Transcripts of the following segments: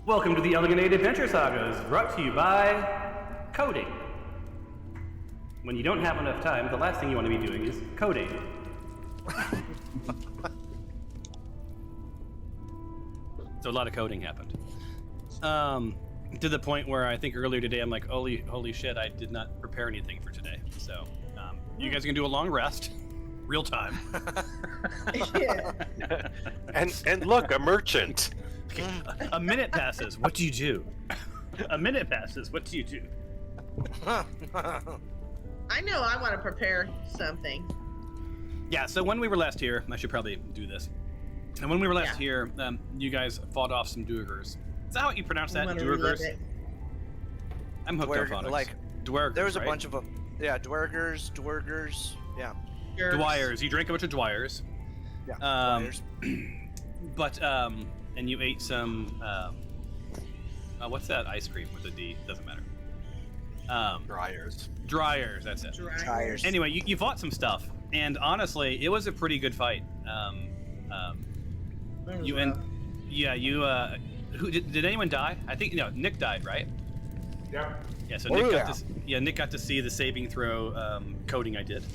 Welcome to the Elegant Adventure Sagas, brought to you by coding. When you don't have enough time, the last thing you want to be doing is coding. So a lot of coding happened. To the point where I think earlier today I'm like, holy shit, I did not prepare anything for today. So you guys are gonna do a long rest, real time. Yeah. and look, a merchant. Okay, a minute passes. What do you do? A minute passes. What do you do? I know I want to prepare something. Yeah. So when we were last here, I should probably do this. And when we were last here, you guys fought off some Duergers. Is that how you pronounce that? Duergers? I'm hooked on phonics. Like, Duergers, there was a right? bunch of them. Yeah, Duergers, yeah. Dwyers. You drank a bunch of Dwyers. Yeah, Dwyers. But, and you ate some, what's that ice cream with a D? Doesn't matter. Dryers, that's it. Dryers. Anyway, you fought some stuff, and honestly, it was a pretty good fight. Who did anyone die? I think Nick died, right? Yeah. Yeah. So Nick got to see the saving throw coding I did.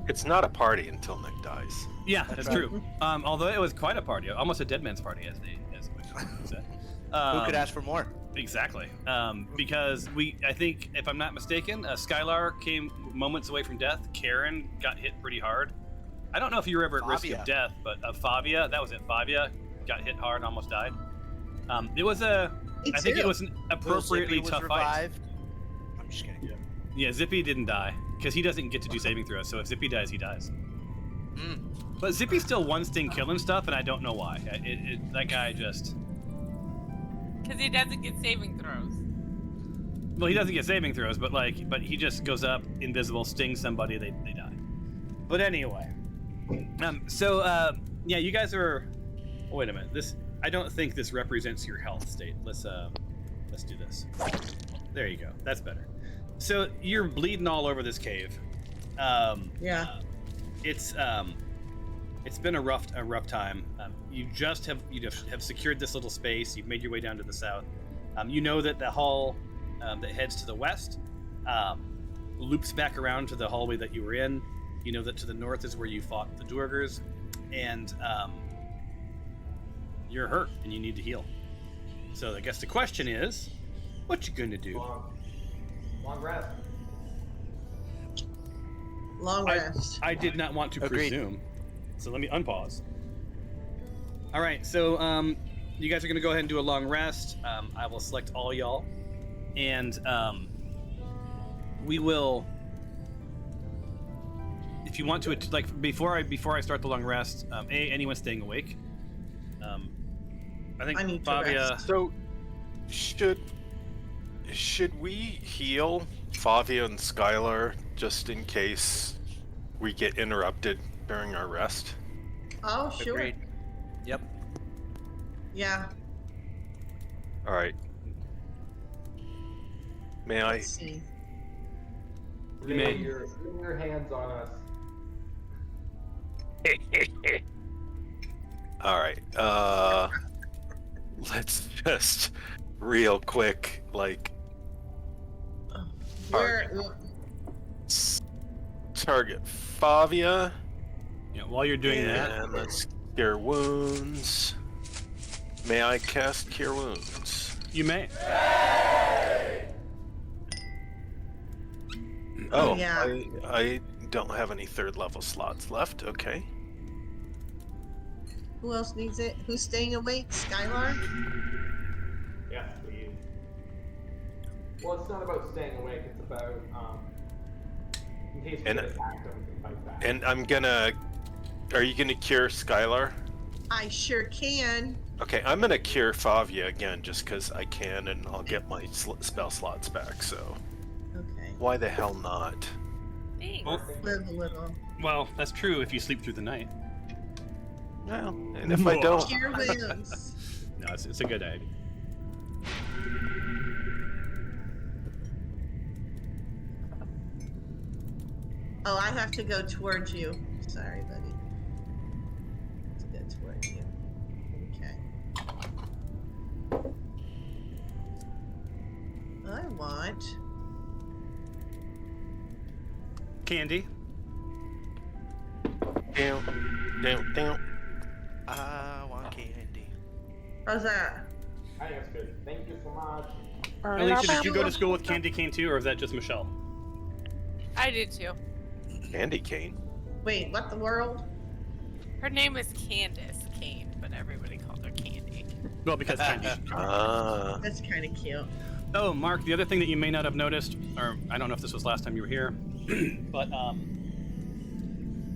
It's not a party until Nick dies. Yeah, that's true. Although it was quite a party, almost a dead man's party, as said. Who could ask for more? Exactly. Because I think, if I'm not mistaken, Skylar came moments away from death. Karen got hit pretty hard. I don't know if you were ever at risk of death, but Favia, that was it. Favia got hit hard, almost died. It was I think it was an appropriately tough fight. I'm just kidding. Yeah, Zippy didn't die because he doesn't get to do saving throws. So if Zippy dies, he dies. But Zippy's still one sting killing stuff, and I don't know why. That guy just. Because he doesn't get saving throws. Well, he doesn't get saving throws, but he just goes up, invisible, stings somebody, they die. But anyway, yeah, you guys are. Oh, wait a minute. I don't think this represents your health state. Let's do this. There you go. That's better. So you're bleeding all over this cave. Yeah. It's been a rough time. You have secured this little space. You've made your way down to the south. You know that the hall that heads to the west loops back around to the hallway that you were in. You know that to the north is where you fought the Duergers, and you're hurt and you need to heal. So I guess the question is, what you gonna do? Long rest. Long rest. I did not want to Agreed. presume. So let me unpause. All right, so you guys are going to go ahead and do a long rest. I will select all y'all, and we will. If you want to, before I start the long rest, anyone staying awake? I think I need to Favia. rest. So, should we heal Favia and Skylar just in case we get interrupted during our rest? Oh, sure. Agreed. Yep. Yeah. All right. May I? Let's see. May- You're putting your hands on us. All right. Let's just real quick, target Favia. Yeah, while you're doing that, And let's cure wounds. May I cast cure wounds? you may. Oh, Yeah. I don't have any third level slots left. Okay. Who else needs it? Who's staying awake? Skylar? Yes, please. Well, it's not about staying awake. It's about in case we And- get attacked, then we can fight back. And I'm gonna. Are you gonna cure Skylar? I sure can. Okay, I'm gonna cure Favia again just because I can, and I'll get my spell slots back. So Okay. why the hell not? Thanks. Live a little. Well, that's true if you sleep through the night. Well, and if I don't, Cure wounds. No, it's a good idea. Oh, I have to go towards you. Sorry, buddy. To go towards you. Okay. I want. Candy. Down. I want candy. How's that? I think that's good. Thank you so much. Alicia, did you go to school with Candy Cane too, or is that just Michelle? I did too. Candy cane. Wait, what the world? Her name is Candace Kane, but everybody called her Candy. Well, because Candy. That's kind of cute. Oh, Mark, the other thing that you may not have noticed, or I don't know if this was last time you were here, but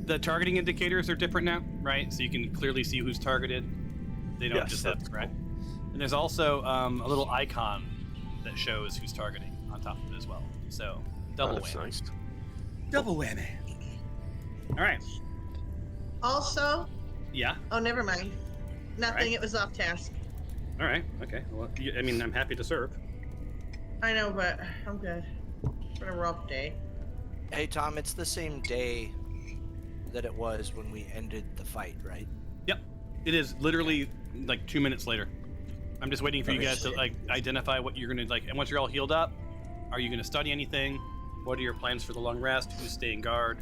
the targeting indicators are different now, right? So you can clearly see who's targeted. They don't just have, right? And there's also a little icon that shows who's targeting on top of it as well. So double That's whammy. nice. Double whammy. All right. Also, Yeah. oh, never mind. Nothing. Alright. It was off task. All right. Okay. Well, I mean, I'm happy to serve. I know, but I'm good. It's been a rough day. Hey Tom, it's the same day that it was when we ended the fight, right? Yep. It is literally like 2 minutes later. I'm just waiting for you guys to like identify what you're gonna like. And once you're all healed up, are you gonna study anything? What are your plans for the long rest? Who's staying guard?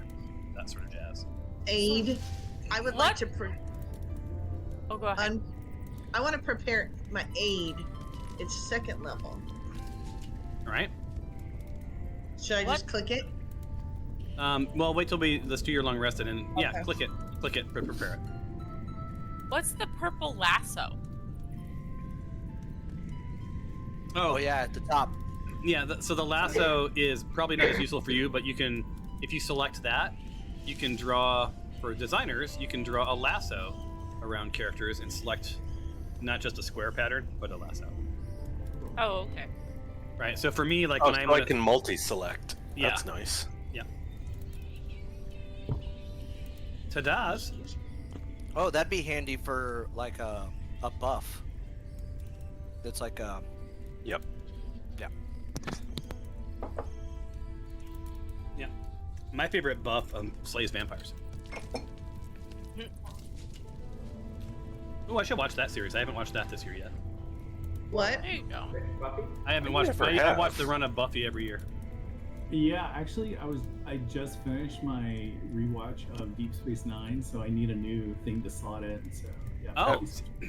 That sort of jazz. Aid. I would like What? to. Oh, go ahead. I want to prepare my aid. It's second level. All right. Should I just What? click it? Well, wait till let's do your long rest and then yeah, Okay. click it, prepare it. What's the purple lasso? Oh yeah, at the top. Yeah. So the lasso is probably not as useful for you, but you can, if you select that, you can draw for designers. You can draw a lasso around characters and select not just a square pattern, but a lasso. Oh, okay. Right. So for me, like Oh, when I'm so I gonna- can multi-select. Yeah. That's nice. Ta-da's. Oh, that'd be handy for like a buff. That's like a Yep. Yeah. My favorite buff slays vampires. Oh, I should watch that series. I haven't watched that this year yet. What? There you go. Buffy? I haven't You watched. never I have. watch the run of Buffy every year. Yeah, actually, I just finished my rewatch of Deep Space Nine, so I need a new thing to slot in. So yeah. Oh,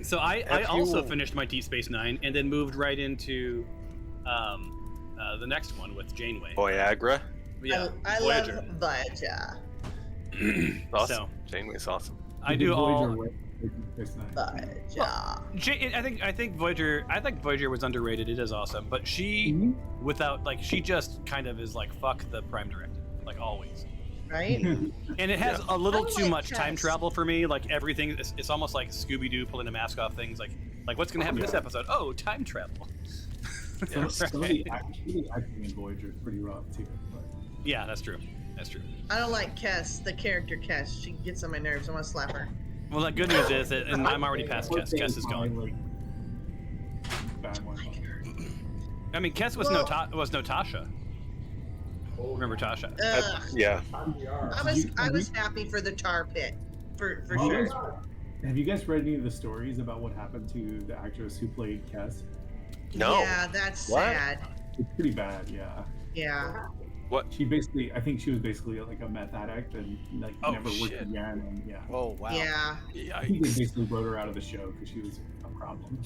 so I Have also you- finished my Deep Space Nine and then moved right into the next one with Janeway. Voyagra. Yeah, I Voyager. love Voyager. Awesome. So Janeway's awesome. I do all. Voyager with Deep Space Nine. Voyager. I think Voyager. I think Voyager was underrated. It is awesome, but she, Mhm. without like, she just kind of is like fuck the Prime Directive, like always. Right? And it has a little I too like much time Tess. travel for me. Like everything, it's almost like Scooby Doo pulling a mask off things. Like what's gonna happen this episode? Oh, time travel. Some of Right. the acting in Voyager is pretty rough too. But Yeah, that's true. That's true. I don't like Kess, the character Kess. She gets on my nerves. I want to slap her. Well, the good news is that, and I'm already past Kess. Kess is gone. Like, bad one. I mean, Kess was Well- was no Tasha. Remember Tasha? Ugh. Yeah. I was happy for the tar pit, for Have you sure. guys- Have you guys read any of the stories about what happened to the actress who played Kess? No. Yeah, that's What? sad. It's pretty bad, yeah. Yeah. She basically, I think she was basically like a meth addict and like Oh, never worked shit. again. And yeah, oh wow. Yeah. I think they Yikes. basically wrote her out of the show because she was a problem.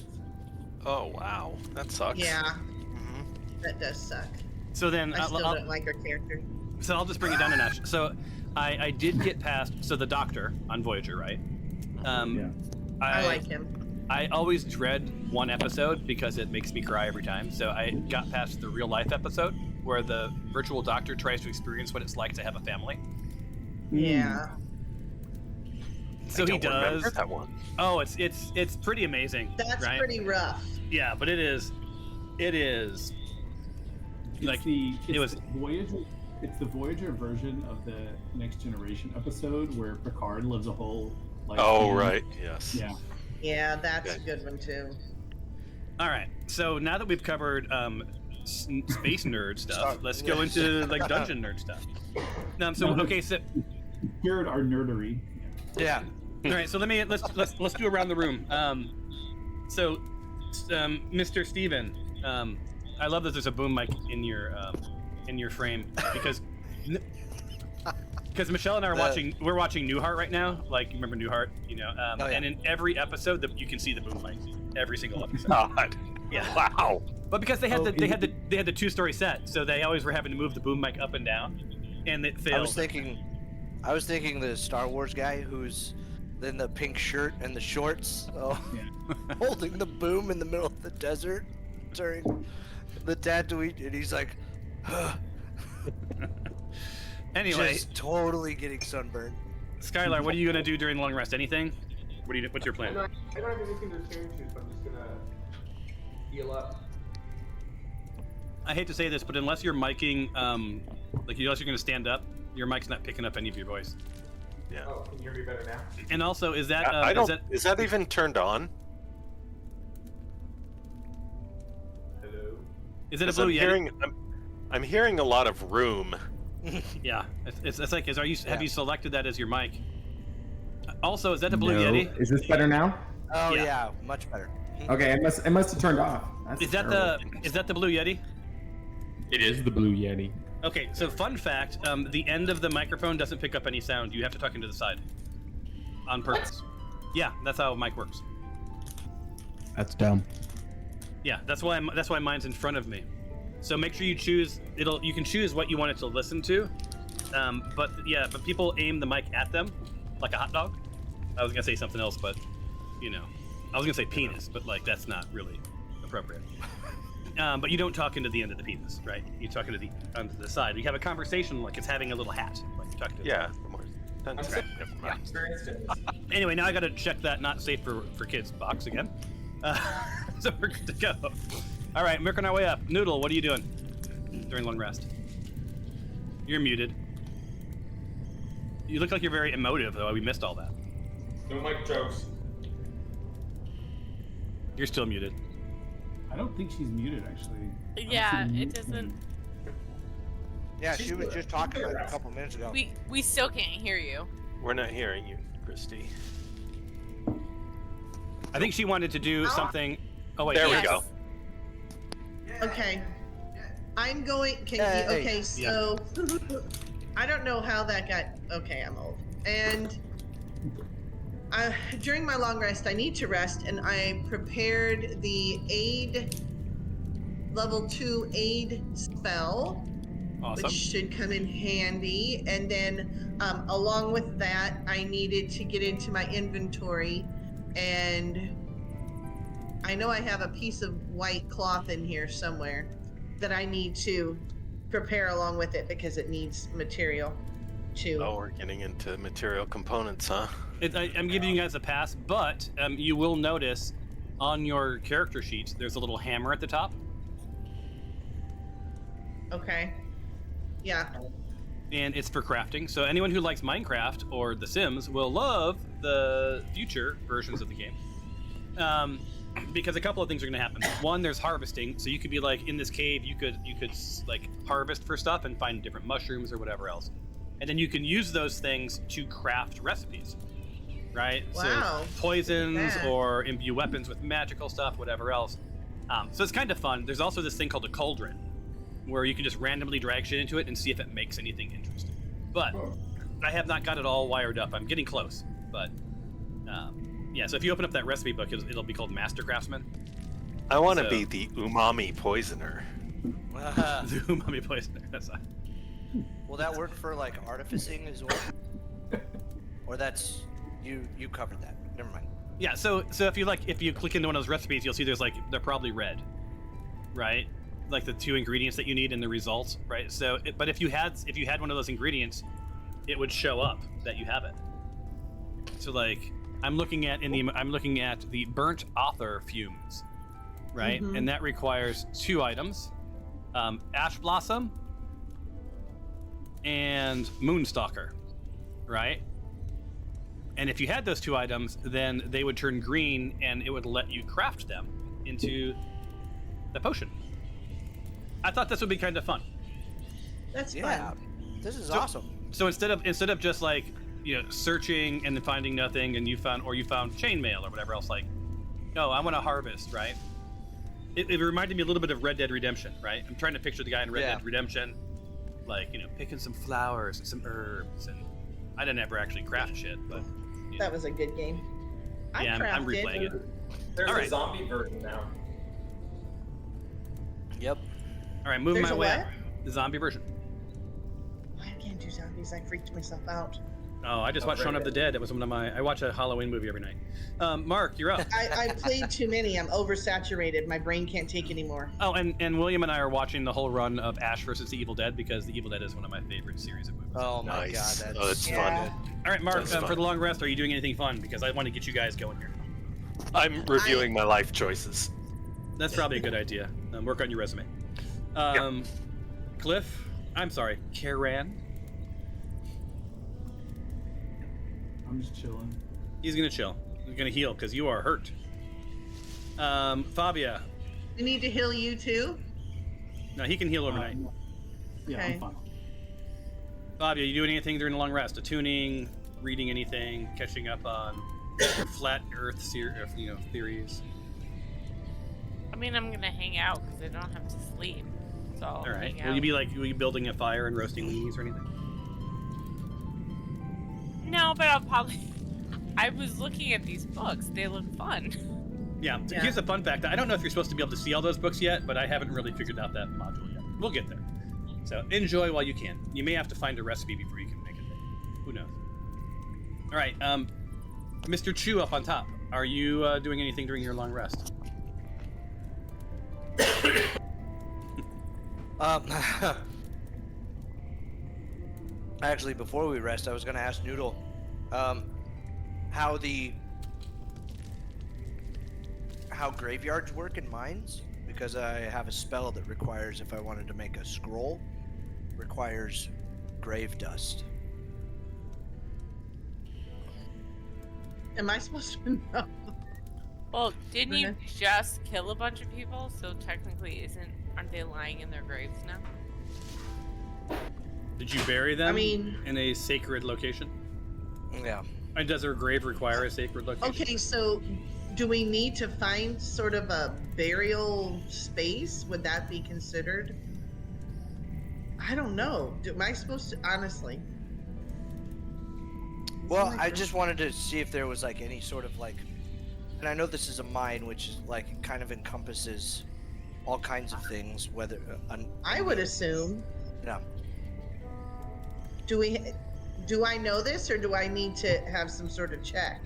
Oh wow. That sucks. Yeah. Mhm. That does suck. So then, I still don't like her character. so I'll just bring it down a notch. So I did get past. So the Doctor on Voyager, right? Yeah. I like him. I always dread one episode because it makes me cry every time. So I got past the real life episode where the virtual doctor tries to experience what it's like to have a family. Yeah. So I he don't remember does. that one. Oh, it's pretty amazing. That's right? pretty rough. Yeah, but it is. It's Like, the, it was- Voyager. It's the Voyager version of the Next Generation episode where Picard lives a whole life. Oh right. Yes. Yeah. Yeah, that's Okay. a good one too. All right. So now that we've covered space nerd stuff, Stop. let's go into like dungeon nerd stuff. So okay, so Cured our nerdery. Yeah. all right, so let's do around the room. So Mr. Steven, I love that there's a boom mic in your frame because Michelle and I are we're watching Newhart right now. Like, you remember Newhart, you know? Oh, yeah. And in every episode, you can see the boom mic. Every single episode. God. Yeah. Wow. But because they had the 2-story set, so they always were having to move the boom mic up and down, and it failed. I was thinking the Star Wars guy who's in the pink shirt and the shorts, holding the boom in the middle of the desert during the Tatooine, and he's like, Anyway, just totally getting sunburned. Skylar, what are you gonna do during long rest? Anything? What's your plan? I don't have anything to turn to, so I'm just gonna heal up. I hate to say this, but unless you're miking, unless you're gonna stand up, your mic's not picking up any of your voice. Yeah. Oh, can you hear me better now? And also, is that Is that even turned on? Hello? is it a blue Yeti? I'm hearing a lot of room. Yeah, it's like have you selected that as your mic? Also, is that the blue No. Yeti? Is this better now? Oh Yeah. yeah, much better. Okay, it must have turned off. That's Is that terrible. the blue Yeti? It is the Blue Yeti. Okay, so fun fact: the end of the microphone doesn't pick up any sound. You have to talk into the side, on purpose. Yeah, that's how a mic works. That's dumb. Yeah, that's why mine's in front of me. So make sure you choose. You can choose what you want it to listen to. But people aim the mic at them, like a hot dog. I was gonna say something else, but I was gonna say penis, but like that's not really appropriate. But you don't talk into the end of the penis, right? You talk into onto the side. You have a conversation like it's having a little hat. Like you're talking to Yeah. The more I'm sense. sorry. Never mind. Experienced in this. Anyway, now I gotta check that not safe for kids box again. So we're good to go. All right, making our way up. Noodle, what are you doing during long rest? You're muted. You look like you're very emotive, though. We missed all that. No mic jokes. You're still muted. I don't think she's muted actually. I don't Yeah, see the it mute doesn't. thing. Yeah, she was just talking like a couple minutes ago. We still can't hear you. We're not hearing you, Christy. I think she wanted to do something. Oh wait, There we Yes. go. Okay. I'm going. Can Hey. you? Okay, so I don't know how that got. Okay, I'm old. And during my long rest, I need to rest, and I prepared the level 2 aid spell, awesome. which should come in handy. And then, along with that, I needed to get into my inventory, and I know I have a piece of white cloth in here somewhere that I need to prepare along with it because it needs material too. Oh, we're getting into material components, huh? I'm giving you guys a pass, but you will notice on your character sheets there's a little hammer at the top. Okay. Yeah. And it's for crafting. So anyone who likes Minecraft or The Sims will love the future versions of the game. Because a couple of things are going to happen. One, there's harvesting. So you could be like in this cave, you could like harvest for stuff and find different mushrooms or whatever else. And then you can use those things to craft recipes. Right? Wow. So poisons Yeah. or imbue weapons with magical stuff, whatever else. So it's kind of fun. There's also this thing called a cauldron, where you can just randomly drag shit into it and see if it makes anything interesting. But I have not got it all wired up. I'm getting close. But yeah, so if you open up that recipe book, it'll be called Master Craftsman. I want to So- be the umami poisoner. The umami poisoner. That's not. Will that work for like artificing as well? Or that's you covered that. Never mind. Yeah, so if you click into one of those recipes, you'll see they're probably red, right? Like the 2 ingredients that you need in the results, right? So, but if you had one of those ingredients, it would show up that you have it. So like, I'm looking at the burnt author fumes, right? Mhm. And that requires 2 items, ash blossom and moonstalker, right? And if you had those 2 items, then they would turn green, and it would let you craft them into the potion. I thought this would be kind of fun. That's Yeah, fun. this is So- awesome. So instead of just like searching and then finding nothing, and you found chainmail or whatever else, like, no, I want to harvest, right? it reminded me a little bit of Red Dead Redemption, right? I'm trying to picture the guy in Red Yeah. Dead Redemption, like, you know, picking some flowers and some herbs, and I didn't ever actually craft shit, but That was a good game. yeah, I'm replaying it. There's All a right. zombie version now. Yep. All right, moving There's my a way what? up. The zombie version. I can't do zombies. I freaked myself out. Oh, I just watched Shaun of the Dead. It was one of my. I watch a Halloween movie every night. Mark, you're up. I played too many. I'm oversaturated. My brain can't take anymore. Oh, and William and I are watching the whole run of Ash versus the Evil Dead because the Evil Dead is one of my favorite series of movies. Oh my Nice. god, Oh, that's Yeah. fun. All right, Mark, That's for fun. the long rest, are you doing anything fun? Because I want to get you guys going here. I'm reviewing my life choices. That's probably a good idea. Work on your resume. Cliff, I'm sorry, Karan. I'm just chilling. He's gonna chill. He's gonna heal because you are hurt. Fabia, We need to heal you too. no, he can heal overnight. Yeah, Okay. I'm fine. Fabia, you doing anything during the long rest? Attuning, reading anything, catching up on flat Earth theories. I mean, I'm gonna hang out because I don't have to sleep. So I'll All right. hang Will you out. be building a fire and roasting weenies or anything? No, but I'll probably. I was looking at these books. They look fun. Yeah. Yeah. Here's a fun fact. I don't know if you're supposed to be able to see all those books yet, but I haven't really figured out that module yet. We'll get there. So enjoy while you can. You may have to find a recipe before you can make it. Who knows? All right. Mr. Chu up on top. Are you doing anything during your long rest? Actually, before we rest, I was gonna ask Noodle, how graveyards work in mines, because I have a spell that requires, if I wanted to make a scroll, requires grave dust. Am I supposed to know? Well, didn't you Okay. just kill a bunch of people? So technically, aren't they lying in their graves now? Did you bury them I mean- in a sacred location? Yeah. And does a grave require a sacred location? Okay, so do we need to find sort of a burial space? Would that be considered? I don't know. Am I supposed to, honestly? Well, I just wanted to see if there was like any sort of like, and I know this is a mine, which is like it kind of encompasses all kinds of things. Whether I would assume. Yeah. Do I know this, or do I need to have some sort of check?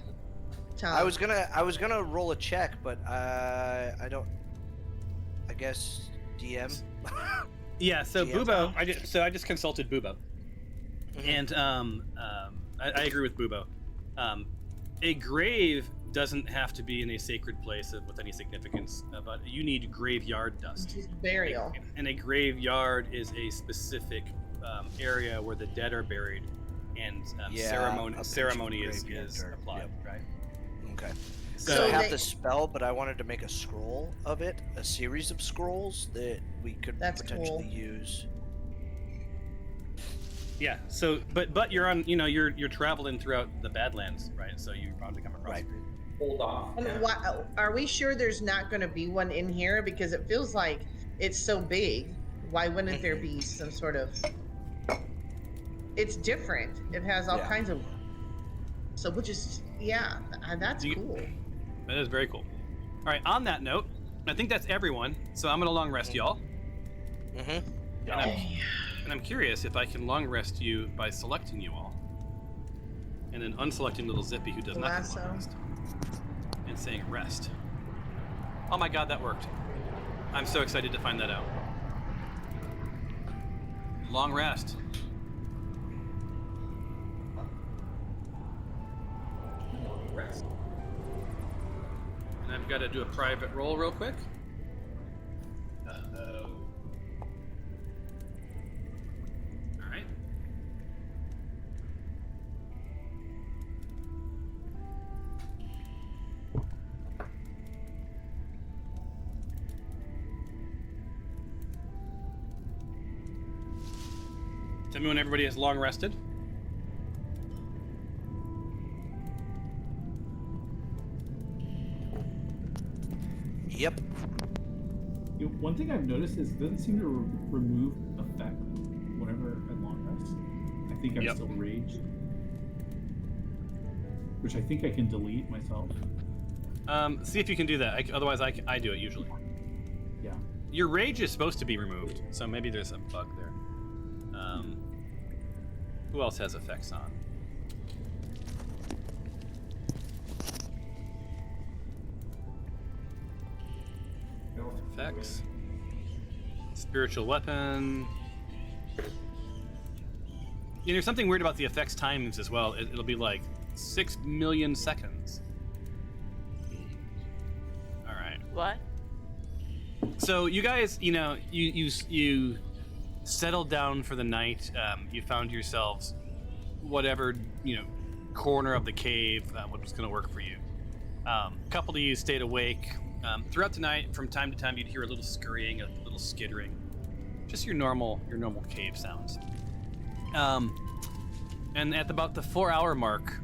Tom? I was gonna roll a check, but I don't. I guess DM. Yeah, so Yeah. Bubo, I just consulted Bubo, Mhm. and I agree with Bubo. A grave doesn't have to be in a sacred place with any significance, but you need graveyard dust. Burial. And a graveyard is a specific area where the dead are buried, and Yeah, ceremony a pitch ceremony is graveyard, applied, yep. right? Okay. So, So I have they- the spell, but I wanted to make a scroll of it, a series of scrolls that we could That's potentially cool. use. yeah. So, but you're on, you're traveling throughout the Badlands, right? So you're bound to come across. Right. Hold off. And Yeah. why, are we sure there's not going to be one in here? Because it feels like it's so big. Why wouldn't there be some sort of? It's different. It has all Yeah. kinds of. So we'll just that's You- cool. That is very cool. All right. On that note, I think that's everyone. So I'm gonna long rest y'all, Mm-hmm. and I'm curious if I can long rest you by selecting you all, and then unselecting little Zippy who does not get long Lasso. rest, and saying rest. Oh my God, that worked! I'm so excited to find that out. Long rest. Rest. And I've got to do a private roll real quick. Uh-oh. All right. Tell me when everybody has long rested. Yep. One thing I've noticed is it doesn't seem to remove effect whenever I long rest. I think I'm still raged, which I think I can delete myself. See if you can do that. Otherwise, I do it usually. Yeah. Your rage is supposed to be removed, so maybe there's a bug there. Who else has effects on? Effects. Spiritual weapon. Yeah, there's something weird about the effects times as well. It'll be like 6 million seconds. All right. What? So you guys, you settled down for the night. You found yourselves whatever corner of the cave what was going to work for you. A couple of you stayed awake throughout the night. From time to time, you'd hear a little scurrying, a little skittering, just your normal cave sounds. And at about the 4-hour mark,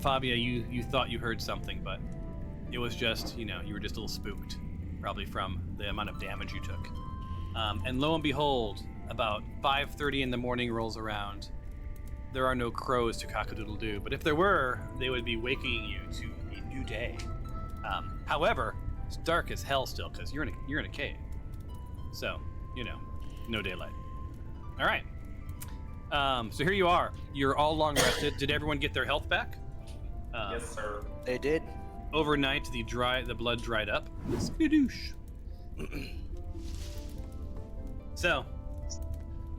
Fabia, you thought you heard something, but it was just you were just a little spooked, probably from the amount of damage you took. And lo and behold, about 5:30 in the morning rolls around. There are no crows to cock-a-doodle-doo, but if there were, they would be waking you to a new day. However, it's dark as hell still because you're in a cave, so no daylight. All right. So here you are. You're all long rested. Did everyone get their health back? Yes, sir. They did. Overnight, the blood dried up. Skadoosh. So,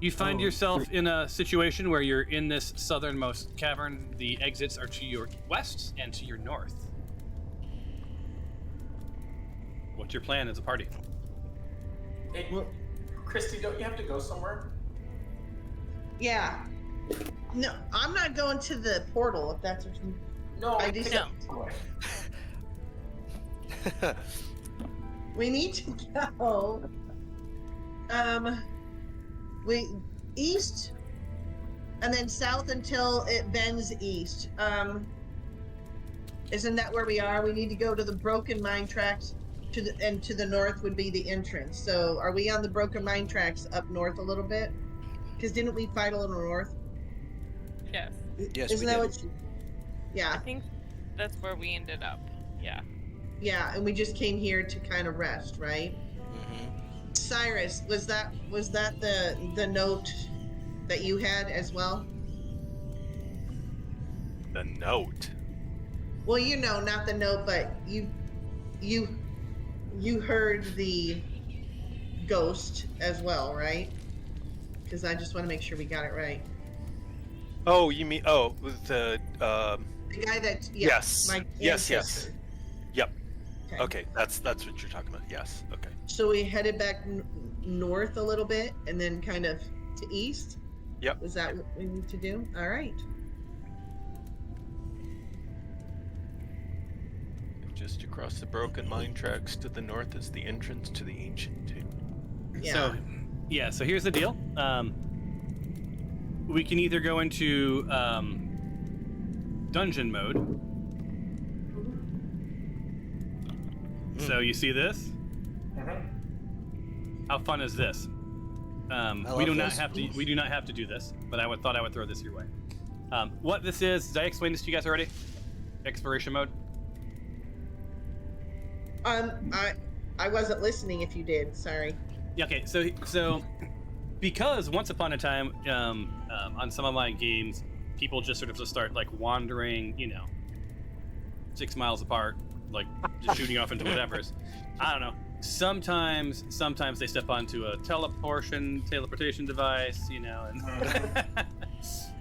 you find yourself in a situation where you're in this southernmost cavern. The exits are to your west and to your north. What's your plan as a party? Hey, Christy, don't you have to go somewhere? Yeah. No, I'm not going to the portal if that's what you. No, I do No. We need to go. We east, and then south until it bends east. Isn't that where we are? We need to go to the broken mine tracks. And to the north would be the entrance. So, are we on the broken mine tracks up north a little bit? Because didn't we fight a little north? Yes. Yes, Isn't we that did. what? Yeah. I think that's where we ended up. Yeah. Yeah, and we just came here to kind of rest, right? Mm-hmm. Cyrus, was that the note that you had as well? The note. Well, not the note, but you heard the ghost as well, right? Because I just want to make sure we got it right. Oh, you mean the The guy that Yes. my Yes, yes. ancestor. Yep. Okay. Okay, that's what you're talking about. Yes. Okay. So we headed back north a little bit and then kind of to east? Yep. Is that what we need to do? All right. Just across the broken mine tracks to the north is the entrance to the ancient tomb. Yeah. So here's the deal. We can either go into dungeon mode. So you see this? How fun is this? We do not have to do this, but I thought I would throw this your way. What this is, did I explain this to you guys already? Exploration mode. I wasn't listening if you did. Sorry. Yeah, okay, so because once upon a time, on some of my games, people just sort of just start like wandering, 6 miles apart, like just shooting off into whatever's. I don't know. Sometimes they step onto a teleportation device, and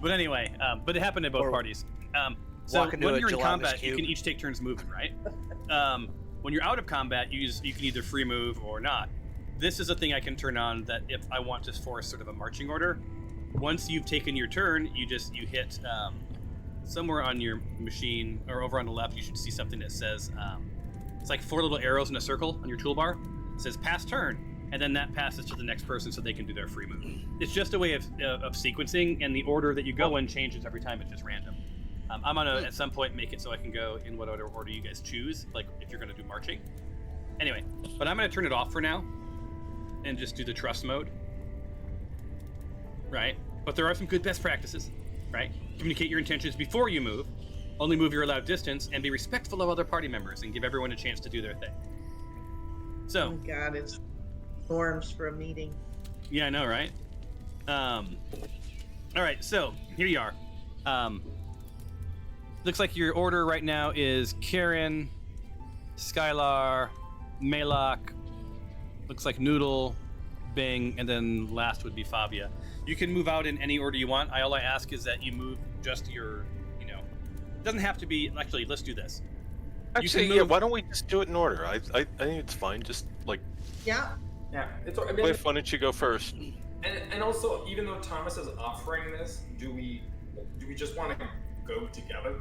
but anyway, but it happened at both parties. So walk into when a you're in gelatinous combat, you cube. can each take turns moving, right? When you're out of combat, you can either free move or not. This is a thing I can turn on that if I want to force sort of a marching order. Once you've taken your turn, you hit somewhere on your machine or over on the left. You should see something that says it's like 4 little arrows in a circle on your toolbar. It says pass turn, and then that passes to the next person so they can do their free move. It's just a way of sequencing, and the order that you go in changes every time. It's just random. I'm gonna at some point make it so I can go in whatever order you guys choose, like if you're gonna do marching. Anyway, but I'm going to turn it off for now and just do the trust mode. Right? But there are some good best practices, right? Communicate your intentions before you move, only move your allowed distance, and be respectful of other party members and give everyone a chance to do their thing. Oh So, my God, it's forms for a meeting. yeah, I know, right? All right, so here you are. Looks like your order right now is Karen, Skylar, Malak, looks like Noodle, Bing, and then last would be Fabia. You can move out in any order you want. All I ask is that you move just your, it doesn't have to be, actually, let's do this. Actually, yeah, why don't we just do it in order? I think it's fine. Just like, Yeah. Yeah, it's. I mean, Cliff, why don't you go first? and also, even though Thomas is offering this, do we just want to go together?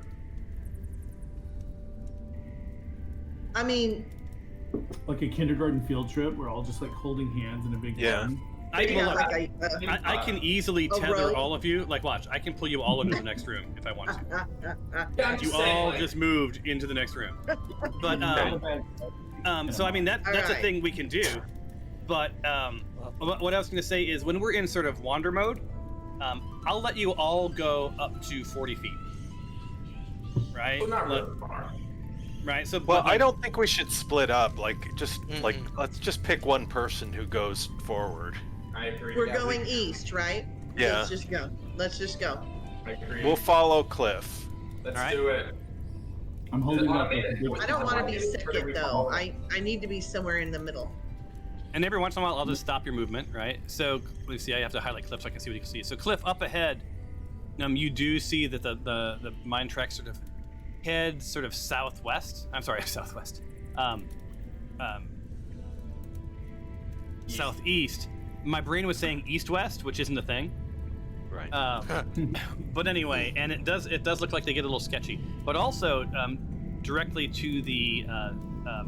I mean, Like a kindergarten field trip, we're all just like holding hands in a big Yeah. run. maybe Well, not look, like I can easily A tether row? all of you. Like, watch, I can pull you all into the next room if I want to. Yeah, I'm You just saying, all like, just moved into the next room. But so I mean that's a Alright. thing we can do. But what I was going to say is when we're in sort of wander mode, I'll let you all go up to 40 feet. Right? well, not really far. Right. So Well, but, I don't think we should split up. Like, just like let's just pick one person who goes forward. I agree. we're yeah, going east, right? Yeah. Let's just go. Let's just go. I agree. We'll follow Cliff. Let's Alright. do it. I'm holding up. automated? like a good- I don't want to be Or do we second though. follow? I need to be somewhere in the middle. And every once in a while, I'll just stop your movement, right? So, let's see, I have to highlight Cliff so I can see what you can see. So, Cliff, up ahead, you do see that the mine track sort of heads sort of southwest. I'm sorry, southwest. Southeast. My brain was saying east-west, which isn't a thing. Right. But anyway, and it does look like they get a little sketchy. But also, directly to the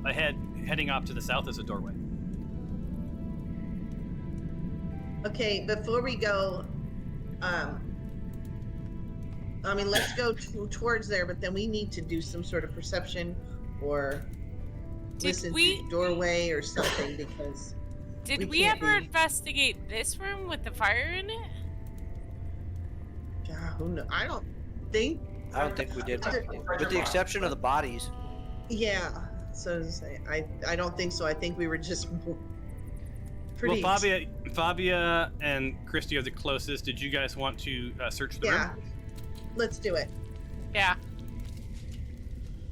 ahead, heading off to the south, is a doorway. Okay, before we go, I mean, let's go towards there, but then we need to do some sort of perception or Did listen we- to doorway or something because Did We we can't ever be- investigate this room with the fire in it? God, who knows? I don't think. I don't think we did, with the exception of the bodies. Yeah. So to say, I don't think so. I think we were just pretty. Well, Fabia and Christy are the closest. Did you guys want to search the Yeah. room? Let's do it. Yeah.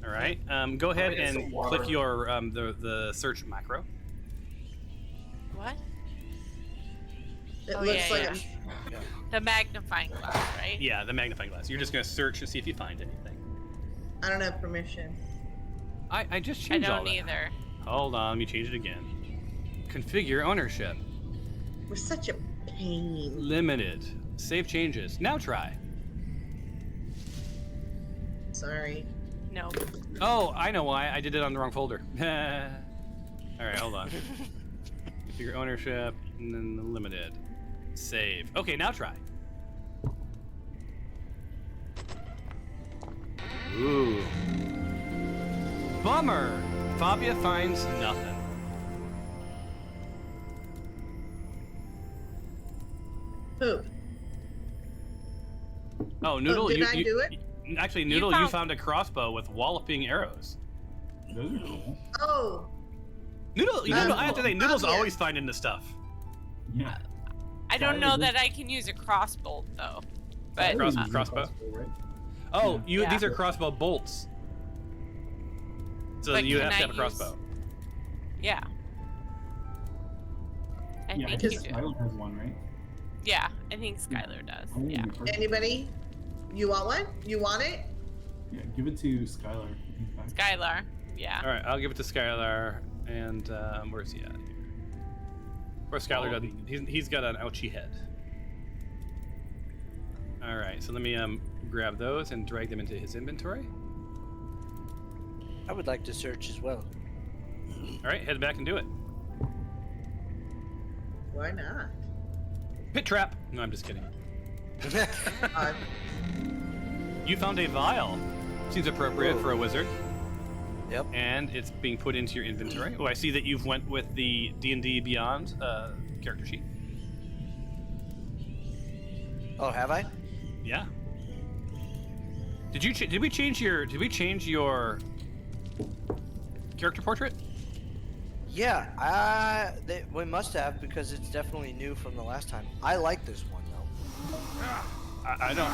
All right. Go ahead Wait, it's and the water. click your the search macro. What? It Oh, looks yeah, like yeah. The magnifying glass, right? Yeah, the magnifying glass. You're just gonna search and see if you find anything. I don't have permission. I just I changed all don't that. either. Hold on, let me change it again. Configure ownership. We're such a pain. Limited. Save changes. Now try. Sorry. No. Oh, I know why. I did it on the wrong folder. All right, hold on. Configure ownership, and then the limited. Save. Okay, now try. Ooh. Bummer. Fabia finds nothing. Poop. Oh, Noodle, did you, I you- do it? Actually, Noodle, you found- found a crossbow with walloping arrows. Those are cool. Oh, Noodle, you know, I have to say, Noodle's Fabia. always finding this stuff. Yeah. I don't Tyler, know this- that I can use a crossbow though. But Cross- Tyler uses a crossbow? right? Oh, Yeah. these are crossbow bolts. So But you can have to I have a crossbow. yeah. I Yeah, I think guess you do. Skylar has one, right? Yeah, I think Skylar does. I think Yeah. it'd be perfect. anybody? You want one? You want it? Yeah, give it to Skylar. He's back. Skylar. Yeah. All right, I'll give it to Skylar. And where's he at? Or Skylar doesn't. He's got an ouchie head. All right, so let me grab those and drag them into his inventory. I would like to search as well. All right, head back and do it. Why not? Pit trap. No, I'm just kidding. Uh, You found a vial. Seems appropriate Ooh. for a wizard. Yep. And it's being put into your inventory. Oh, I see that you've went with the D&D Beyond character sheet. Oh, have I? Yeah. Did we change your character portrait? Yeah, we must have, because it's definitely new from the last time. I like this one though. I don't.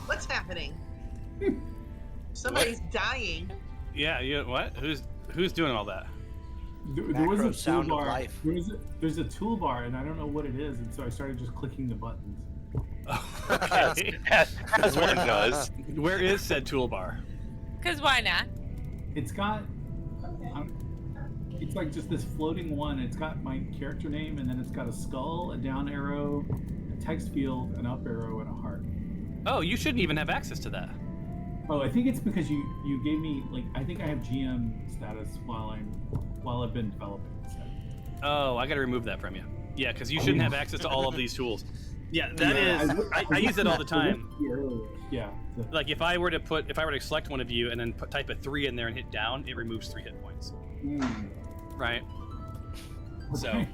What's happening? Somebody's dying. Yeah. What? Who's doing all that? There was a Macro sound of toolbar. life. There's a toolbar, and I don't know what it is, and so I started just clicking the buttons. Okay. As one does. Where is said toolbar? Cause why not? It's got. It's like just this floating one. It's got my character name, and then it's got a skull, a down arrow, a text field, an up arrow, and a heart. Oh, you shouldn't even have access to that. Oh, I think it's because you gave me, like, I think I have GM status while I've been developing. So. Oh, I got to remove that from you. Yeah, because you shouldn't have access to all of these tools. Yeah, that is. I use it all the time. Yeah. Like if I were to select one of you and then type a 3 in there and hit down, it removes 3 hit points. Right. So.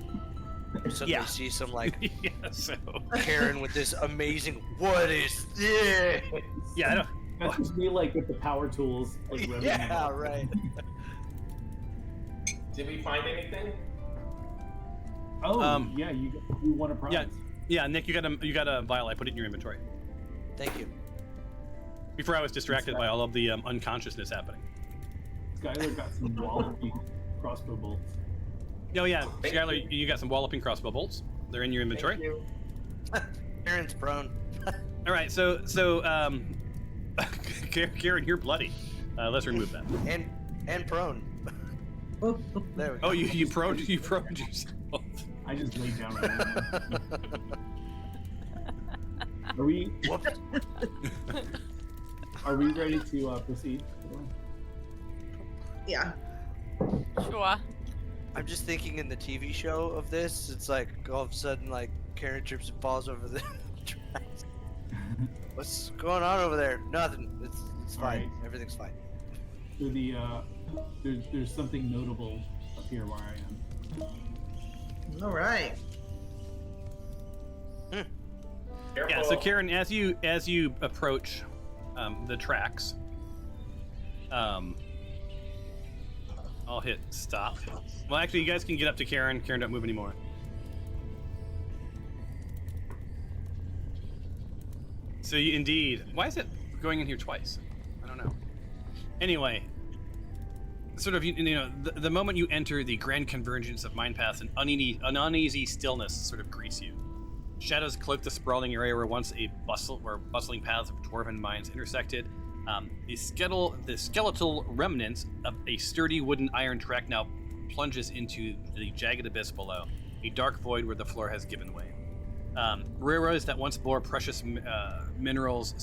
Suddenly Yeah. see some like Yeah. So. Karen with this amazing. What is this? Yeah. I don't. That's just me, like, with the power tools. Like, revving them Yeah, up. right. Did we find anything? Oh, yeah, you won a prize. Yeah. Yeah, Nick, you got a vial. I put it in your inventory. Thank you. Before I was distracted by all of the unconsciousness happening. Skylar got some walloping crossbow bolts. Oh yeah, Thank Skylar, you got some walloping crossbow bolts. They're in your inventory. Thank you. Karen's prone. All right, so Karen, you're bloody. Let's remove that. And prone. There we go. Oh, you proned yourself. I just laid down on it. Are we? Whoops. Are we ready to proceed? Yeah. Sure. I'm just thinking in the TV show of this, it's like all of a sudden like Karen trips and falls over the tracks. What's going on over there? Nothing. It's fine. Alright. Everything's fine. So there's something notable up here where I am. All right. Careful. Yeah, so Karen, as you approach the tracks, I'll hit stop. Well, actually, you guys can get up to Karen. Karen, don't move anymore. So you indeed. Why is it going in here twice? I don't know. Anyway, sort of the moment you enter the grand convergence of mind paths, an uneasy stillness sort of greets you. Shadows cloak the sprawling area where once where bustling paths of dwarven minds intersected. The skeletal remnants of a sturdy wooden iron track now plunges into the jagged abyss below, a dark void where the floor has given way. Railroads that once bore precious minerals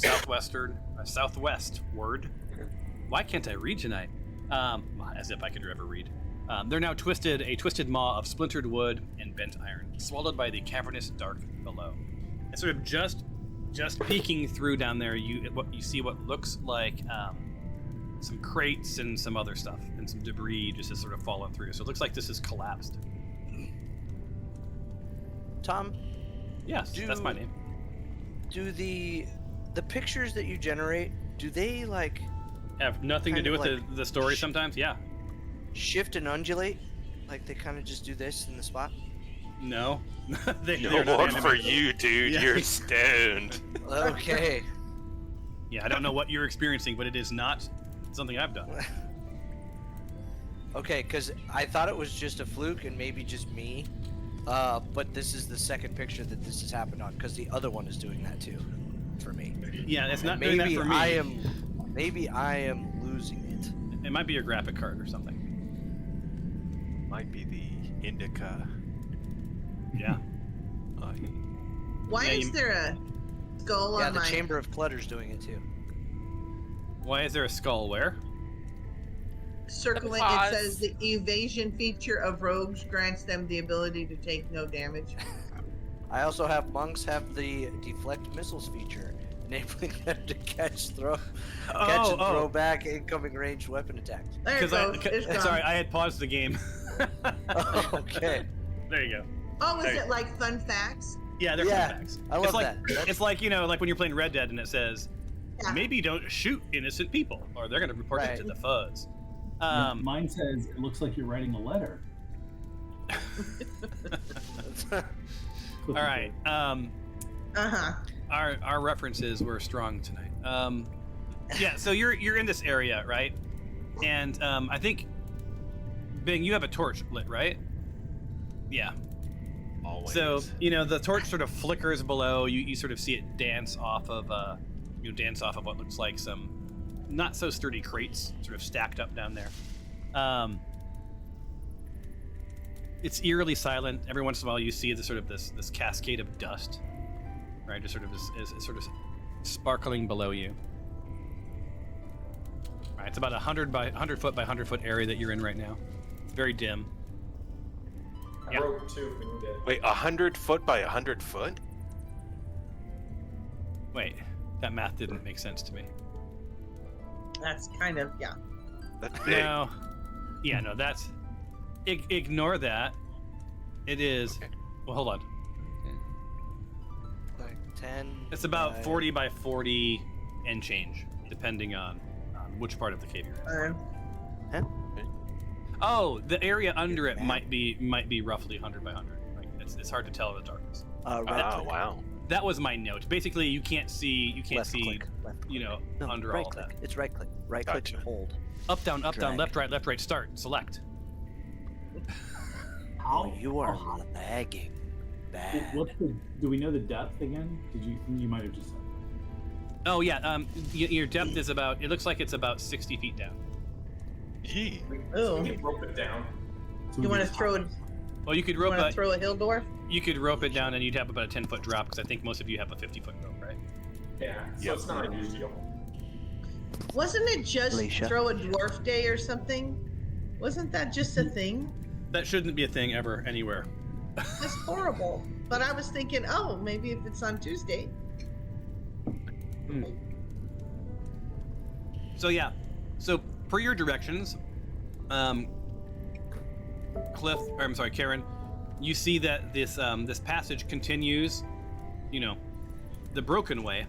southwestward. Why can't I read tonight? As if I could ever read. They're now a twisted maw of splintered wood and bent iron, swallowed by the cavernous dark below. And sort of just peeking through down there, you see what looks like some crates and some other stuff, and some debris just has sort of fallen through. So it looks like this has collapsed. Tom, Yes, that's my name. do the pictures that you generate, do they like Have nothing to kind do of with like the story sometimes? Yeah. shift and undulate? Like they kind of just do this in the spot? No. they're No not one for animated. you, dude. Yeah. You're stoned. Okay. Yeah, I don't know what you're experiencing, but it is not something I've done. Okay, because I thought it was just a fluke and maybe just me. But this is the second picture that this has happened on, because the other one is doing that too, for me. Yeah, it's not And doing that maybe for me. maybe I am losing it. It might be your graphic card or something. Might be the indica. Yeah. Why Yeah, is you- there a skull Yeah, on the my Chamber of Clutter's doing it too. Why is there a skull where? circle it? It Pause. says the evasion feature of rogues grants them the ability to take no damage. I also have monks have the deflect missiles feature, enabling them to catch and throw back incoming ranged weapon attacks. There it goes. It's gone. Sorry, I had paused the game. Oh, okay. There you go. Oh, is it like fun facts? Yeah, they're fun facts. I love it's like, that. It's like, like when you're playing Red Dead and it says, Yeah. maybe don't shoot innocent people or they're going to report it to the fuzz. Mine says it looks like you're writing a letter. All right. Uh-huh. Our references were strong tonight. Yeah, so you're in this area, right? And I think, Bing, you have a torch lit, right? Yeah. Always. So the torch sort of flickers below. You sort of see it dance off of what looks like some not so sturdy crates, sort of stacked up down there. It's eerily silent. Every once in a while, you see this cascade of dust, right? Just sort of is sort of sparkling below you. Right, it's about 100 foot by 100 foot area that you're in right now. It's very dim. I wrote 2 if we need it. Wait, 100 foot by 100 foot? Wait, that math didn't make sense to me. That's kind of, yeah. That's big. No, yeah, no, that's. Ignore that. It is. Okay. Well, hold on. Like 10. It's about 40 by 40 and change, depending on which part of the cave you're in. Oh, the area under it might be roughly 100 by 100. Like, it's hard to tell in the darkness. Wow. That was my note. Basically, you can't see Left click. No, right under all of click. that. It's right click. Right click Gotcha. and hold. Up, down, Drag. left, right, start, select. Oh, you are lagging bad. Do we know the depth again? You might have just said. Oh yeah, your depth is about. It looks like it's about 60 feet down. Yee. Ooh. We can rope it down. So You want to throw Well, you could rope a hill dwarf? You could rope it down, and you'd have about a 10-foot drop because I think most of you have a 50-foot rope, right? Yeah, so Yep. it's not a huge deal. Wasn't it just Alicia. throw a dwarf day or something? Wasn't that just a thing? That shouldn't be a thing ever anywhere. That's horrible. But I was thinking, oh, maybe if it's on Tuesday. So yeah, so per your directions, Karen, you see that this passage continues, the broken way,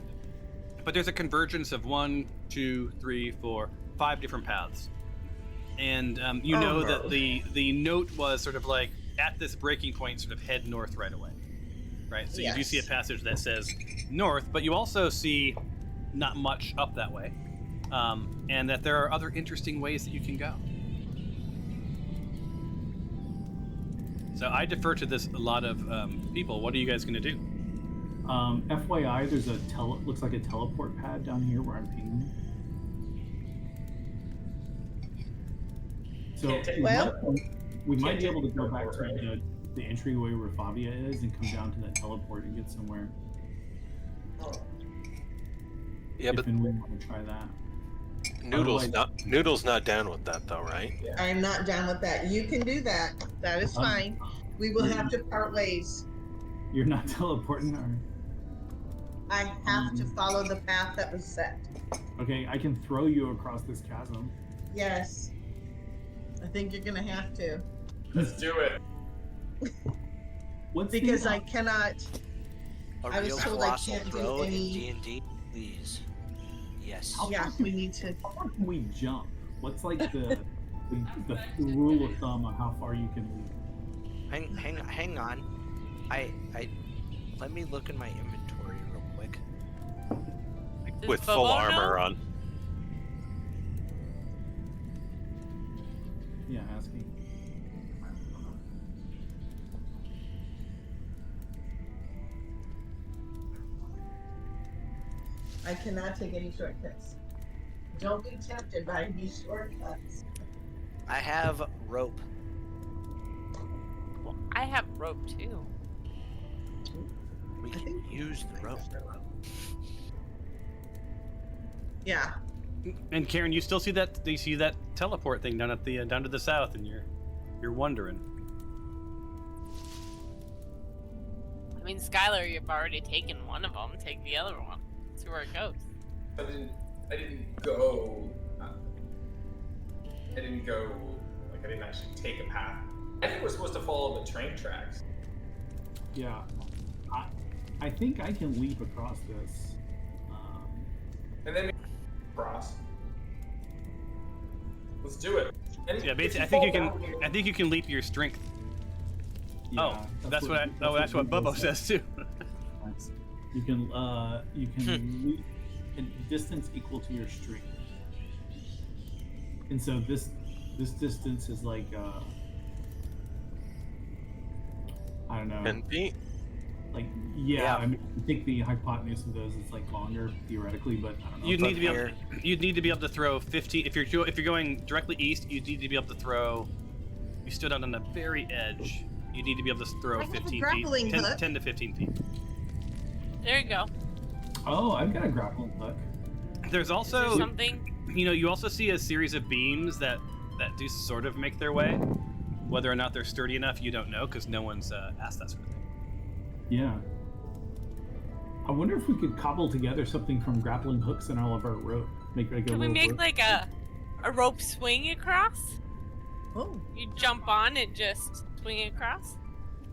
but there's a convergence of 1, 2, 3, 4, 5 different paths, and that the note was sort of like at this breaking point, sort of head north right away, right? So you do see a passage that says north, but you also see not much up that way. And that there are other interesting ways that you can go. So I defer to this a lot of people. What are you guys going to do? FYI, there's looks like a teleport pad down here where I'm pinging. So we might be able to go back to the entryway where Fabia is and come down to that teleport and get somewhere. Yeah, but we want to try that. Noodle's not down with that though, right? I'm not down with that. You can do that. That is fine. We will have to part ways. You're not teleporting, or? I have to follow the path that was set. Okay, I can throw you across this chasm. Yes. I think you're gonna have to. Let's do it. Because I cannot. A I was real told I colossal can't do throw in any- D&D, please. Yes. Yeah, we need to. How far can we jump? What's like the rule of thumb on how far you can leap? Hang on. I let me look in my inventory real quick. Does With full Bobo armor know? on. Yeah, asking. I cannot take any shortcuts. Don't be tempted by these shortcuts. I have rope. Well, I have rope too. We can use the rope. Yeah. And Karen, you still see that? Do you see that teleport thing down at the down to the south, and you're wondering? I mean, Skylar, you've already taken one of them. Take the other one. See where it goes. I didn't go. I didn't go. Like I didn't actually take a path. I think we're supposed to follow the train tracks. Yeah. I think I can leap across this. And then cross. Let's do it. And Yeah, if basically, you I think you fall can. down, I think you can leap your strength. Yeah, That's what Bubbo says too. You can leap a distance equal to your strength. And so this distance is like I don't know. 10 feet. Like Yeah. I mean, I think the hypotenuse of those is like longer theoretically, but I don't know. You'd from need to be able. here. You'd need to be able to throw 15. If you're going directly east, you'd need to be able to throw. You stood out on the very edge. You need to be able to throw I have a 15 grappling feet, 10, hook. 10 to 15 feet. There you go. Oh, I've got a grappling hook. There's Is there also, something? you also see a series of beams that do sort of make their way. Whether or not they're sturdy enough, you don't know because no one's asked that sort of thing. Yeah. I wonder if we could cobble together something from grappling hooks and all of our rope. Make like a Can we little make rope. like a rope swing across? Oh, You jump on and just swing across?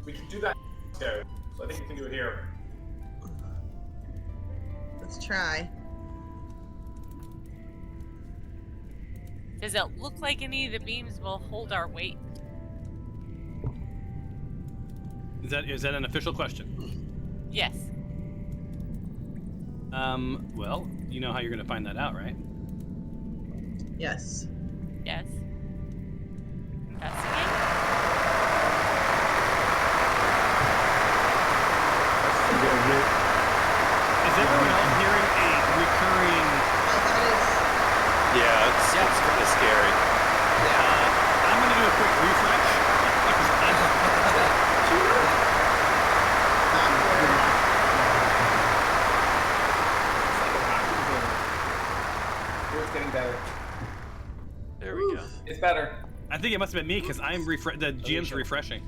we can do that. So I think we can do it here. let's try. Does it look like any of the beams will hold our weight? Is that an official question? Yes. Well, you know how you're gonna find that out, right? Yes. Yes. Investigate. Is everyone else hearing a recurring? Yeah, it's kind of scary. I'm gonna do a quick refresh. It's getting better. There we go. It's better. I think it must have been me because I'm the GM's refreshing.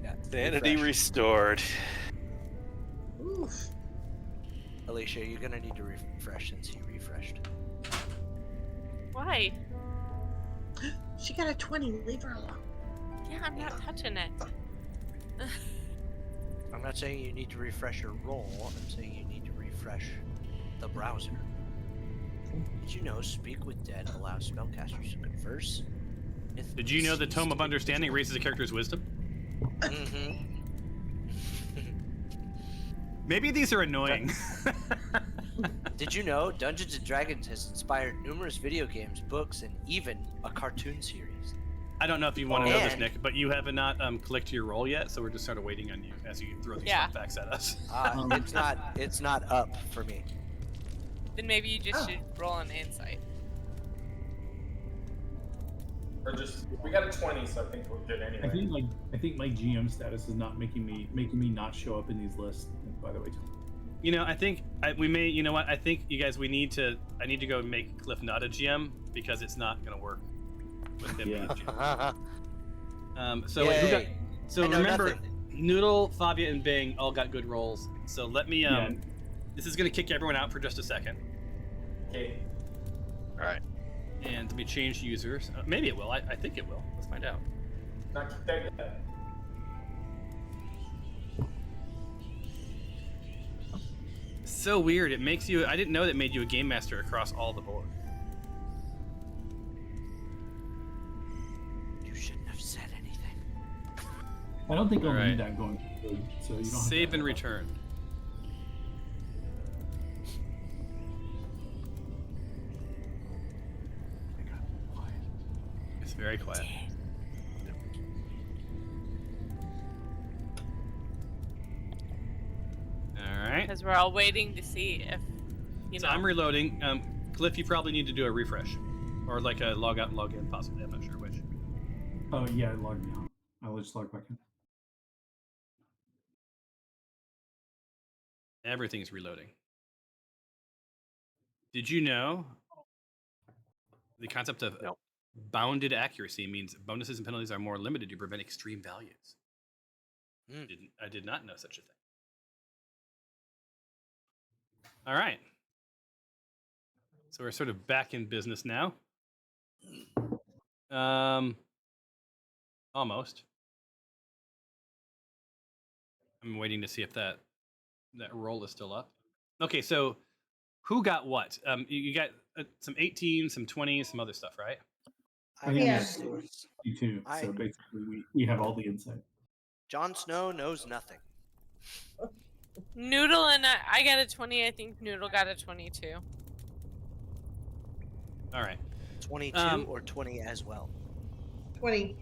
Yeah. Sanity refresh. restored. Oof. Alicia, you're gonna need to refresh since he refreshed. Why? She got a 20. Leave her alone. Yeah, I'm not touching it. I'm not saying you need to refresh your roll. I'm saying you need to refresh the browser. Did you know Speak with Dead allows spellcasters to converse? Did you know the Tome of Understanding raises a character's wisdom? Mm-hmm. Maybe these are annoying. Did you know Dungeons and Dragons has inspired numerous video games, books, and even a cartoon series? I don't know if you want to know this, And- Nick, but you have not clicked your roll yet, so we're just sort of waiting on you as you throw these Yeah. fun facts at us. It's not up for me. Then maybe you just should roll an insight. Or just we got a 20, so I think we're good anyway. I think my GM status is not making me not show up in these lists. By the way, You know, I think we may. You know what? I think you guys. I need to go make Cliff not a GM because it's not going to work with him being a GM. So wait, who got? Yay. So I know remember, nothing. Noodle, Fabia, and Bing all got good rolls. So let me. Yeah. This is going to kick everyone out for just a second, Okay. All right. and let me change users. Maybe it will. I think it will. Let's find out. Not kicked out yet. So weird. It makes you. I didn't know that made you a game master across all the board. You shouldn't have said anything. I don't think I'll Alright. need that going forward, so you don't have Save to and return. It's very quiet. All right. Because we're all waiting to see if, So I'm reloading. Cliff, you probably need to do a refresh, or like a log out and log in, possibly. I'm not sure which. Oh yeah, log me out. I'll just log back in. Everything's reloading. Did you know the concept of No. bounded accuracy means bonuses and penalties are more limited to prevent extreme values? I did not know such a thing. All right. So we're sort of back in business now. Almost. I'm waiting to see if that roll is still up. Okay, so who got what? You got some 18, some 20, some other stuff, right? I Yeah. You too. So basically, we have all the insight. Jon Snow knows nothing. Noodle and I got a 20. I think Noodle got a 22. All right. 22 or 20 as well. 20.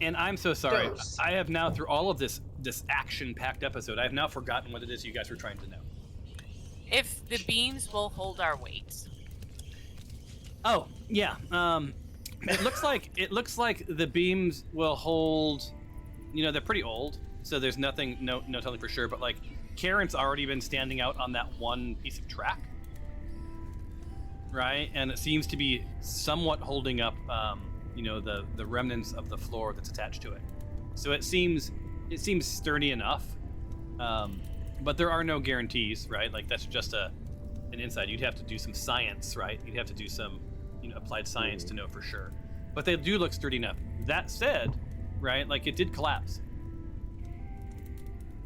And I'm so sorry. Dose. I have now, through all of this action-packed episode, I have now forgotten what it is you guys were trying to know. If the beams will hold our weight. Oh, yeah. It looks like the beams will hold. You know, they're pretty old, so there's no telling for sure. But like, Karen's already been standing out on that one piece of track, right? And it seems to be somewhat holding up, the remnants of the floor that's attached to it. So it seems sturdy enough, but there are no guarantees, right? Like that's just an insight. You'd have to do some science, right? You'd have to do some applied science to know for sure. But they do look sturdy enough. That said, right, like it did collapse.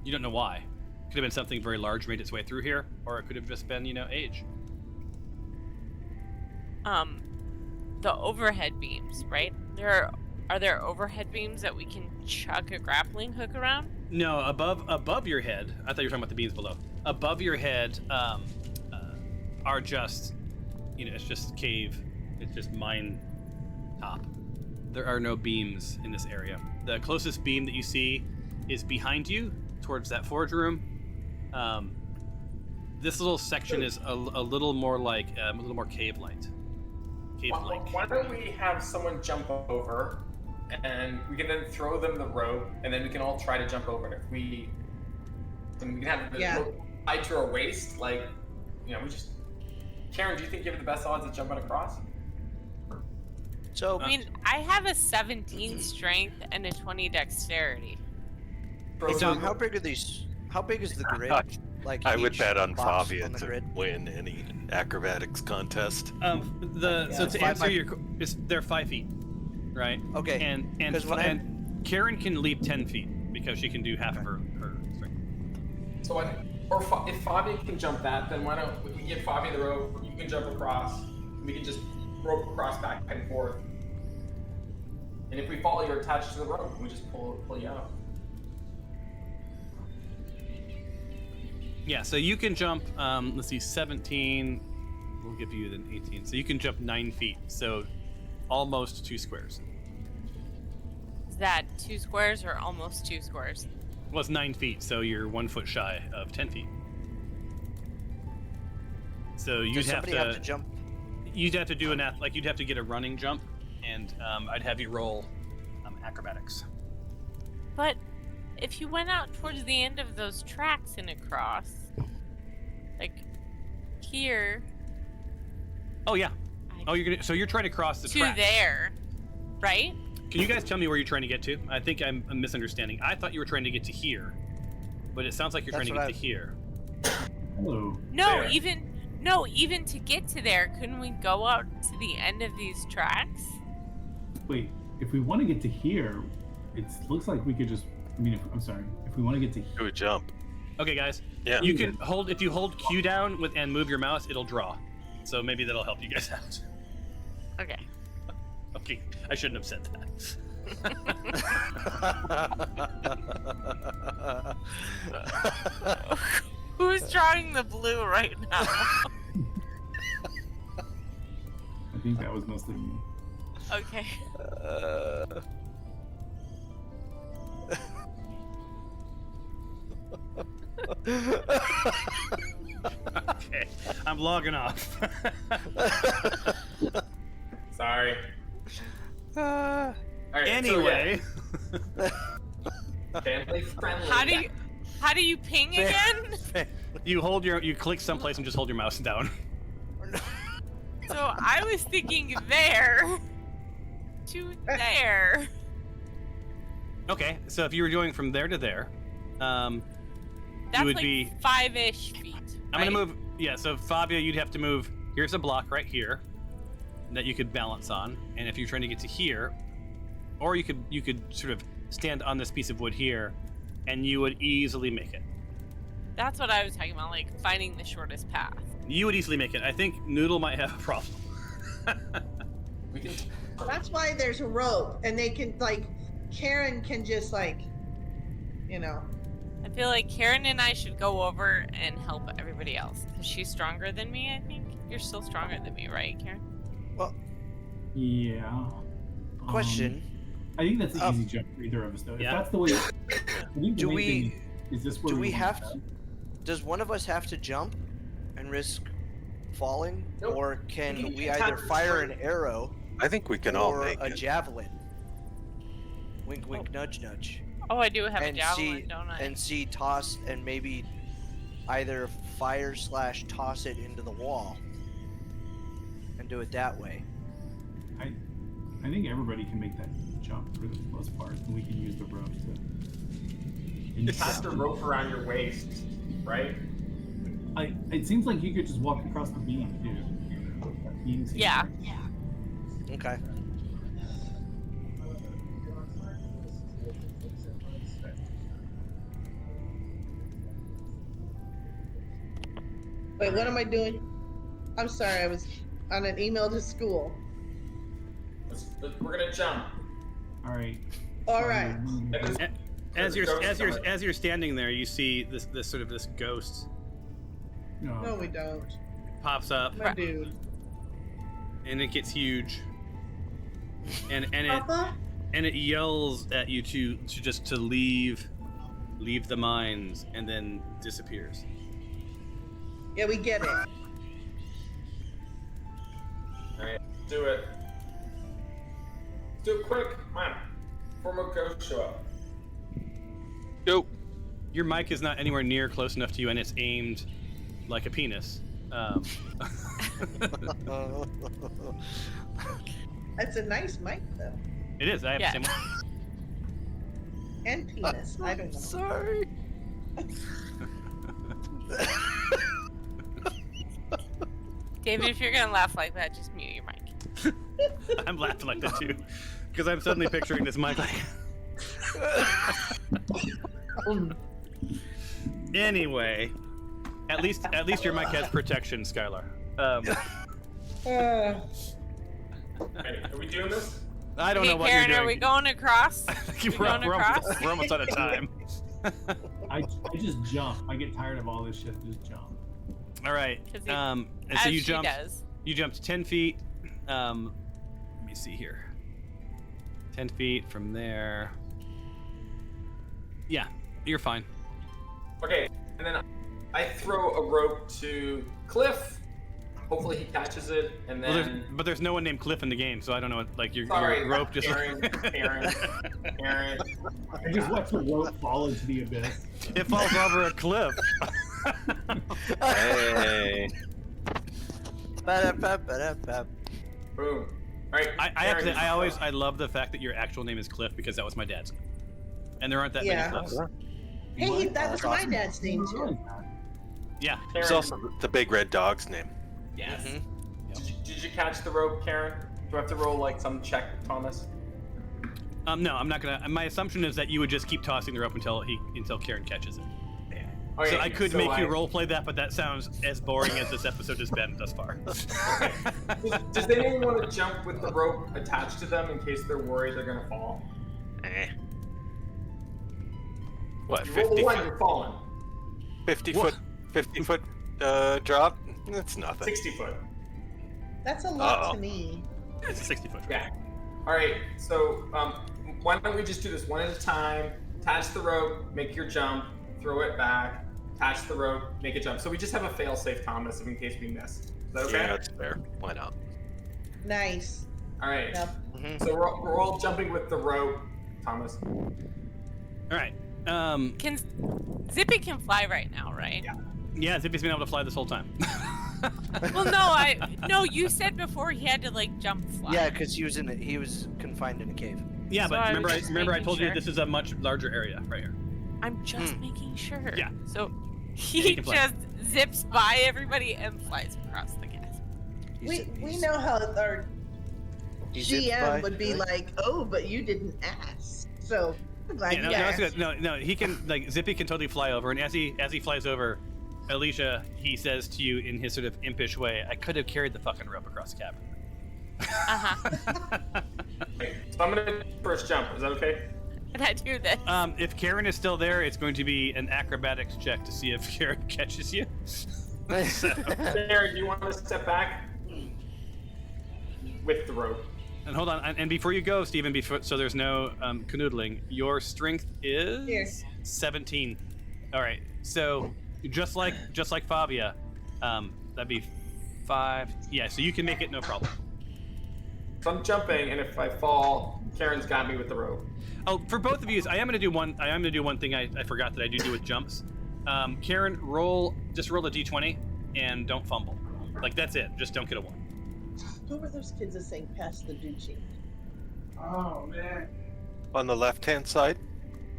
You don't know why. Could have been something very large made its way through here, or it could have just been, age. The overhead beams, right? Are there overhead beams that we can chuck a grappling hook around? No, above your head. I thought you were talking about the beams below. Above your head are just, it's just cave. It's just mine top. There are no beams in this area. The closest beam that you see is behind you, towards that forge room. This little section is a little more like a little more cave-like. Why don't we have someone jump over, and we can then throw them the rope, and then we can all try to jump over it. Then we can have the rope tied to our waist, like, we just. Karen, do you think you have the best odds of jumping across? So I mean, I have a 17 strength and a 20 dexterity. So how big are these? How big is the grid? Like I would each bet on box Favia on the to grid? win any acrobatics contest. So to answer they're 5 feet, right? Okay. And Karen can leap 10 feet because she can do half of her strength. So if Favia can jump that, then why don't we give Favia the rope? You can jump across. We can just rope across back and forth. And if we follow, you're attached to the rope. We just pull you out. Yeah, so you can jump, let's see, 17, we'll give you then 18. So you can jump 9 feet, so almost 2 squares. Is that 2 squares or almost 2 squares? Well, it's 9 feet, so you're 1 foot shy of 10 feet. So you'd Does have somebody have to jump? You'd have to do you'd have to get a running jump, and I'd have you roll acrobatics. But if you went out towards the end of those tracks and across, like here. Oh yeah. Oh, you're trying to cross the track. To there, right? Can you guys tell me where you're trying to get to? I think I'm misunderstanding. I thought you were trying to get to here, but it sounds like you're trying to get to here. Hello. No, even to get to there, couldn't we go out to the end of these tracks? Wait, if we want to get to here, it looks like we could just. I mean, if we want to get to Do a jump. Okay, guys. Yeah. You can hold if you hold Q down and move your mouse, it'll draw. So maybe that'll help you guys out. Okay. Okay, I shouldn't have said that. Who's drawing the blue right now? I think that was mostly me. Okay. Okay, I'm logging off. Sorry. All right, Anyway, family friendly. How do you ping again? you click someplace and just hold your mouse down. So I was thinking there to there. Okay, so if you were going from there to there, That's you would like be 5-ish feet. I'm gonna right? move. Yeah, so Fabio, you'd have to move. Here's a block right here that you could balance on, and if you're trying to get to here, or you could sort of stand on this piece of wood here, and you would easily make it. That's what I was talking about, like finding the shortest path. You would easily make it. I think Noodle might have a problem. We can. That's why there's a rope, and they can Karen can just I feel like Karen and I should go over and help everybody else because she's stronger than me. I think you're still stronger than me, right, Karen? Yeah. Question. I think that's an easy jump for either of us, though. Yeah. If that's the way. I think Do the main we- thing is this where Do we want have go? to? Does one of us have to jump and risk falling, Nope. or can You we can either tap the fire string. an arrow I think we can all or make a it. javelin? Wink, wink, nudge, nudge. Oh, I do have a And javelin, see- don't I? And see, toss and maybe either fire/toss it into the wall and do it that way. I think everybody can make that jump for the most part, and we can use the rope to. Pass the rope around your waist, right? It seems like you could just walk across the beam, too. That beam seems Yeah. Okay. Wait, what am I doing? I'm sorry, I was on an email to school. We're gonna jump. All right. All right. As you're standing there, you see this ghost No, we don't. pops up, My dude. and it gets huge, and Papa? it yells at you to leave the mines, and then disappears. Yeah, we get it. Alright, do it. Do it quick, come on. Before more ghosts show up. Go. Your mic is not anywhere near close enough to you, and it's aimed like a penis. That's a nice mic, though. It is. I have Yeah. the same one. And penis. I don't know. Sorry. David, if you're gonna laugh like that, just mute your mic. I'm laughing like that too, because I'm suddenly picturing this mic like. Anyway, at least your mic has protection, Skylar. Alright, are we doing this? I don't Hey, know what Karen, you're are we doing. going across? we're, going across? we're almost out of time. I just jump. I get tired of all this shit. Just jump. All right. 'Cause he- And As so you she jumped. does. You jumped 10 feet. Let me see here. 10 feet from there. Yeah, you're fine. Okay, and then I throw a rope to Cliff. Hopefully he catches it, and then. But there's no one named Cliff in the game, so I don't know. Your Sorry, rope just. Aaron. I just watch the rope fall into the abyss. It falls over a cliff. Hey. Ba-da-ba-ba-da-ba. Boom. Alright. I love the fact that your actual name is Cliff because that was my dad's name, and there aren't that Yeah. many Cliffs. Hey, that was That's my awesome. dad's name, too. Yeah. It's also the big red dog's name. Yes. Mhm. Did you catch the rope, Karen? Do I have to roll like some check, Thomas? No, I'm not gonna. My assumption is that you would just keep tossing the rope until Karen catches it. Okay, So I could make you I- roleplay that, but that sounds as boring as this episode has been thus far. Does anyone want to jump with the rope attached to them in case they're worried they're gonna fall? What? You roll 50 one, foot? you're falling. 50 What? foot? 50 foot drop? That's nothing. 60 foot. That's a lot Uh-oh. to me. It's a 60 foot. Yeah. All right. So why don't we just do this one at a time? Attach the rope, make your jump, throw it back, attach the rope, make a jump. So we just have a fail-safe, Thomas, in case we miss. Is that okay? Yeah, that's fair. Why not? Nice. All right. Yep. Mhm. So we're all jumping with the rope, Thomas. All right. Can Zippy can fly right now, right? Yeah. Yeah, Zippy's been able to fly this whole time. Well, no, you said before he had to like jump fly. Yeah, because he was confined in a cave. Yeah, So but I was remember, I just remember I making told you sure. this is a much larger area right here. I'm just making sure. Yeah. So Yeah, he you can fly. just zips by everybody and flies across the chasm. We know how our He zips by, GM would be really? like, oh, but you didn't ask. So I'm glad Yeah, no, you no, asked. it's good. No, he can like Zippy can totally fly over, and as he flies over, Alicia, he says to you in his sort of impish way, "I could have carried the fucking rope across the cabin." So I'm gonna first jump. Is that okay? And I do this. If Karen is still there, it's going to be an acrobatics check to see if Karen catches you. So, Karen, do you want to step back with the rope? and hold on, and before you go, Stephen, so there's no canoodling. Your strength is Here. 17. All right, so just like Fabia, that'd be 5. Yeah, so you can make it, no problem. So I'm jumping, and if I fall, Karen's got me with the rope. Oh, for both of you, I am gonna do one thing I forgot that I do with jumps. Karen, just roll a d20 and don't fumble. Like that's it. Just don't get a 1. Who were those kids that sang "Past the Duchy"? Oh man. On the left-hand side.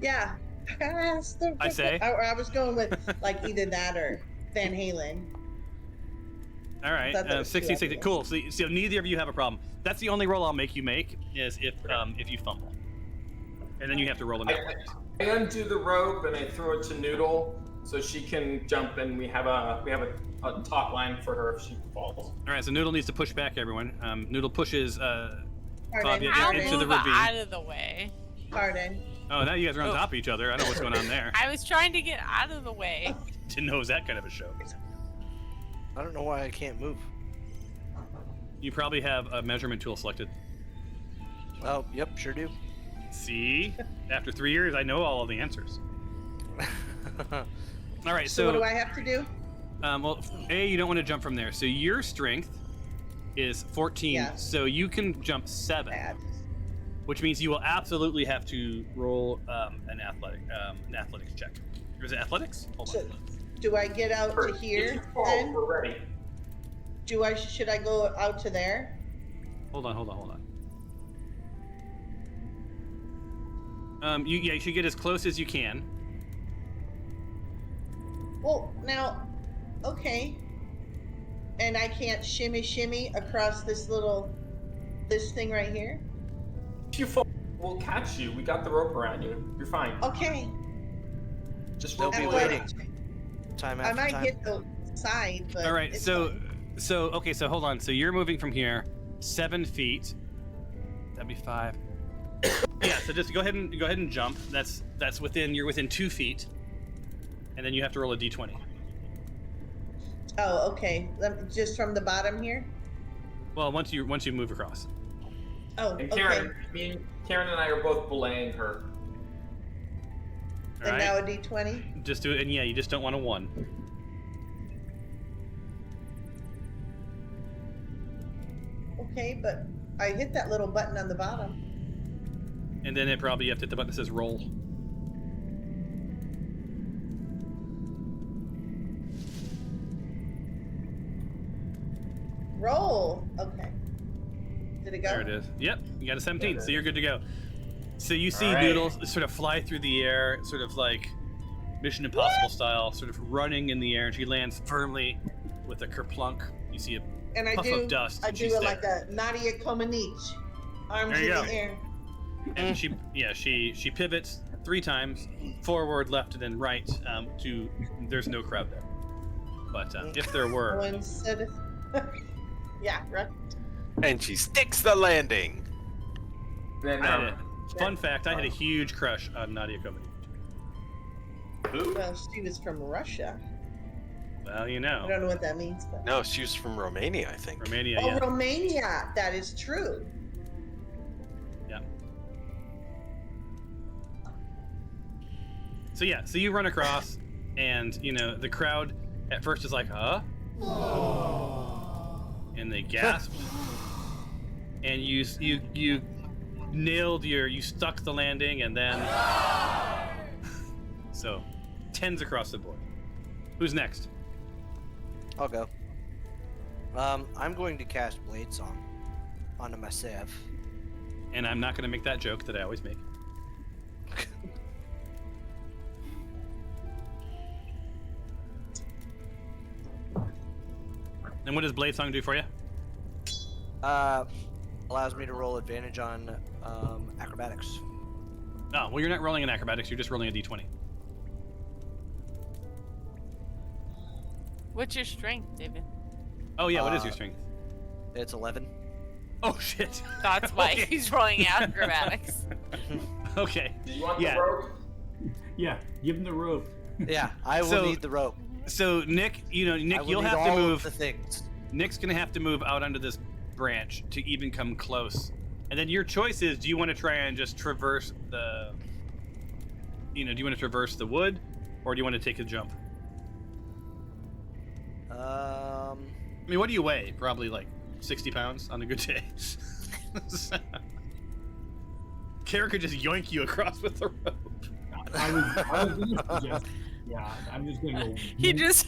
Yeah, past the. I say? I was going with like either that or Van Halen. All right, Thought that was 60, too 60. obvious. Cool. So neither of you have a problem. That's the only roll I'll make you make is if you fumble, and then you have to roll another. I undo the rope and I throw it to Noodle so she can jump, and we have a top line for her if she falls. All right, so Noodle needs to push back everyone. Noodle pushes Pardon. Fabia I'll into move the ravine. out of the way. Pardon. Oh, now you guys are on top of each other. I don't know what's going on there. I was trying to get out of the way. Didn't know it was that kind of a show. I don't know why I can't move. You probably have a measurement tool selected. Oh, yep, sure do. See, after 3 years, I know all of the answers. All right, So what do I have to do? well, you don't want to jump from there. So your strength is 14, Yeah. so you can jump 7, Bad. which means you will absolutely have to roll an athletics check. Is it athletics? Hold So, on. do I get out to If here you fall, then? we're ready. Should I go out to there? Hold on. You should get as close as you can. Well, now, okay. And I can't shimmy across this thing right here? If you fall, we'll catch you. We got the rope around you. You're fine. Okay. Just They'll rope be it waiting. away. Time I after might time. hit the side, but All right, it's so fine. so hold on. So you're moving from here 7 feet. That'd be 5. Yeah, so just go ahead and jump. That's within, you're within 2 feet, and then you have to roll a d20. Oh, okay. Just from the bottom here? Well, once you move across. Oh, And okay. Karen and I are both belaying her. All And right. now a d20? Just do it, and yeah, you just don't want a 1. Okay, but I hit that little button on the bottom. And then you have to hit the button that says roll. Roll. Okay. Did it go? There it is. Yep, you got a 17, Yeah, so you're good to go. So you see All right. Noodles sort of fly through the air, sort of like Mission Impossible style, sort of running in the air, and she lands firmly with a kerplunk. You see a And I puff do, of dust. I and do she's it there. like a Nadia Comaneci. Arms There in you the go. air. And she pivots 3 times, forward, left, and then right. There's no crowd there, but if there were, One set of... yeah, right. And she sticks the landing. Then, fun fact: I had a huge crush on Nadia Comaneci. who? Well, she was from Russia. Well, you I know, don't know what that means, but... No, she was from Romania, I think. Romania. Oh, Yeah. Romania! That is true. Yeah. So you run across, and the crowd at first is like, huh? And they gasp. And you nailed you stuck the landing, and then so 10s across the board. Who's next? I'll go. I'm going to cast Blade Song onto myself. And I'm not going to make that joke that I always make. And what does Blade Song do for you? Allows me to roll advantage on acrobatics. Oh, well, you're not rolling in acrobatics. You're just rolling a d20. What's your strength, David? Oh yeah, what is your strength? It's 11. Oh shit. That's why Okay. he's rolling acrobatics. Okay. Do you want Yeah. the rope? Yeah, give him the rope. Yeah, I will So- need the rope. So Nick, I Nick, will you'll need have to all move. of the things. Nick's gonna have to move out onto this branch to even come close. And then your choice is: do you want to try and just traverse the, do you want to traverse the wood, or do you want to take a jump? I mean, what do you weigh? Probably like 60 pounds on a good day. Kara could just yoink you across with the rope. I was gonna suggest, yeah, I'm just gonna go. He just.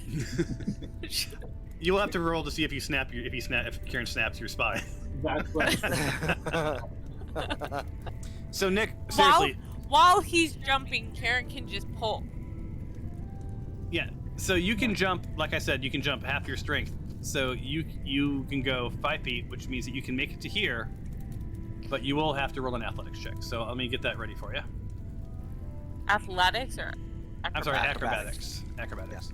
You'll have to roll to see if if Karen snaps your spine. That's what. So Nick, seriously, While he's jumping, Karen can just pull. yeah. So you can jump, like I said, you can jump half your strength. So you can go 5 feet, which means that you can make it to here, but you will have to roll an athletics check. So let me get that ready for you. Athletics or I'm sorry, Acrobatics. acrobatics.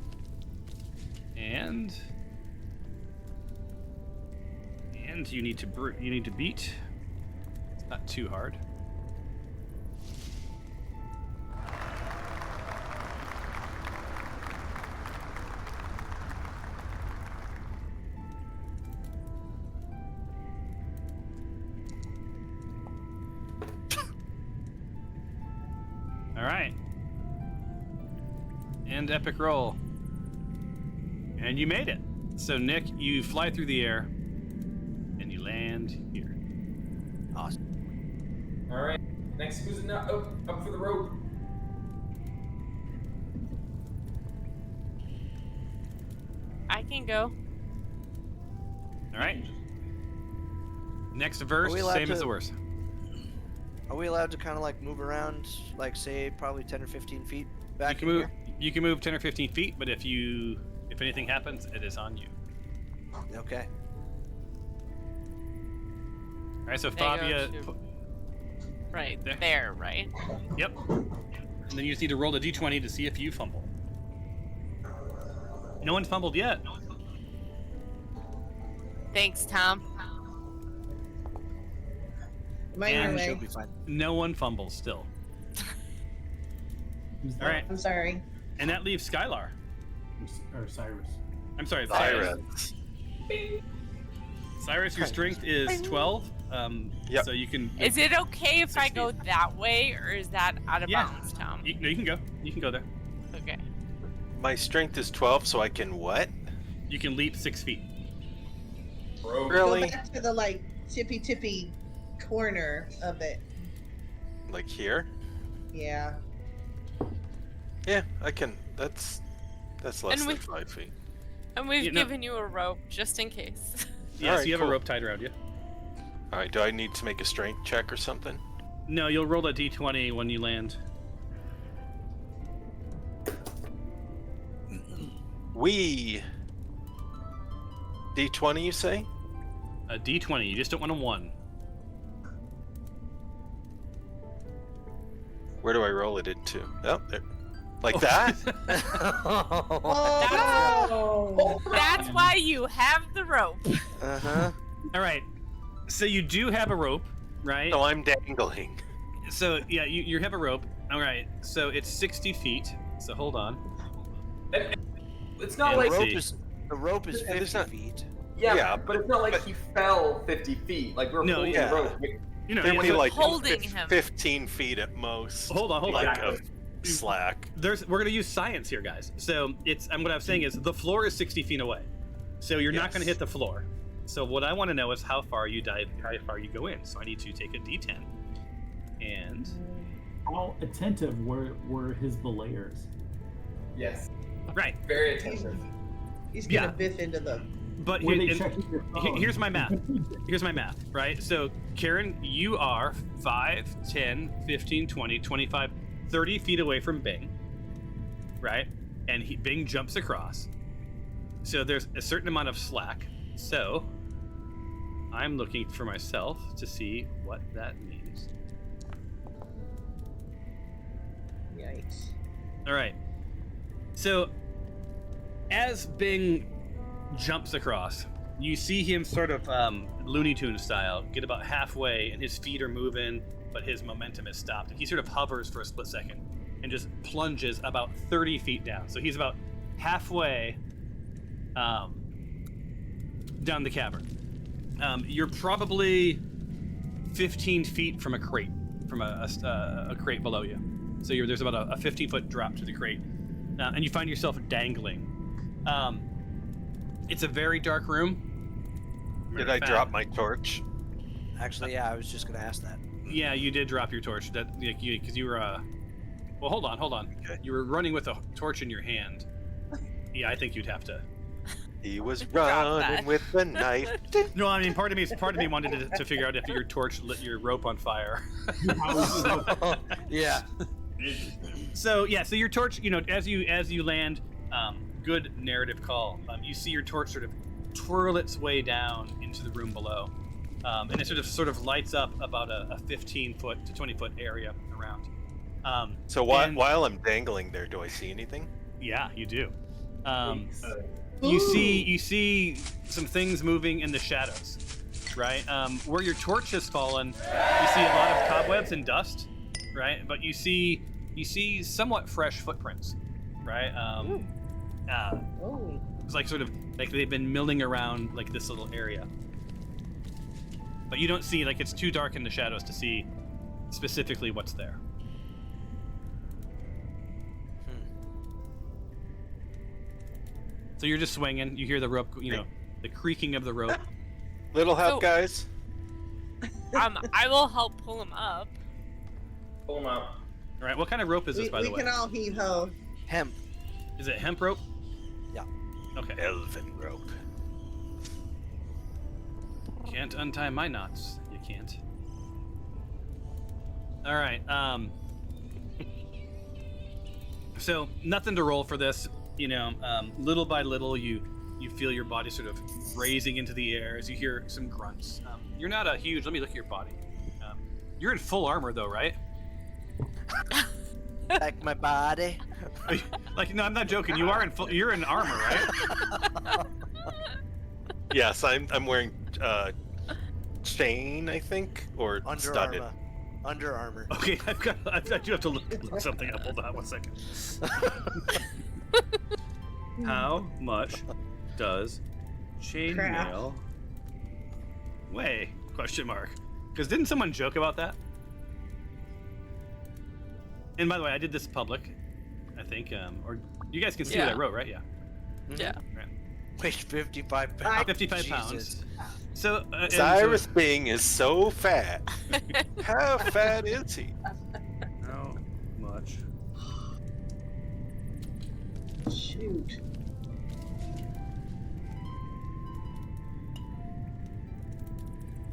And you need to beat. It's not too hard. All right. And epic roll. And you made it. So Nick, you fly through the air and you land here. Awesome. All right. Next, who's not up for the rope? I can go. All right. Next verse, Are we allowed same as to- the worst. Are we allowed to kind of like move around, like say probably 10 or 15 feet back You can in move. You can move 10 or 15 feet, but if anything happens, it is on you. here? Okay. All right. So There you Fabia. go, shoot. Right There. there, right? Yep. And then you just need to roll a d20 to see if you fumble. No one fumbled yet. Thanks, Tom. Mind your And way. She'll be fine. No one fumbles still. Who's All right. I'm sorry. And that leaves Skylar. Or Cyrus. I'm sorry, Cyrus. Cyrus, your strength is 12. Yep. So you can. Is it okay if I 60. go that way, or is that out of Yeah. bounds, Tom? No, you can go. You can go there. Okay. My strength is 12, so I can what? You can leap 6 feet. Rope. Really? Go back to the like tippy corner of it. Like here? Yeah. Yeah, I can. That's less And than we- 5 feet. And we've You know- given you a rope just in case. Yeah, All so right, you have cool. a rope tied around you. All right. Do I need to make a strength check or something? No, you'll roll a d20 when you land. We. D20, you say? A d20. You just don't want a 1. Where do I roll it into? Oh, there. Like Oh. that? Oh, no! That's why you have the rope. Uh-huh. All right. So you do have a rope, right? No, I'm dangling. So yeah, you have a rope. All right. So it's 60 feet. So hold on. It's not Yeah, like let's rope see. is, the rope is Yeah, there's 50 not- feet. yeah, but it's not like but- he fell 50 feet. Like we're No, pulling yeah. the rope. You know. They're yeah, only so- like Holding him. 15 feet at most. Hold on. Like a slack. We're gonna use science here, guys. So what I'm saying is the floor is 60 feet away, so you're not Yes. gonna hit the floor. So what I want to know is how far you dive, how far you go in. So I need to take a d10, and How attentive were his belayers? Yes, right. very attentive. He's gonna Yeah. biff into the. But Were here- they and- checking your phone? here's my math. Here's my math, right? So Karen, you are 5, 10, 15, 20, 25, 30 feet away from Bing, right? And Bing jumps across. So there's a certain amount of slack. So, I'm looking for myself to see what that means. Yikes. All right. So, as Bing jumps across, you see him sort of Looney Tunes style get about halfway, and his feet are moving, but his momentum is stopped. And he sort of hovers for a split second and just plunges about 30 feet down. So he's about halfway down the cavern. You're probably 15 feet from a crate, from a crate below you. So there's about a 15-foot drop to the crate, and you find yourself dangling. It's a very dark room. Did I drop my torch? Actually, yeah, I was just gonna ask that. Yeah, you did drop your torch. That because you were. Well, hold on. Okay. You were running with a torch in your hand. Yeah, I think you'd have to. He was Drop running that. with the knife. No, I mean, part of me wanted to figure out if your torch lit your rope on fire. Yeah. So your torch, as you land, good narrative call. You see your torch sort of twirl its way down into the room below, and it sort of lights up about a 15-foot to 20-foot area around. So while I'm dangling there, do I see anything? Yeah, you do. You see some things moving in the shadows, right? Where your torch has fallen, you see a lot of cobwebs and dust, right? But you see somewhat fresh footprints, right? It's like sort of like they've been milling around like this little area. But you don't see, like, it's too dark in the shadows to see specifically what's there. So you're just swinging. You hear the rope, the creaking of the rope. Little help, So- guys. I will help pull him up. Pull him up. All right. What kind of rope is this, by the We way? can all heave ho. Hemp. Is it hemp rope? Yeah. Okay. Elven rope. Can't untie my knots. You can't. All right. So nothing to roll for this. Little by little, you feel your body sort of raising into the air as you hear some grunts. You're not a huge. Let me look at your body. You're in full armor, though, right? Like my body. Like, no, I'm not joking. You are in full. You're in armor, right? Yes, I'm wearing chain, I think, or Under studded. Armour. Under Armour. Okay, I do have to look something up. Hold on 1 second. How much does chainmail weigh? Question mark. Because didn't someone joke about that? And by the way, I did this public, I think, or you guys can see what I Yeah. wrote, right? Yeah. Yeah. Right. Weight 55 pounds. 55 pounds. Jesus. So Cyrus Bing is so fat. How fat is he? How much? Shoot.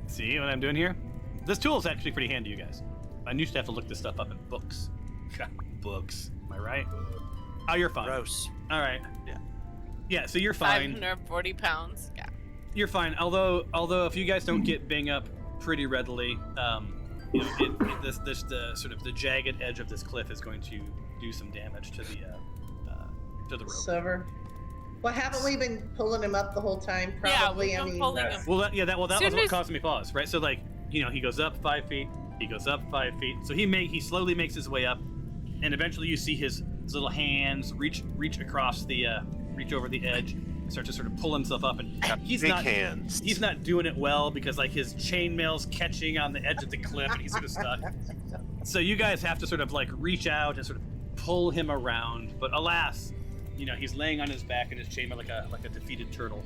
See what I'm doing here? This tool is actually pretty handy, you guys. I used to have to look this stuff up in books. Books. Am I right? Oh, you're fine. Gross. All right. Yeah. Yeah. So you're fine. 540 pounds. Yeah. You're fine. Although if you guys don't get Bing up pretty readily, the sort of the jagged edge of this cliff is going to do some damage to the rope. Silver. Well, haven't we been pulling him up the whole time? Probably. Yeah, we've been pulling him. Well, that was Soon what as- caused me pause, right? So like, he goes up 5 feet, he goes up 5 feet. So he slowly makes his way up, and eventually you see his little hands reach across the reach over the edge and start to sort of pull himself up, and he's Big not hands. he's not doing it well because like his chainmail's catching on the edge of the cliff and he's sort of stuck. So you guys have to sort of like reach out and sort of pull him around, but alas, he's laying on his back in his chainmail like a defeated turtle.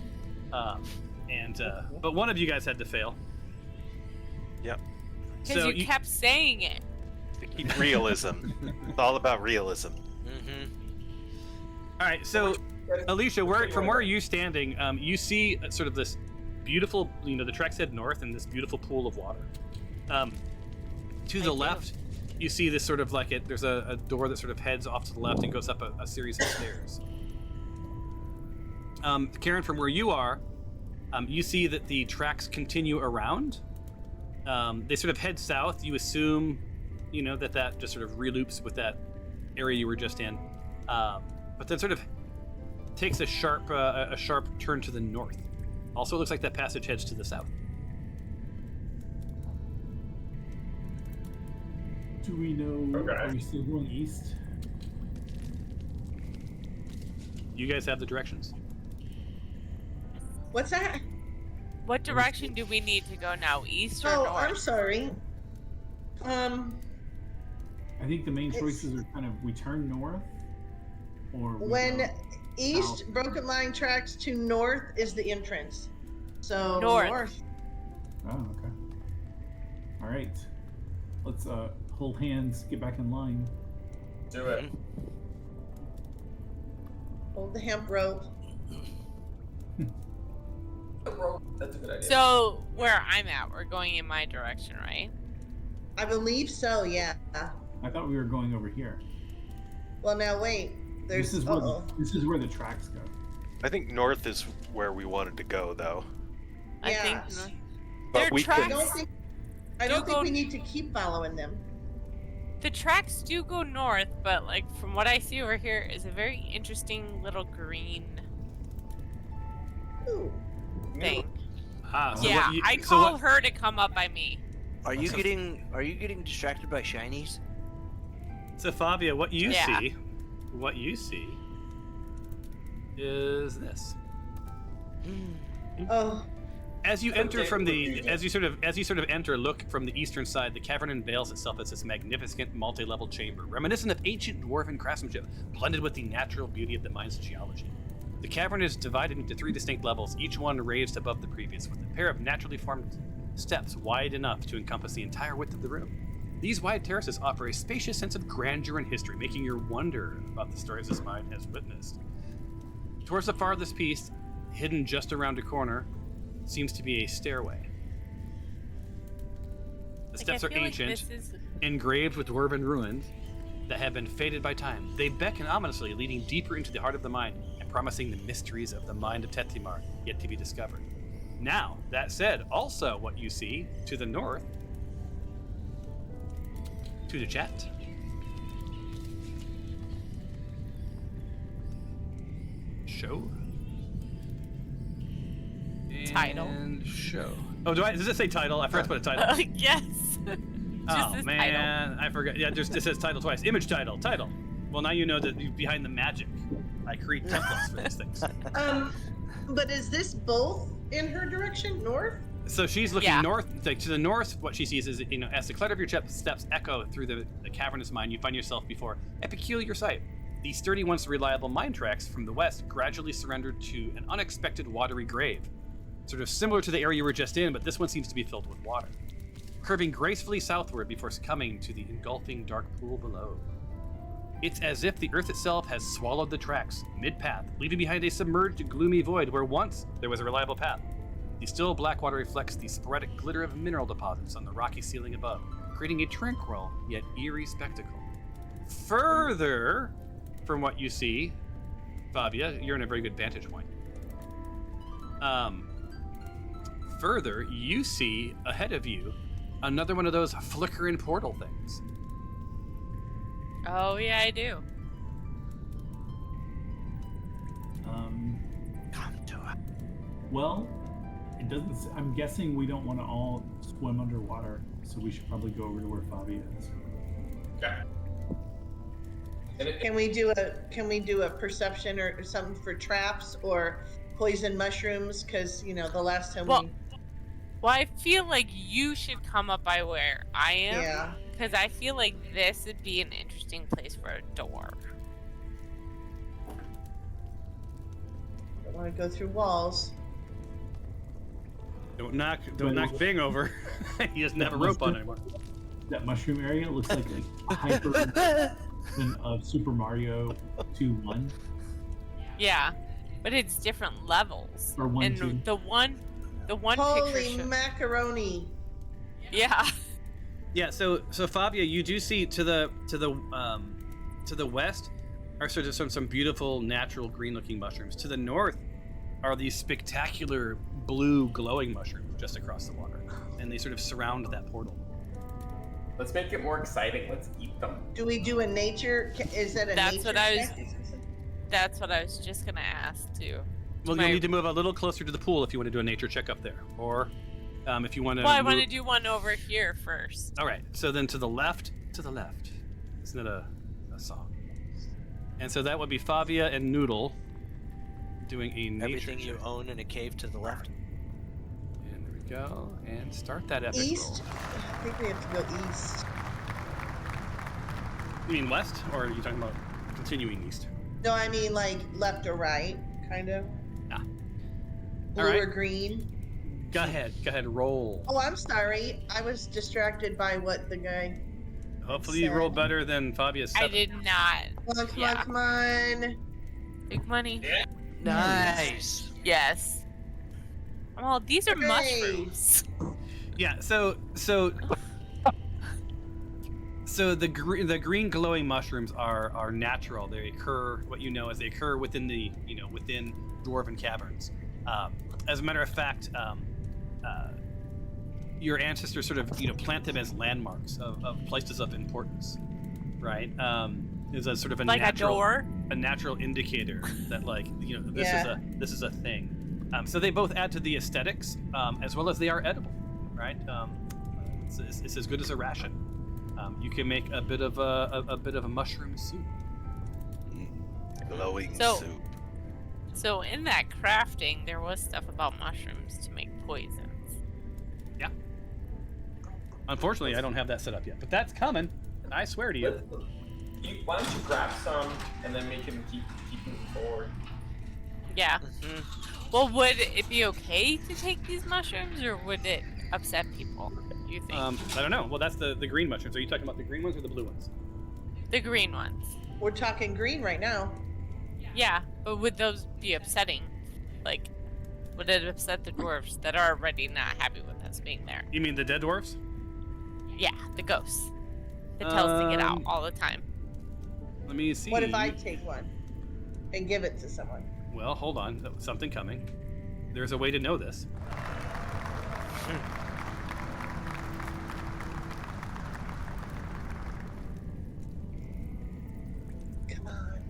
But one of you guys had to fail. Yep. Because So you kept saying it. Realism. It's all about realism. Mm-hmm. All right, so Alicia, from where are you standing? You see sort of this beautiful, the tracks head north and this beautiful pool of water. To the left, you see this sort of like there's a door that sort of heads off to the left and goes up a series of stairs. Karen, from where you are, You see that the tracks continue around. They sort of head south. You assume, that just sort of reloops with that area you were just in, but then sort of takes a sharp turn to the north. Also, it looks like that passage heads to the south. Do we know? Okay. Are we still going east? You guys have the directions. What's that? What direction do we need to go now? East or Oh, north? I'm sorry. I think the main choices are kind of we turn north, or we When go east south. broken line tracks to north is the entrance. So North. Oh, okay. All right. Let's hold hands, get back in line. Do it. Hold the hemp rope. That's a good idea. So where I'm at, we're going in my direction, right? I believe so. Yeah. I thought we were going over here. Well, now wait. There's. This is where the tracks go. I think north is where we wanted to go, though. I Yeah. think But Their we tracks- I don't think. I Do don't think go- we need to keep following them. the tracks do go north, but like from what I see over here is a very interesting little green Ooh. thing. So Yeah, what you- I so call what- her to come up by me. Are you getting distracted by shinies? So Fabia, what you Yeah. see is this. Oh. As you enter Okay, from we're the, using- as you sort of enter, look from the eastern side, the cavern unveils itself as this magnificent multi-level chamber, reminiscent of ancient dwarven craftsmanship, blended with the natural beauty of the mine's geology. The cavern is divided into 3 distinct levels, each one raised above the previous, with a pair of naturally formed steps wide enough to encompass the entire width of the room. These wide terraces offer a spacious sense of grandeur and history, making you wonder about the stories this mine has witnessed. Towards the farthest piece, hidden just around a corner, seems to be a stairway. The steps are I feel ancient, Like this is... engraved with dwarven ruins that have been faded by time. They beckon ominously, leading deeper into the heart of the mine and promising the mysteries of the mind of Tetimar yet to be discovered. Now, that said, also what you see to the north, to the chat, show. Title. And show. Oh, does it say title? I forgot to put a title. yes. Oh this man, I forgot. Yeah, it says title twice. Image title. Well, now you know that behind the magic, I create templates for these things. But is this both in her direction, north? So she's looking Yeah. north. Like, to the north, what she sees is, as the clatter of your steps echo through the cavernous mine, you find yourself before a peculiar sight. The sturdy, once reliable mine tracks from the west gradually surrendered to an unexpected watery grave, sort of similar to the area you were just in, but this one seems to be filled with water, curving gracefully southward before succumbing to the engulfing dark pool below. It's as if the earth itself has swallowed the tracks mid-path, leaving behind a submerged, gloomy void where once there was a reliable path. The still black water reflects the sporadic glitter of mineral deposits on the rocky ceiling above, creating a tranquil yet eerie spectacle. Further from what you see, Fabia, you're in a very good vantage point. Further, you see ahead of you another one of those flickering portal things. Oh yeah, I do. Come to it. Well, it doesn't. I'm guessing we don't want to all swim underwater, so we should probably go over to where Fabia is. Okay. And it, Can we do a perception or something for traps or poison mushrooms? Because the last time Well, I feel like you should come up by where I am. yeah. Because I feel like this would be an interesting place for a door. Don't want to go through walls. Don't knock Bing over. He doesn't have a rope on anymore. That mushroom area looks like a hyper version of Super Mario 2-1 Yeah, but it's different levels. or 1-2. And the one Holy picture. macaroni! Yeah. Yeah, so Fabia, you do see to the west are sort of some beautiful natural green-looking mushrooms. To the north, are these spectacular blue glowing mushrooms just across the water, and they sort of surround that portal. Let's make it more exciting. Let's eat them. Do we do a nature? Is that a That's nature what I was- check? That's what I was just gonna ask too. Well, My- you'll need to move a little closer to the pool if you want to do a nature check up there, or if you want to. Well, I want to do one over here first. All right. So then to the left. Isn't it a song? And so that would be Favia and Noodle doing a nature Everything you check. own in a cave to the left. And there we go. And start that epic East? roll. I think we have to go east. You mean west, or are you talking about continuing east? No, I mean like left or right, kind of. Ah. Blue All right. or green. Go ahead. Roll. Oh, I'm sorry. I was distracted by what the guy. Hopefully you roll better than Fabia's I 7. did not. Come on. Big money. Nice. Yes. Oh, these are Hooray. mushrooms. Yeah. So the green glowing mushrooms are natural. They occur they occur within the within dwarven caverns. As a matter of fact, your ancestors sort of plant them as landmarks of places of importance, right? Is a sort of a Like natural, a door. a natural indicator that Yeah. this is a thing. So they both add to the aesthetics, as well as they are edible, right? It's as good as a ration. You can make a bit of a mushroom soup. Glowing So- soup. So in that crafting, there was stuff about mushrooms to make poisons. Unfortunately, I don't have that set up yet, but that's coming. I swear to you. Why don't you grab some and then make him keep moving forward? Yeah. Mm-hmm. Well, would it be okay to take these mushrooms, or would it upset people? You think? I don't know. Well, that's the green mushrooms. Are you talking about the green ones or the blue ones? The green ones. We're talking green right now. Yeah, but would those be upsetting? Like, would it upset the dwarves that are already not happy with us being there? You mean the dead dwarves? Yeah, the ghosts. That tell us to get out Um, all the time. Let me see. What if I take one and give it to someone? Well, hold on. Something coming. There's a way to know this. Come on.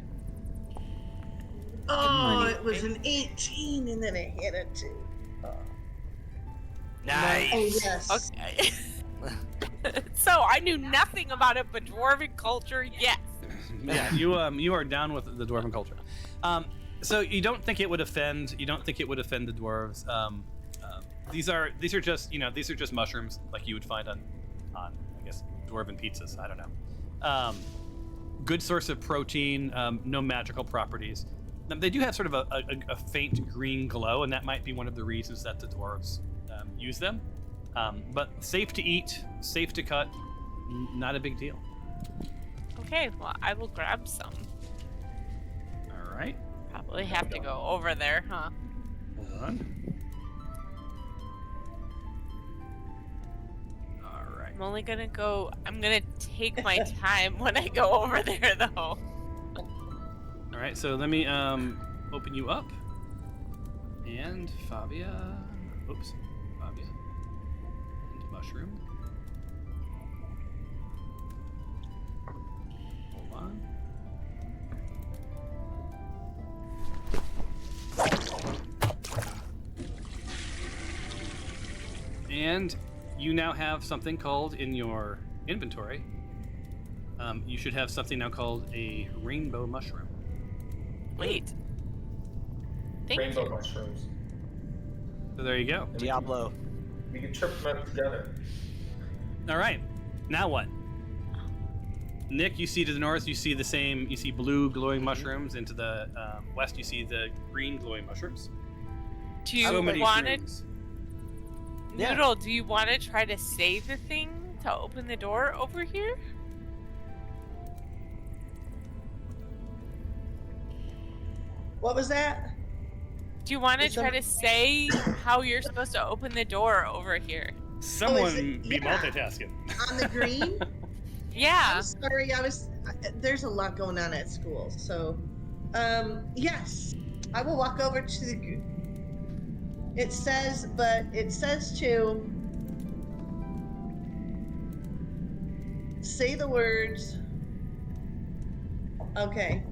Oh, it was an 18 and then I hit a 2. Oh, Nice. oh yes. Okay. So I knew nothing about it, but dwarven culture, yes. Yeah, you are down with the dwarven culture. So you don't think it would offend the dwarves. These are just mushrooms like you would find on I guess dwarven pizzas. I don't know. Good source of protein. No magical properties. They do have sort of a faint green glow, and that might be one of the reasons that the dwarves use them. But safe to eat, safe to cut, not a big deal. Okay, well, I will grab some. All right. Probably have to go over there, huh? Hold on. All right. I'm only gonna go. I'm gonna take my time when I go over there, though. All right. So let me open you up. And Fabia. Oops. Fabia. And mushroom. Hold on. And you now have something called in your inventory. You should have something now called a rainbow mushroom. Wait. Thank Rainbow you. mushrooms. So there you go. And Diablo. We can trip them out together. All right. Now what? Nick, you see to the north, you see the same. You see blue glowing mushrooms. And to the west, you see the green glowing mushrooms. Do you So many want to, shrooms. Yeah. Noodle? Do you want to try to save the thing to open the door over here? What was that? Do you want to Is try some- to say how you're supposed to open the door over here? Someone be yeah. multitasking. On the green? Yeah. I'm sorry, there's a lot going on at school. So, yes, I will walk over to It says to say the words. Okay.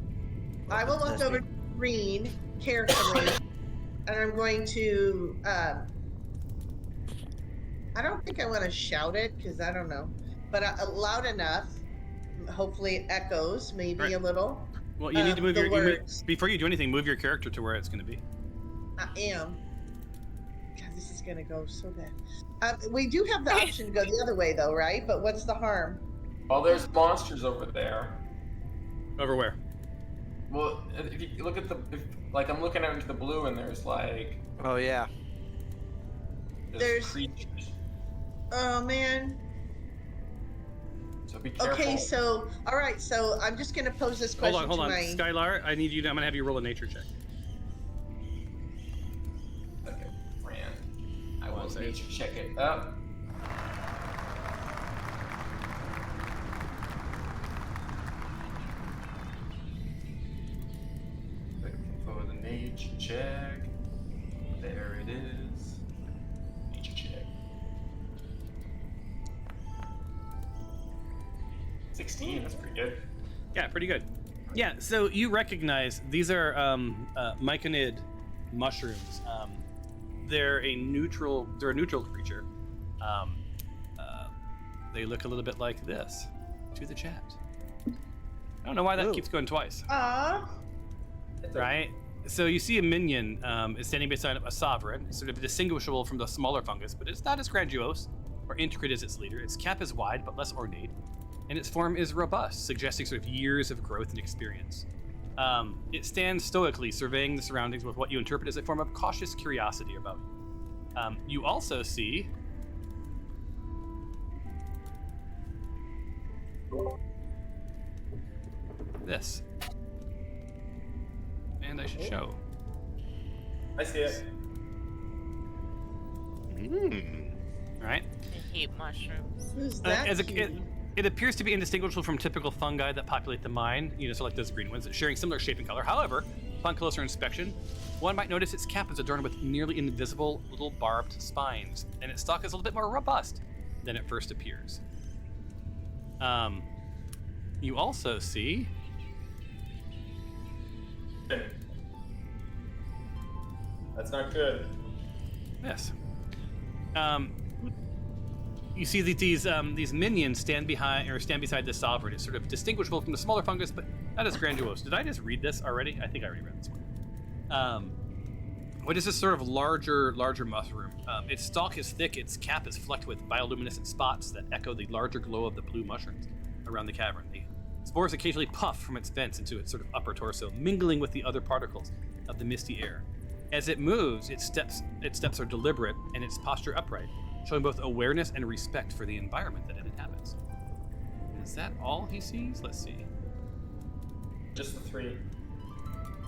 I will look over to Green carefully, and I'm going to. I don't think I want to shout it because I don't know, but loud enough. Hopefully, it echoes maybe a little. Well, you need to move before you do anything. Move your character to where it's going to be. I am. God, this is going to go so bad. We do have the option to go the other way, though, right? But what's the harm? Oh, there's monsters over there. Over where? Well, if you look at like I'm looking out into the blue, and there's like. Oh yeah. There's creatures. Oh man. So be careful. Okay, so all right, so I'm just gonna pose this question Hold on, to my. Skylar. I'm gonna have you roll a nature check. Okay, Fran. I will nature check it up. For the nature check. There it is. Nature check. 16, that's pretty good. Yeah, pretty good. Yeah, so you recognize these are myconid mushrooms. They're a neutral creature. They look a little bit like this to the chat. I don't know why that keeps going twice. Right? So you see a minion is standing beside a sovereign, sort of distinguishable from the smaller fungus, but it's not as grandiose or intricate as its leader. Its cap is wide but less ornate, and its form is robust, suggesting sort of years of growth and experience. It stands stoically, surveying the surroundings with what you interpret as a form of cautious curiosity about it. You also see this. And I should show. I see it. Right? I hate mushrooms. Who's that? It appears to be indistinguishable from typical fungi that populate the mine, so like those green ones, sharing similar shape and color. However, upon closer inspection, one might notice its cap is adorned with nearly invisible little barbed spines, and its stalk is a little bit more robust than it first appears. You also see That's not good. this. You see that these minions stand beside the sovereign. It's sort of distinguishable from the smaller fungus, but not as grandiose. Did I just read this already? I think I already read this one. What is this sort of larger mushroom? Its stalk is thick. Its cap is flecked with bioluminescent spots that echo the larger glow of the blue mushrooms around the cavern. The spores occasionally puff from its vents into its sort of upper torso, mingling with the other particles of the misty air. As it moves, its steps are deliberate and its posture upright, showing both awareness and respect for the environment that it inhabits. Is that all he sees? Let's see. Just the 3.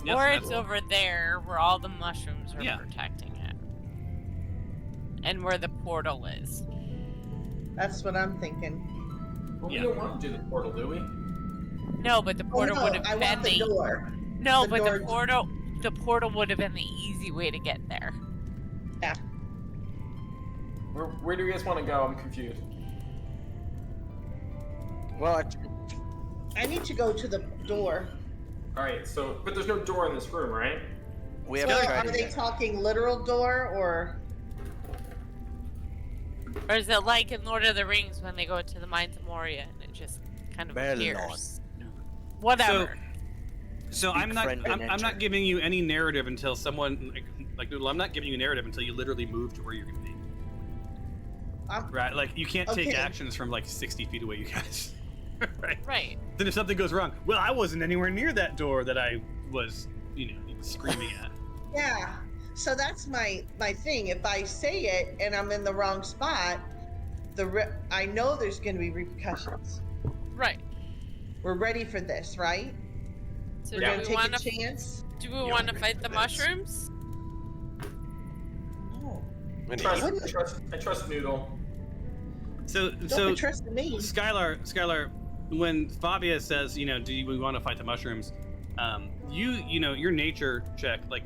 Yes, or it's over there where all the mushrooms are Yeah. protecting it. And where the portal is. That's what I'm thinking. Well, Yeah. we don't want to do the portal, do we? No, but the portal no, would have I been want the door. No, The but door- the portal would have been the easy way to get there. Yeah. Where do you guys want to go? I'm confused. Well, I need to go to the door. All right, so but there's no door in this room, right? we So haven't are tried it they yet. talking literal door or? Or is it like in Lord of the Rings when they go to the Mines of Moria and it just kind of appears? Whatever. So I'm not friend and I'm enter. not giving you any narrative until someone like Noodle. I'm not giving you a narrative until you literally move to where you're going to be. Right? Like you can't take Okay. actions from like 60 feet away, you guys. Right? Right. Then if something goes wrong, well, I wasn't anywhere near that door that I was, screaming at. Yeah. So that's my thing. If I say it and I'm in the wrong spot, I know there's going to be repercussions. Right. We're ready for this, right? So We're do going we to take want a to chance. want to fight the mushrooms? Oh, I trust Noodle. So don't be trusting me. Skylar, when Fabia says, do we want to fight the mushrooms? Your nature check, like,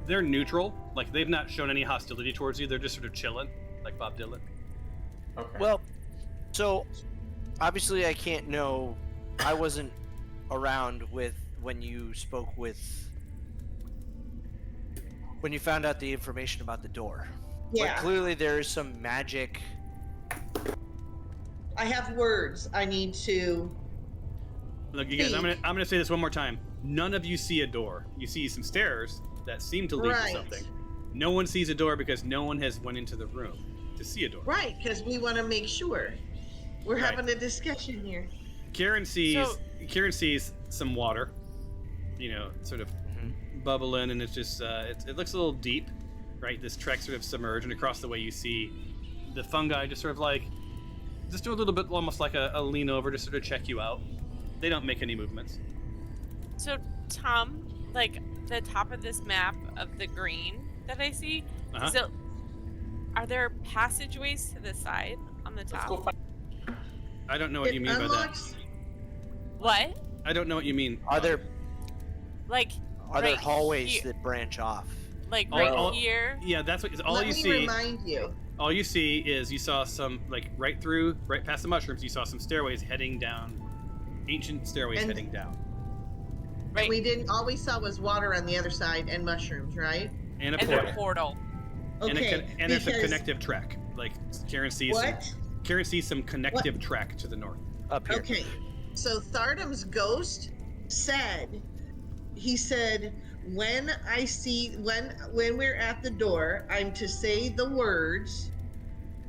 they're neutral. Like they've not shown any hostility towards you. They're just sort of chilling, like Bob Dylan. Okay. Well, so obviously I can't know. I wasn't around when you spoke with when you found out the information about the door. Yeah. But clearly there is some magic. I have words I need to. Look, you guys, I'm gonna say this one more time. None of you see a door. You see some stairs that seem to lead to something. No one sees a door because no one has went into the room to see a door. Right, because we want to make sure. We're having a discussion here. Karen sees some water, sort of bubbling, and it's just it looks a little deep, right? This track sort of submerged, and across the way you see the fungi just sort of like just do a little bit, almost like a lean over to sort of check you out. They don't make any movements. So, Tom, like the top of this map of the green that I see, so are there passageways to the side on the top? I don't know what you mean by that. What? I don't know what you mean. Are there right hallways here, that branch off? like here? Yeah, that's what all Let you me see. remind you. All you see is you saw some, like, right past the mushrooms, you saw some stairways heading down, ancient stairways heading down. Right. All we saw was water on the other side and mushrooms, right? And a And portal. a portal. Okay. And there's a connective track. Like, Karen sees What? Karen sees some connective track to the north. Up here. Okay. So Thardam's ghost said, when we're at the door, I'm to say the words,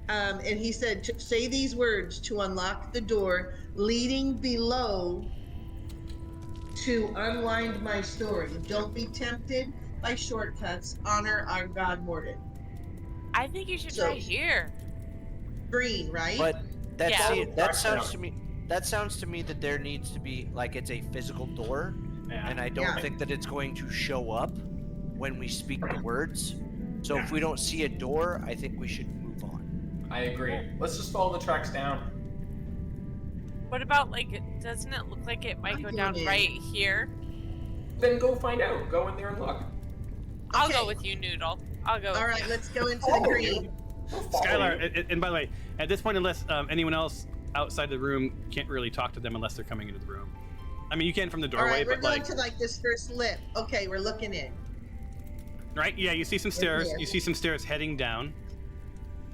and he said, say these words to unlock the door leading below to unwind my story. Don't be tempted by shortcuts. Honor our God Morden. I think you should try here. Green, right? But that Yeah. sounds to me. That sounds to me that there needs to be like it's a physical door, and I don't think that it's going to show up when we speak the words. So if we don't see a door, I think we should move on. I agree. Let's just follow the tracks down. What about doesn't it look like it might go down right here? Then go find out. Go in there and look. I'll go with you, Noodle. I'll go. All right, let's go into the green. Skylar, and by the way, at this point, unless anyone else outside the room can't really talk to them unless they're coming into the room. I mean, you can from the doorway, All right, we're but going to this first lip. Okay, we're looking in. Right? Yeah, you see some stairs. here. You see some stairs heading down.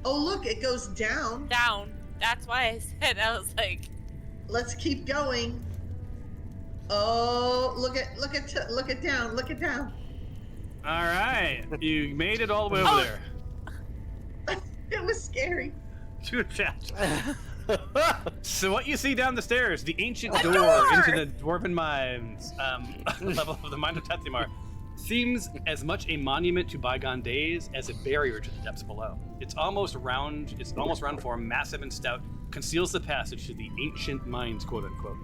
Oh, look, it goes down. Down. That's why I said I was like. Let's keep going. Oh, look at down. All right, you made it all the way over there. It was scary. To the chat. So what you see down the stairs, the ancient door into the dwarven mines, level of the mine of Tetsimar, seems as much a monument to bygone days as a barrier to the depths below. It's almost round form, massive and stout, conceals the passage to the ancient mines, quote unquote,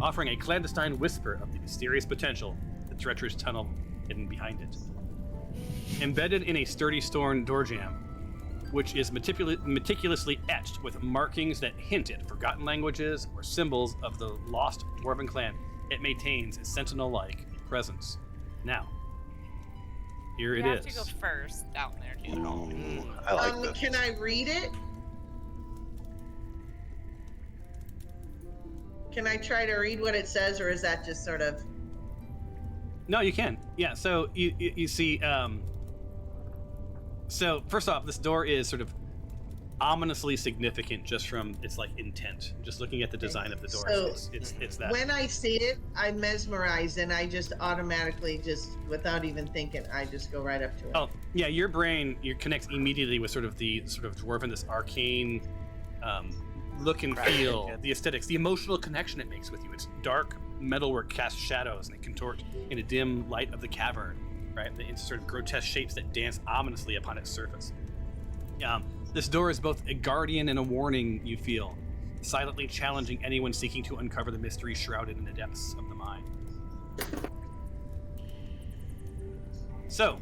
offering a clandestine whisper of the mysterious potential, the treacherous tunnel hidden behind it. Embedded in a sturdy stone door jamb, which is meticulously etched with markings that hint at forgotten languages or symbols of the lost dwarven clan, it maintains a sentinel-like presence. Now, here it You is. have to go first down there, Noodle. I like this. Can I read it? Can I try to read what it says, or is that just sort of? No, you can. Yeah. So you see. So first off, this door is sort of ominously significant just from its intent. Just looking at the design of the door, So, it's that. When I see it, I'm mesmerized, and I just automatically, without even thinking, I just go right up to it. Oh yeah, your brain connects immediately with sort of dwarven, this arcane look and feel, the aesthetics, the emotional connection it makes with you. It's dark metalwork casts shadows and it contorts in a dim light of the cavern, right? It's sort of grotesque shapes that dance ominously upon its surface. This door is both a guardian and a warning, you feel, silently challenging anyone seeking to uncover the mystery shrouded in the depths of the mine. So,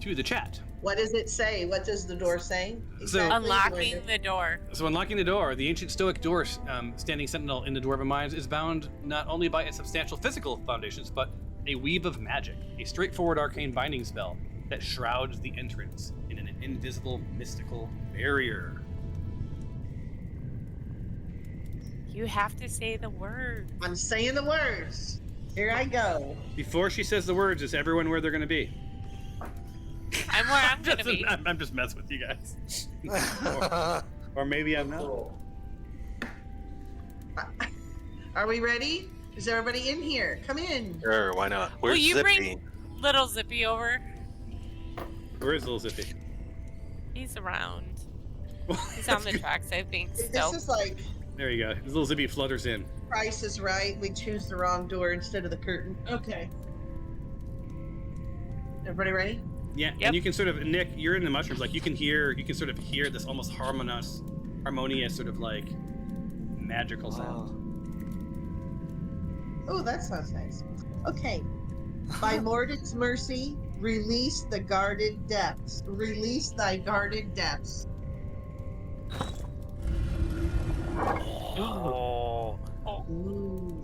to the chat. What does it say? What does the door say? Unlocking the door. So unlocking the door, the ancient stoic door standing sentinel in the dwarven mines is bound not only by its substantial physical foundations, but a weave of magic, a straightforward arcane binding spell, that shrouds the entrance in an invisible, mystical barrier. You have to say the word. I'm saying the words. Here I go. Before she says the words, is everyone where they're going to be? I'm where I'm gonna be. I'm just messing with you guys. or maybe I'm not. Are we ready? Is everybody in here? Come in. Sure, why not? Will Where's you Zippy? bring little Zippy over? Where is little Zippy? He's around. He's on the tracks, I think, still. This is like There you go. Little Zippy flutters in. Price is Right. We choose the wrong door instead of the curtain. Okay. Everybody ready? Yeah, Yep. and you can sort of, Nick, you're in the mushrooms. Like you can sort of hear this almost harmonious, sort of like magical sound. Oh, that sounds nice. Okay. By Morden's mercy, release the guarded depths. Release thy guarded depths. Oh. Ooh.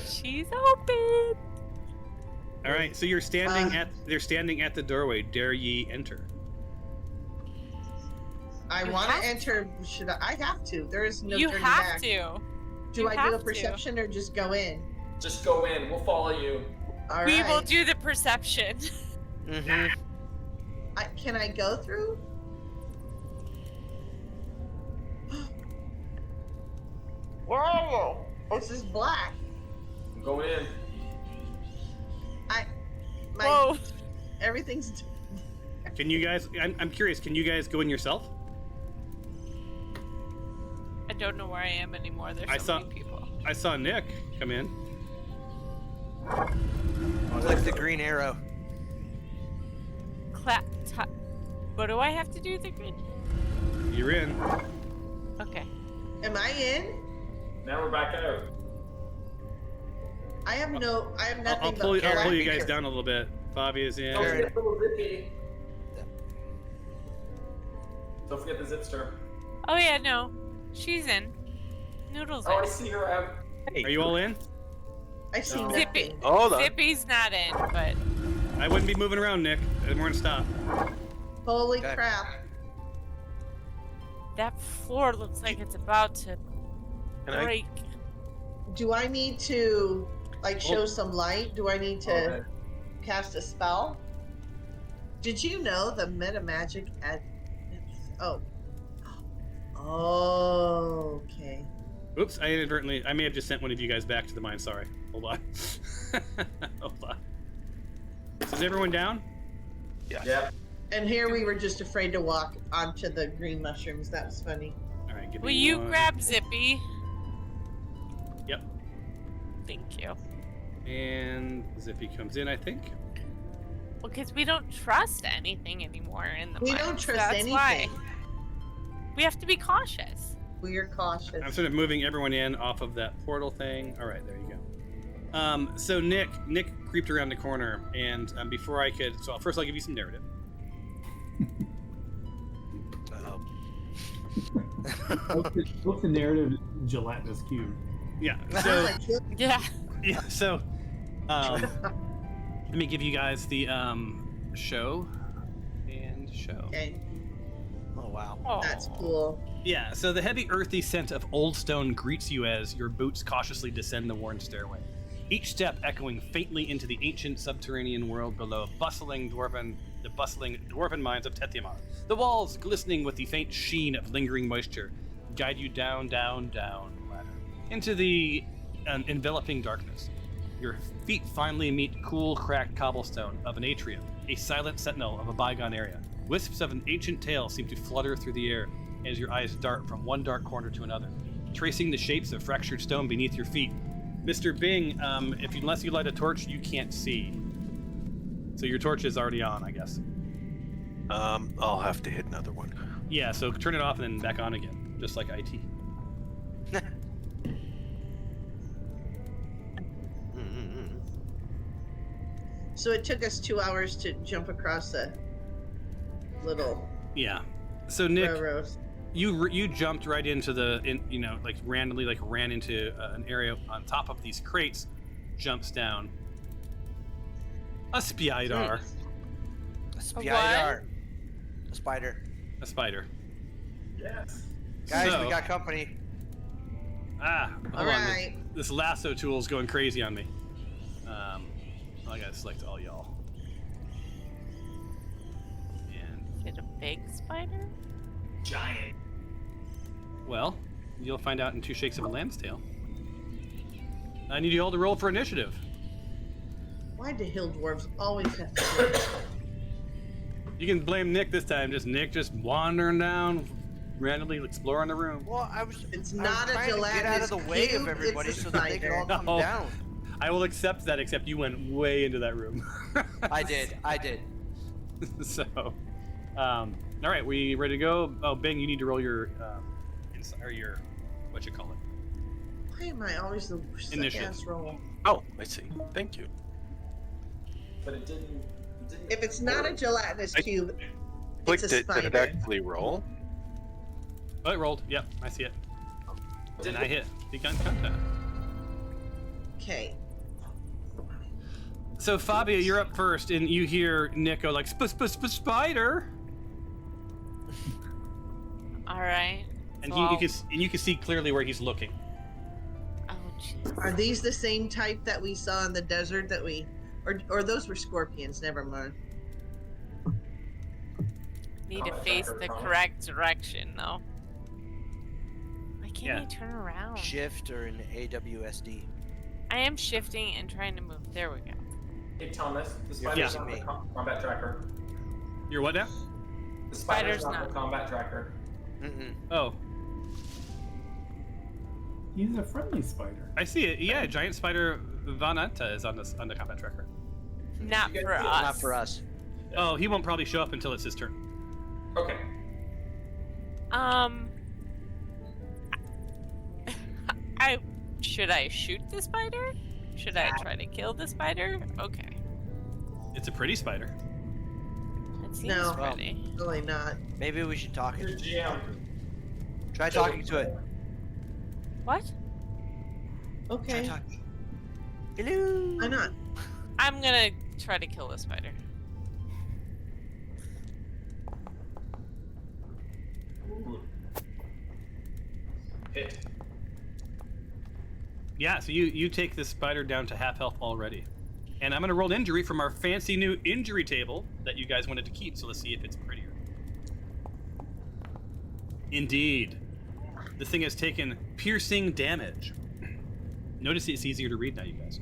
She's open. All right, so they're standing at the doorway. Dare ye enter? I You want to have enter. Should I have to? There is no You turning have back. to. Do You I do have a to. perception or just go in? Just go in. We'll follow you. All We right. will do the perception. Mm-hmm. Can I go through? Where are you? This is black. I'm going in. Whoa. Everything's. Can you guys? I'm curious. Can you guys go in yourself? I don't know where I am anymore. There's I so saw- many people. I saw Nick come in. Click the green arrow. What do I have to do? The green? You're in. Okay. Am I in? Now we're back out. I have nothing I'll but pull you black. guys down a little bit. Bobby is in. Don't Sure. forget little Zippy. Don't forget the Zipster. Oh yeah, no. She's in. Noodles Oh, I in. see her out. Are you all in? I see No. nothing. Zippy. Hold on. Zippy's not in, but I wouldn't be moving around, Nick. We're gonna stop. Holy Okay. crap. that floor looks like it's about to Can I- break. Do I need to show Well- some light? Do I need to Okay. cast a spell? Did you know the meta magic at Oh, okay. Oops, I may have just sent one of you guys back to the mine. Sorry. Hold on. Hold on. So is everyone down? Yes. Yep. And here we were just afraid to walk onto the green mushrooms. That was funny. All right. Give Will me you one. grab Zippy? Yep. Thank you. And Zippy comes in, I think. Well, because we don't trust anything anymore in the We mines, don't trust that's anything. Why. We have to be cautious. We are cautious. I'm sort of moving everyone in off of that portal thing. All right, there you go. So Nick creeped around the corner, and before I could, so first I'll give you some narrative. What's the narrative? Gelatinous cube. Yeah. So Yeah. yeah. So let me give you guys the show and show. Okay, Oh wow. that's Aw. cool. Yeah, so the heavy earthy scent of old stone greets you as your boots cautiously descend the worn stairway. Each step echoing faintly into the ancient subterranean world below the bustling dwarven mines of Tethymar. The walls glistening with the faint sheen of lingering moisture guide you down the ladder into the enveloping darkness. Your feet finally meet cool, cracked cobblestone of an atrium, a silent sentinel of a bygone area. Wisps of an ancient tale seem to flutter through the air as your eyes dart from one dark corner to another, tracing the shapes of fractured stone beneath your feet. Mr. Bing, unless you light a torch, you can't see. So your torch is already on, I guess. I'll have to hit another one. Yeah, so turn it off and then back on again, just like IT. So it took us 2 hours to jump across the little Yeah. So Nick, railroads. you jumped right into randomly ran into an area on top of these crates, jumps down. A spider. Spider. A spider. A spider. Yes. Guys, So- we got company. Hold All on. right. This lasso tool is going crazy on me. I gotta select all y'all. And Is it a big spider? Giant. well, you'll find out in 2 shakes of a lamb's tail. I need you all to roll for initiative. Why do hill dwarves always have to do it? You can blame Nick this time. Nick just wandering down, randomly exploring the room. Well, I was. It's I was not a trying to get out of the gelatinous way cube, of everybody it's a so that they can all spider. come No. down. I will accept that, except you went way into that room. I did. So, all right, we ready to go? Oh, Bing, you need to roll your, your, what you call it? Why am I always the worst Initiative. ass roll? Oh, I see. Thank you. But it didn't. If it's not a gelatinous I cube, Clicked it's a it. Did it spider. actually roll? Oh, it rolled. Yep, I see it. And I hit the gun contact. Okay. So, Fabia, you're up first, and you hear Nick go like, spider! All right. And So you can see clearly where he's looking. Oh, jeez. Are these the same type that we saw in the desert that we, or those were scorpions? Never mind. Need to Combat face tracker, the combat. correct direction, though. Why can't Yeah. I turn around? Shift or an AWSD. I am shifting and trying to move. There we go. Hey Thomas, the You're spider's facing not the me. combat tracker. You're what now? The spider's Spider's not not. the combat tracker. Mm-mm. Oh, He's a friendly spider. I see it. Yeah, giant spider Vananta is on the combat tracker. Not You for guys- us. Not for us. Oh, he won't probably show up until it's his turn. Okay. Should I shoot the spider? Should I try to kill the spider? Okay. It's a pretty spider. It seems No. pretty. Really not. Maybe we should talk Your it. GM. Try talking to it. What? Try Okay. talking. Hello. Why not? I'm gonna try to kill the spider. Ooh. Hit. Yeah, so you take this spider down to half health already. And I'm going to roll injury from our fancy new injury table that you guys wanted to keep, so let's see if it's prettier. Indeed. This thing has taken piercing damage. Notice it's easier to read now, you guys.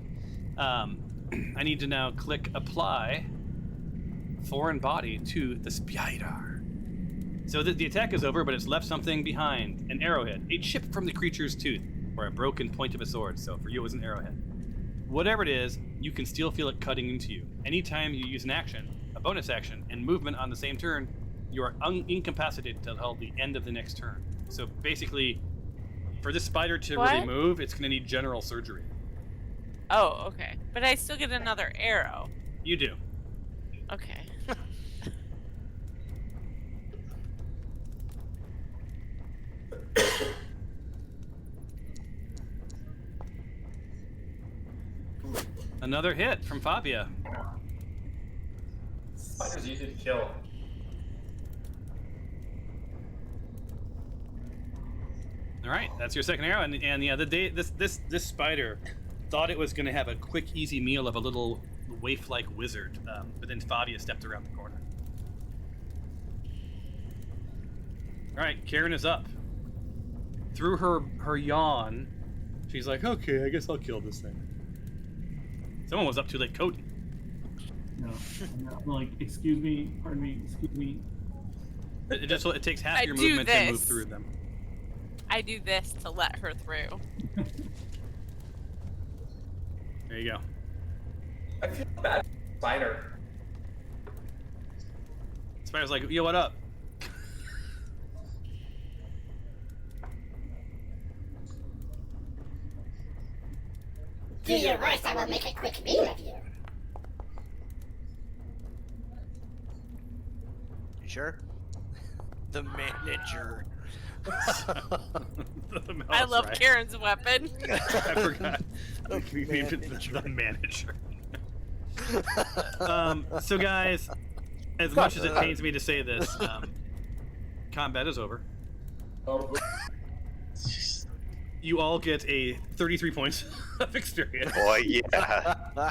I need to now click apply foreign body to the spider. So the attack is over, but it's left something behind. An arrowhead, a chip from the creature's tooth, or a broken point of a sword. So for you, it was an arrowhead. Whatever it is, you can still feel it cutting into you. Anytime you use an action, a bonus action, and movement on the same turn, you are incapacitated until the end of the next turn. So basically, for this spider to really What? move, it's going to need general surgery. Oh, okay. But I still get another arrow. You do. Okay. Another hit from Fabia. Spider's easy to kill. All right, that's your second arrow, and yeah, this spider thought it was going to have a quick, easy meal of a little waif-like wizard, but then Fabia stepped around the corner. All right, Karen is up. Through her yawn, she's like, "Okay, I guess I'll kill this thing." Someone was up too late, Cody. No, I'm like, excuse me, pardon me, excuse me. It takes half I your do movement to move this. through them. I do this to let her through. There you go. I feel bad for Spider. Spider's like, "Yo, what up?" Do your worst, I will make a quick meal of you. You sure? The manager. I love right. Karen's weapon. I forgot. We named it the manager. So guys, as much as it pains me to say this, combat is over. Oh, You all get a 33 points of experience. Boy, yeah.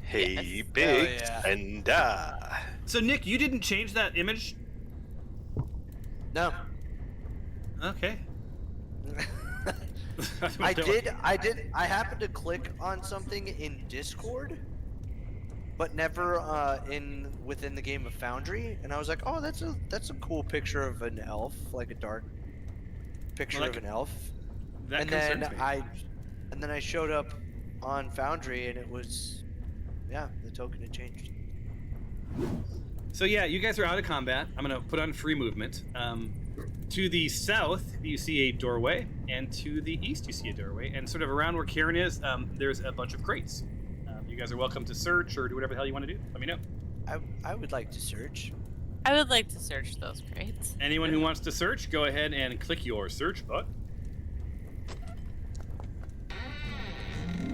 Hey, Yes. big Oh, yeah. and So Nick, you didn't change that image? No. Okay. I did. I happened to click on something in Discord, but never within the game of Foundry, and I was like, oh, that's a cool picture of an elf, like a dark picture of an elf. That And concerns then me. I showed up on Foundry, and it was, yeah, the token had changed. So yeah, you guys are out of combat. I'm gonna put on free movement. To the south, you see a doorway, and to the east, you see a doorway, and sort of around where Karen is, there's a bunch of crates. You guys are welcome to search or do whatever the hell you want to do. Let me know. I would like to search. I would like to search those crates. Anyone who wants to search, go ahead and click your search button.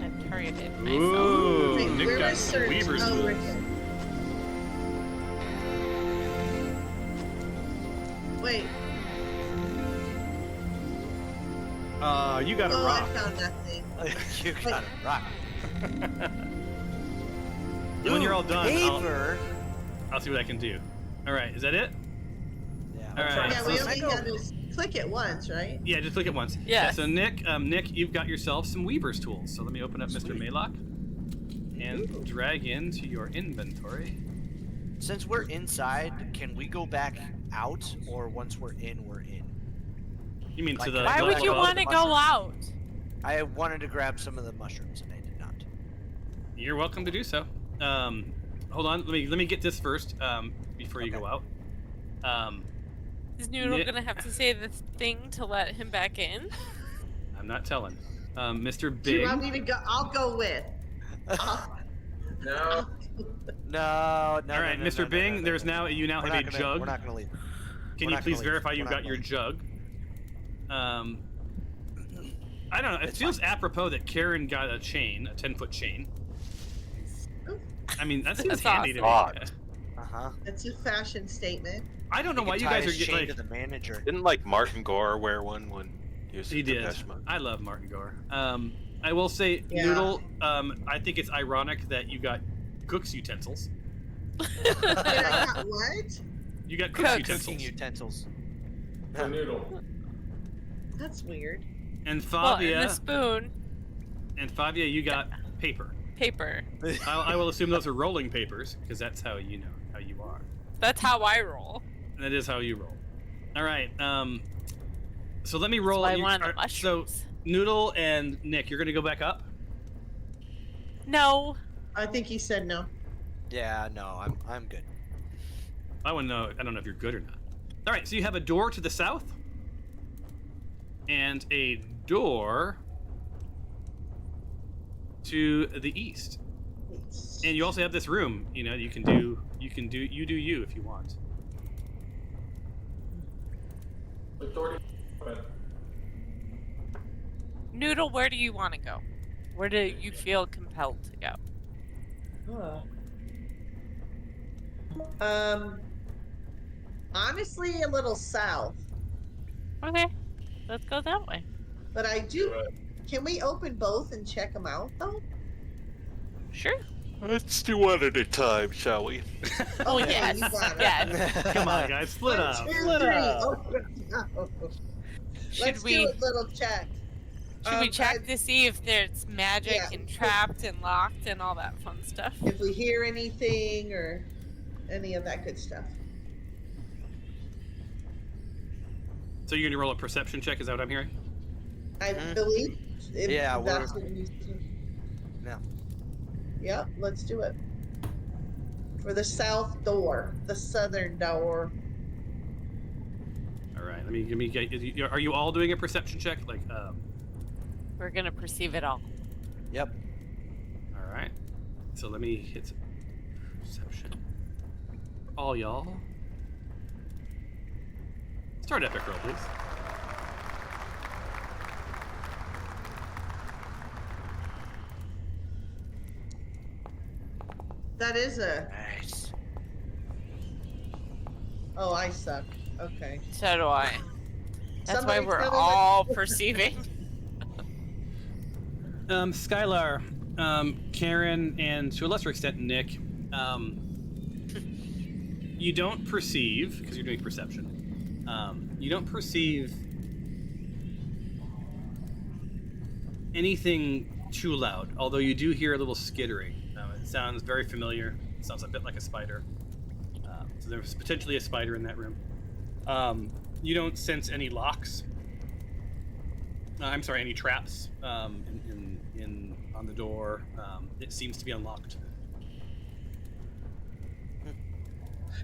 I've targeted myself. Ooh, Wait, Nick where got is search? Weaver's Oh, right tools. here. Wait. You got a Oh, rock. I found nothing. You got it right. When you're all done, Paper. I'll see what I can do. All right, is that it? Yeah. All right. Yeah, so we let's- only had to click it once, right? Yeah, just click it once. Yes. Yeah, so Nick, you've got yourself some Weaver's tools. So let me open up Mr. Maylock and drag into your inventory. Since we're inside, can we go back out, or once we're in, we're in? You mean to Like, the? Why the would you above? want to go out? I wanted to grab some of the mushrooms, and I did not. You're welcome to do so. Hold on. Let me get this first. Before you Okay. go out. Is Noodle Nick- gonna have to say the thing to let him back in? I'm not telling. Mr. Do you want Big. me to go? I'll go with. no. No. All right, Mr. Bing. There's no. you now We're have not a gonna, jug. We're not gonna leave. Can we're you not please gonna leave. verify We're you've not got gonna your leave. jug? I don't know. It It's feels apropos that Karen got a chain, a 10-foot chain. I mean, that seems That's handy to me. awesome. Uh-huh. It's a fashion statement. I don't know why you guys are chained getting to the manager. Didn't like Martin Gore wear one when he was He did. Depeche Mode? I love Martin Gore. I will say, Yeah. Noodle. I think it's ironic that you got cook's utensils. Did I got what? You got cook's Cooks. utensils. Cooking utensils. For noodle. That's weird. And Well, and Fabia, the spoon, you got paper. paper. I will assume those are rolling papers because that's how you know how you are. That's how I roll. That is how you roll. All right. So let me roll. That's why I you- wanted the all right, mushrooms. So Noodle and Nick, you're gonna go back up. No. I think he said no. Yeah, no, I'm good. I want to know. I don't know if you're good or not. All right. So you have a door to the south and a door to the east. And you also have this room. You know, you do you if you want. The door open. Noodle, where do you want to go? Where do you feel compelled to go? Honestly, a little south, Okay, let's go that way. but I do. Can we open both and check them out though? Sure. Let's do one at a time, shall we? Oh Okay, yes, you got it. yes. Come on, guys, split One, up. two, Split three, up. open it up. Should Let's we? do a little check. Should we check to see if there's magic Yeah. and trapped and locked and all that fun stuff? If we hear anything or any of that good stuff. So you're gonna roll a perception check? Is that what I'm hearing? I believe. If Yeah, that's what we No. Yep, let's do it. For the south door, the southern door. All right. Let me get. Are you all doing a perception check? Like, We're gonna perceive it all. Yep. all right. So let me hit perception. All y'all. Start epic roll, please. That is a Nice. Oh, I suck. Okay. So do I. That's Somebody why we're tell me all what- perceiving. Skylar, Karen, and to a lesser extent Nick, you don't perceive, because you're doing perception, you don't perceive anything too loud, although you do hear a little skittering. It sounds very familiar. It sounds a bit like a spider. So there's potentially a spider in that room. You don't sense any locks. I'm sorry, any traps on the door. It seems to be unlocked.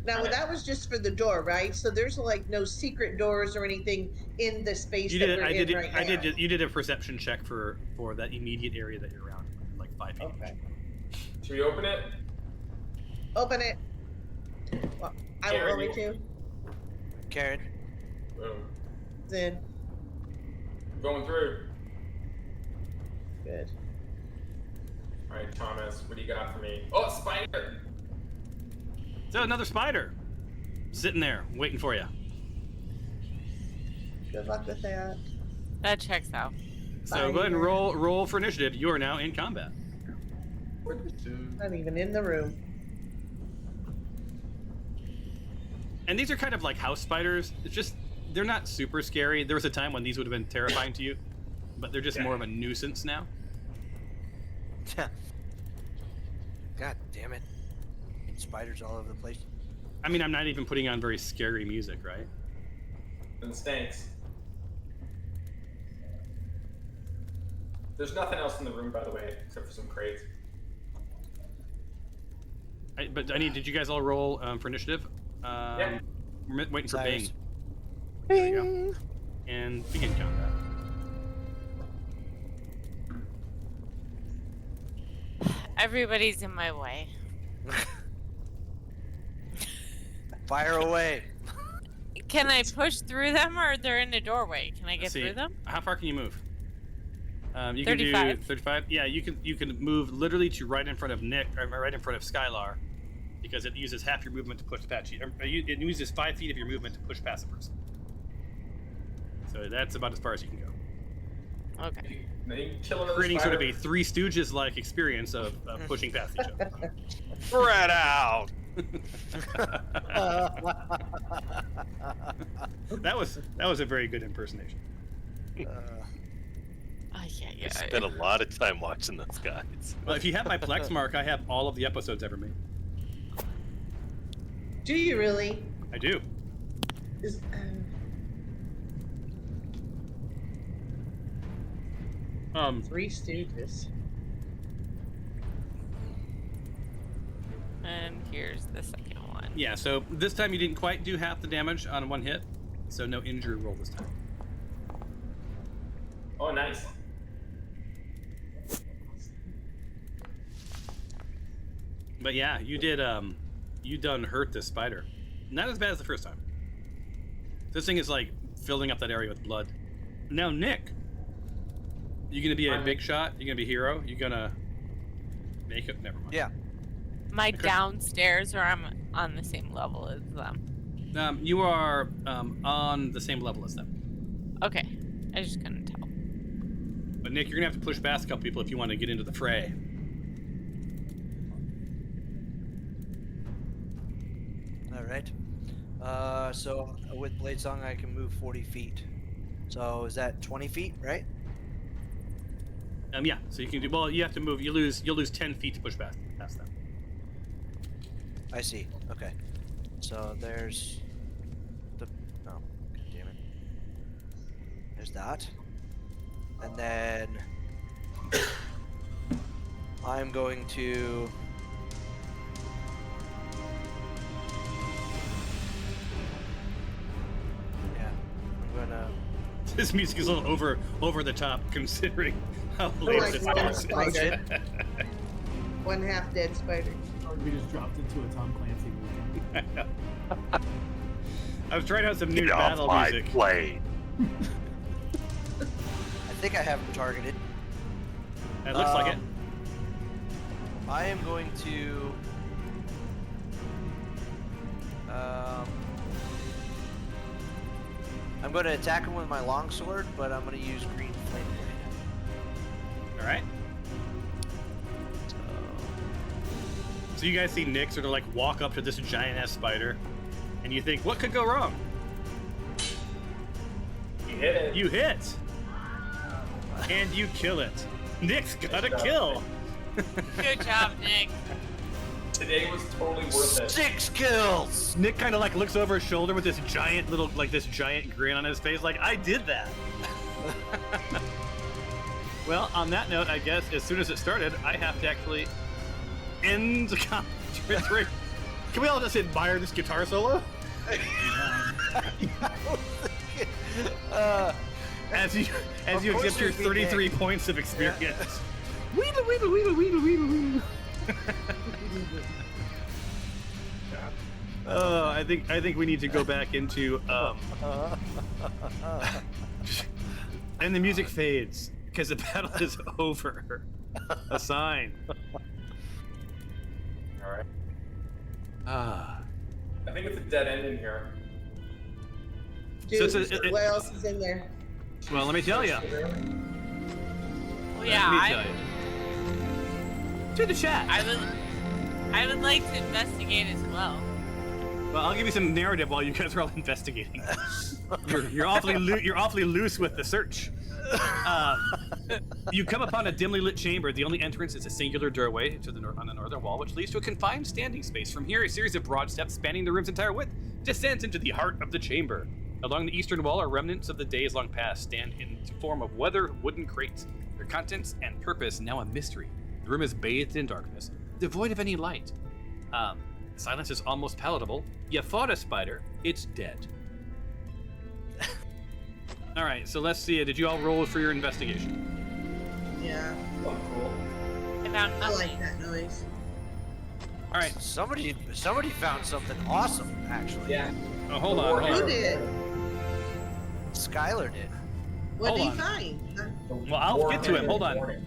Now that was just for the door, right? So there's like no secret doors or anything in the space that we're in right now. You did a perception check for that immediate area that you're around, like 5 feet. Okay. Should we open it? Open it. Well, I will only to. Karen. Boom. Then. Going through. Good. All right, Thomas, what do you got for me? Oh, spider! So another spider, sitting there waiting for you. Good luck with that. That checks out. So go ahead and roll for initiative. You are now in combat. Not even in the room. And these are kind of like house spiders. It's just they're not super scary. There was a time when these would have been terrifying to you, but they're just more of a nuisance now. God damn it. Spiders all over the place. I mean, I'm not even putting on very scary music, right? And stinks. There's nothing else in the room, by the way, except for some crates. Did you guys all roll for initiative? Yeah. We're waiting for Bing. Cyrus. There you go. And begin combat. Everybody's in my way. Fire away. Can I push through them, or they're in the doorway? Can I get Let's see. through them? How far can you move? You 35. can do 35. Yeah, you can move literally to right in front of Nick, or right in front of Skylar, because it uses half your movement to push past you. It uses 5 feet of your movement to push past a person. So that's about as far as you can go. Okay. Creating sort of a Three Stooges-like experience of pushing past each other. Spread out. That was a very good impersonation. Yeah. I spent a lot of time watching those guys. Well, if you have my Plex mark, I have all of the episodes ever made. Do you really? I do. Is, Three Stooges. And here's the second one. Yeah, so this time you didn't quite do half the damage on one hit, so no injury roll this time. Oh, nice. But yeah, you done hurt this spider. Not as bad as the first time. This thing is like filling up that area with blood. Now, Nick, you gonna be a big shot? You gonna be a hero? You gonna make it? Never mind. Yeah. My downstairs, or I'm on the same level as them? You are on the same level as them. Okay, I just couldn't tell. But Nick, you're gonna have to push past a couple people if you want to get into the fray. All right. So with Blade Song, I can move 40 feet. So is that 20 feet, right? Yeah. So you can do well. You have to move. You'll lose 10 feet to push past them. I see. Okay. So there's the God damn it. There's that. And then I'm going to I'm gonna This music is a little over the top considering how late like this one is. spider. One half dead spider. We just dropped into a Tom Clancy movie. I was trying out some new Get off battle my music. plane. I think I have him targeted. It looks like it. I am going to I'm going to attack him with my longsword, but I'm going to use green flame blade. All right. So you guys see Nick sort of like walk up to this giant ass spider, and you think, what could go wrong? You hit it. You hit, and you kill it. Nick's got a kill. Good job, Nick. Today was totally worth it. 6 kills! Nick kind of like looks over his shoulder with this giant little, like this giant grin on his face, like, I did that. Well, on that note, I guess as soon as it started, I have to actually end the commentary. Can we all just admire this guitar solo? As you accept your 33 points of experience. Weedle, weedle, weedle, weedle, weedle, weedle. Oh, I think we need to go back into and the music fades because the battle is over. A sign. All right. Ah. I think it's a dead end in here. Dude, So what else is in there? Well, let me tell you. Well, yeah, To the chat. I would like to investigate as well. Well, I'll give you some narrative while you guys are all investigating. You're awfully loose with the search. You come upon a dimly lit chamber. The only entrance is a singular doorway on the northern wall, which leads to a confined standing space. From here, a series of broad steps spanning the room's entire width descends into the heart of the chamber. Along the eastern wall are remnants of the days long past, stand in the form of weathered wooden crates. Their contents and purpose now a mystery. The room is bathed in darkness, devoid of any light. Silence is almost palatable. You fought a spider. It's dead. All right, so let's see. Did you all roll for your investigation? Yeah. Oh, cool. I found I nothing. like that noise. All right. Somebody found something awesome, actually. Yeah. Oh, hold on. Who did? Skylar did. What Hold did on. he find? Huh? Well, I'll get to him. Hold on.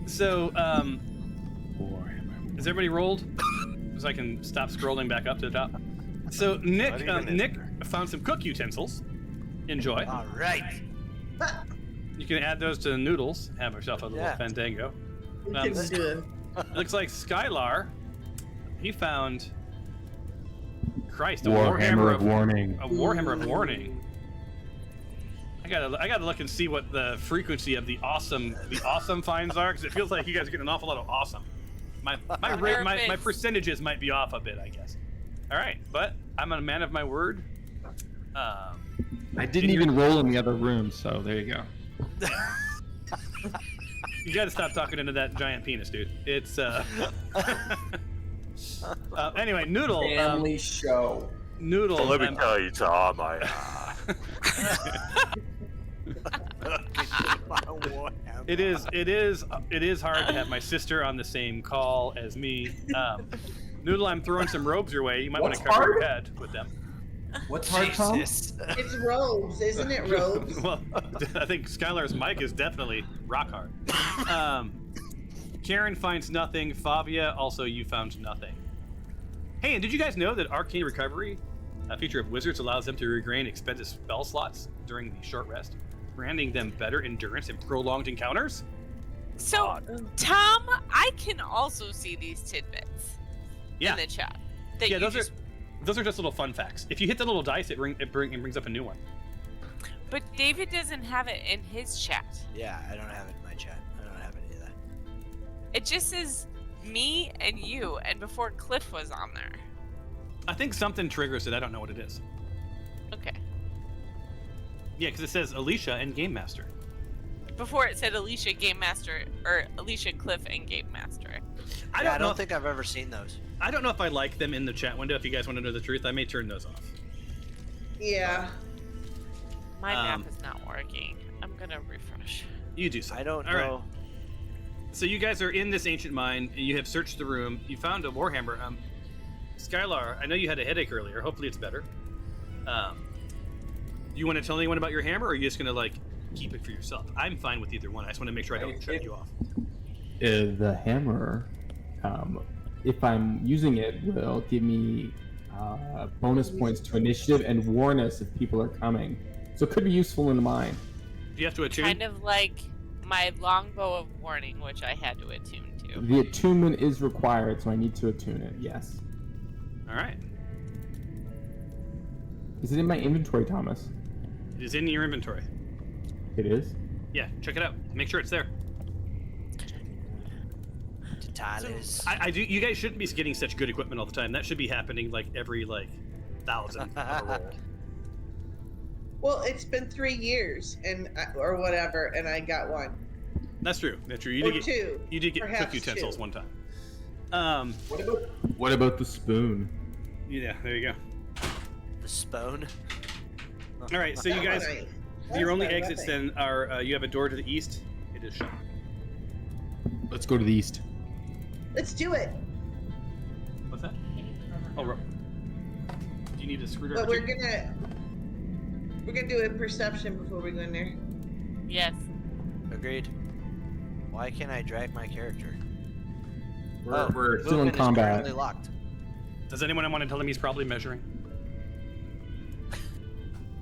So, is everybody rolled? So I can stop scrolling back up to the top. So Nick found some cook utensils. Enjoy. All right. You can add those to the noodles. Have yourself a little fandango. We can do it. Looks like Skylar. He found. Christ, a Warhammer of Warning. A Warhammer of Warning. I gotta look and see what the frequency of the awesome finds are, because it feels like you guys are getting an awful lot of awesome. My percentages might be off a bit, I guess. All right, but I'm a man of my word. I didn't even roll in the other room, so there you go. You gotta stop talking into that giant penis, dude. It's anyway, Noodle. Family show. Noodle. So let me tell you, Tom, It is hard to have my sister on the same call as me. Noodle, I'm throwing some robes your way. You might want to cover your head with them. What's hard, Tom? It's robes, isn't it? Robes. Well, I think Skylar's mic is definitely rock hard. Karen finds nothing. Favia, also you found nothing. Hey, and did you guys know that Arcane Recovery, a feature of Wizards, allows them to regain expended spell slots during the short rest, granting them better endurance and prolonged encounters? So, Tom, I can also see these tidbits in the chat. Yeah, those are just little fun facts. If you hit the little dice, it brings up a new one. But David doesn't have it in his chat. Yeah, I don't have it in my chat. I don't have any of that. It just says me and you, and before Cliff was on there. I think something triggers it. I don't know what it is. Okay. Yeah, because it says Alicia and Game Master. Before it said Alicia Game Master, or Alicia Cliff and Game Master. I don't think I've ever seen those. I don't know if I like them in the chat window. If you guys want to know the truth, I may turn those off. Yeah. My map is not working. I'm gonna refresh. You do so. I don't All know. right. So you guys are in this ancient mine. You have searched the room. You found a warhammer. Skylar, I know you had a headache earlier. Hopefully it's better. You want to tell anyone about your hammer, or are you just gonna keep it for yourself? I'm fine with either one. I just want to make sure I don't shut you off. The hammer, if I'm using it, will give me bonus points to initiative and warn us if people are coming. So it could be useful in mine. Do you have to attune? Kind of like my longbow of warning, which I had to attune to. The attunement is required, so I need to attune it, yes. All right. Is it in my inventory, Thomas? It is in your inventory. It is? Yeah, check it out. Make sure it's there. I do. You guys shouldn't be getting such good equipment all the time. That should be happening like every 1,000 of a roll. Well, it's been 3 years or whatever, and I got one. That's true. That's true. You Or did get two. You did get Perhaps cook utensils two. one time. What about the spoon? Yeah, there you go. The spoon. All right, so you guys, Right. your only That's my exits weapon. then are you have a door to the east. It is shut. Let's go to the east. Let's do it. What's that? Oh, do you need a screwdriver? But we're too? gonna do a perception before we go in there. Yes. Agreed. Why can't I drag my character? We're still in movement is combat. currently locked. Does anyone want to tell him he's probably measuring?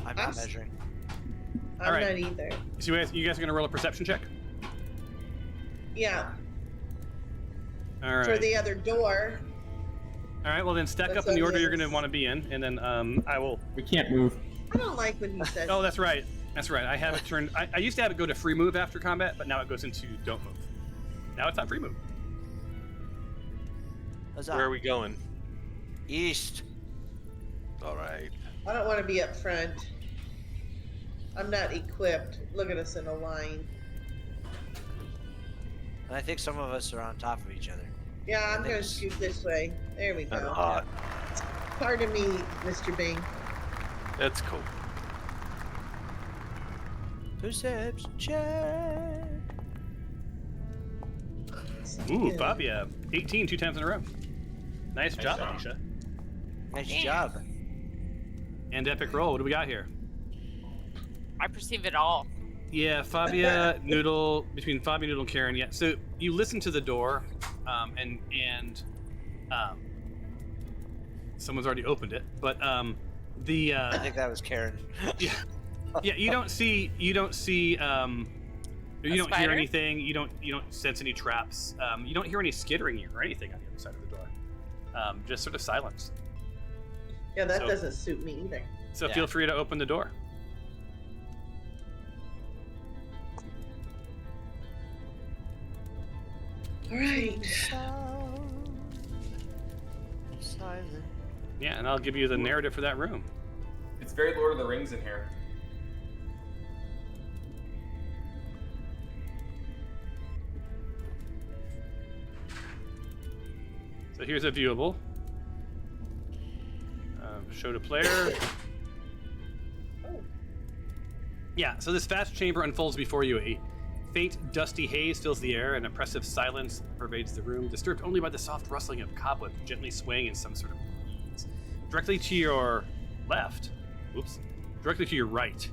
I'm I'm not s- measuring. I'm All right. not either. So you guys are gonna roll a perception check. Yeah. All right. For the other door. All right. Well, then stack That's up in the what order it you're is. gonna want to be in, and then I will. We can't move. I don't like when he says. Oh, that's right. That's right. I have it turned. I used to have it go to free move after combat, but now it goes into don't move. Now it's on free move. Huzzah. Where are we going? East. All right. I don't want to be up front. I'm not equipped. Look at us in a line. And I think some of us are on top of each other. Yeah, I'm gonna Thanks. scoot this way. There we That's go. hot. Pardon me, Mr. Bing. That's cool. Perception check. Ooh, Fabia, 18 2 times in a row. Nice job, job. Anisha. Nice Damn. job. And epic roll. What do we got here? I perceive it all. Yeah, Fabia, Noodle, between Fabia, Noodle, and Karen. Yeah, so you listen to the door, and someone's already opened it, but I think that was Karen. yeah, you don't see, you don't hear spider? anything. You don't sense any traps. You don't hear any skittering or anything on the other side of the door. Just sort of silence. Yeah, that So- doesn't suit me either. So Yeah. feel free to open the door. All right. Silent. Yeah, and I'll give you the narrative for that room. It's very Lord of the Rings in here. So here's a viewable. Show to player. Yeah, so this vast chamber unfolds before you. A faint, dusty haze fills the air, and oppressive silence pervades the room, disturbed only by the soft rustling of cobweb gently swaying in some sort of breeze. Directly to your left, directly to your right,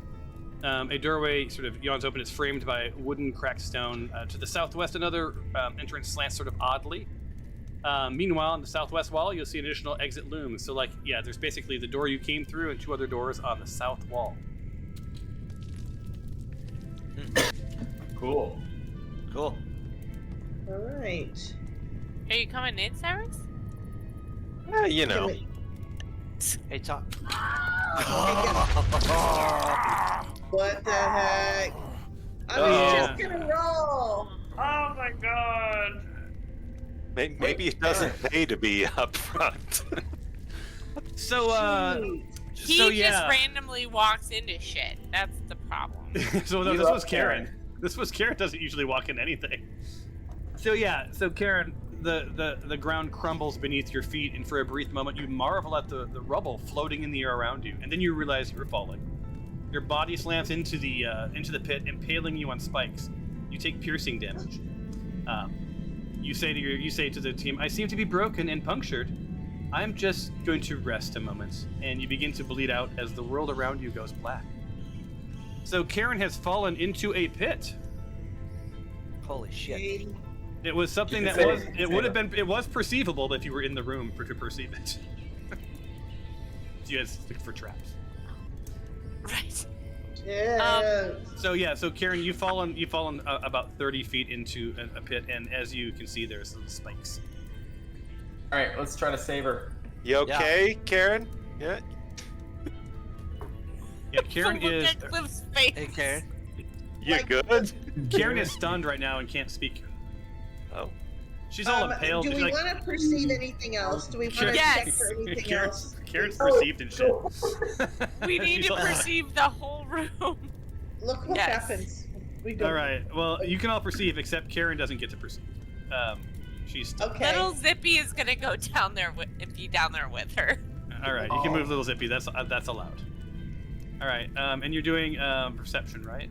a doorway sort of yawns open. It's framed by wooden cracked stone. To the southwest, another entrance slants sort of oddly. Meanwhile, on the southwest wall, you'll see an additional exit loom. So, there's basically the door you came through and two other doors on the south wall. Cool. Cool. All right. Are you coming in, Cyrus? You know. Hey, Tom. What the heck? I was Oh. just gonna roll. Oh my god! Maybe it doesn't pay to be up front. So, He so just yeah. randomly walks into shit. That's the problem. So no, this was Karen. This was Karen. Doesn't usually walk in anything. So yeah, so Karen, the ground crumbles beneath your feet, and for a brief moment you marvel at the rubble floating in the air around you, and then you realize you were falling. Your body slams into the pit, impaling you on spikes. You take piercing damage. You say to the team, "I seem to be broken and punctured. I'm just going to rest a moment," and you begin to bleed out as the world around you goes black. So Karen has fallen into a pit. Holy shit. It was something You that can was. say It would have been. It was perceivable if you were in the room to perceive it. So you guys look for traps. Right. Yeah. So Karen, you've fallen about 30 feet into a pit, and as you can see, there's little spikes. All right, let's try to save her. You okay, Karen? Yeah. Yeah, Karen is. Cliff's face. Hey, Karen. You good? Karen is stunned right now and can't speak. Oh. She's all impaled. Do we She's want to perceive anything else? Do we want to check for anything else? Karen's perceived and shit. We need She's to all- perceive the whole room. Look what happens. We don't. All right. Well, you can all perceive, except Karen doesn't get to perceive. She's stunned. Okay. Little Zippy is gonna go down there and be down there with her. All right. You can move Little Zippy. That's allowed. All right. And you're doing perception, right?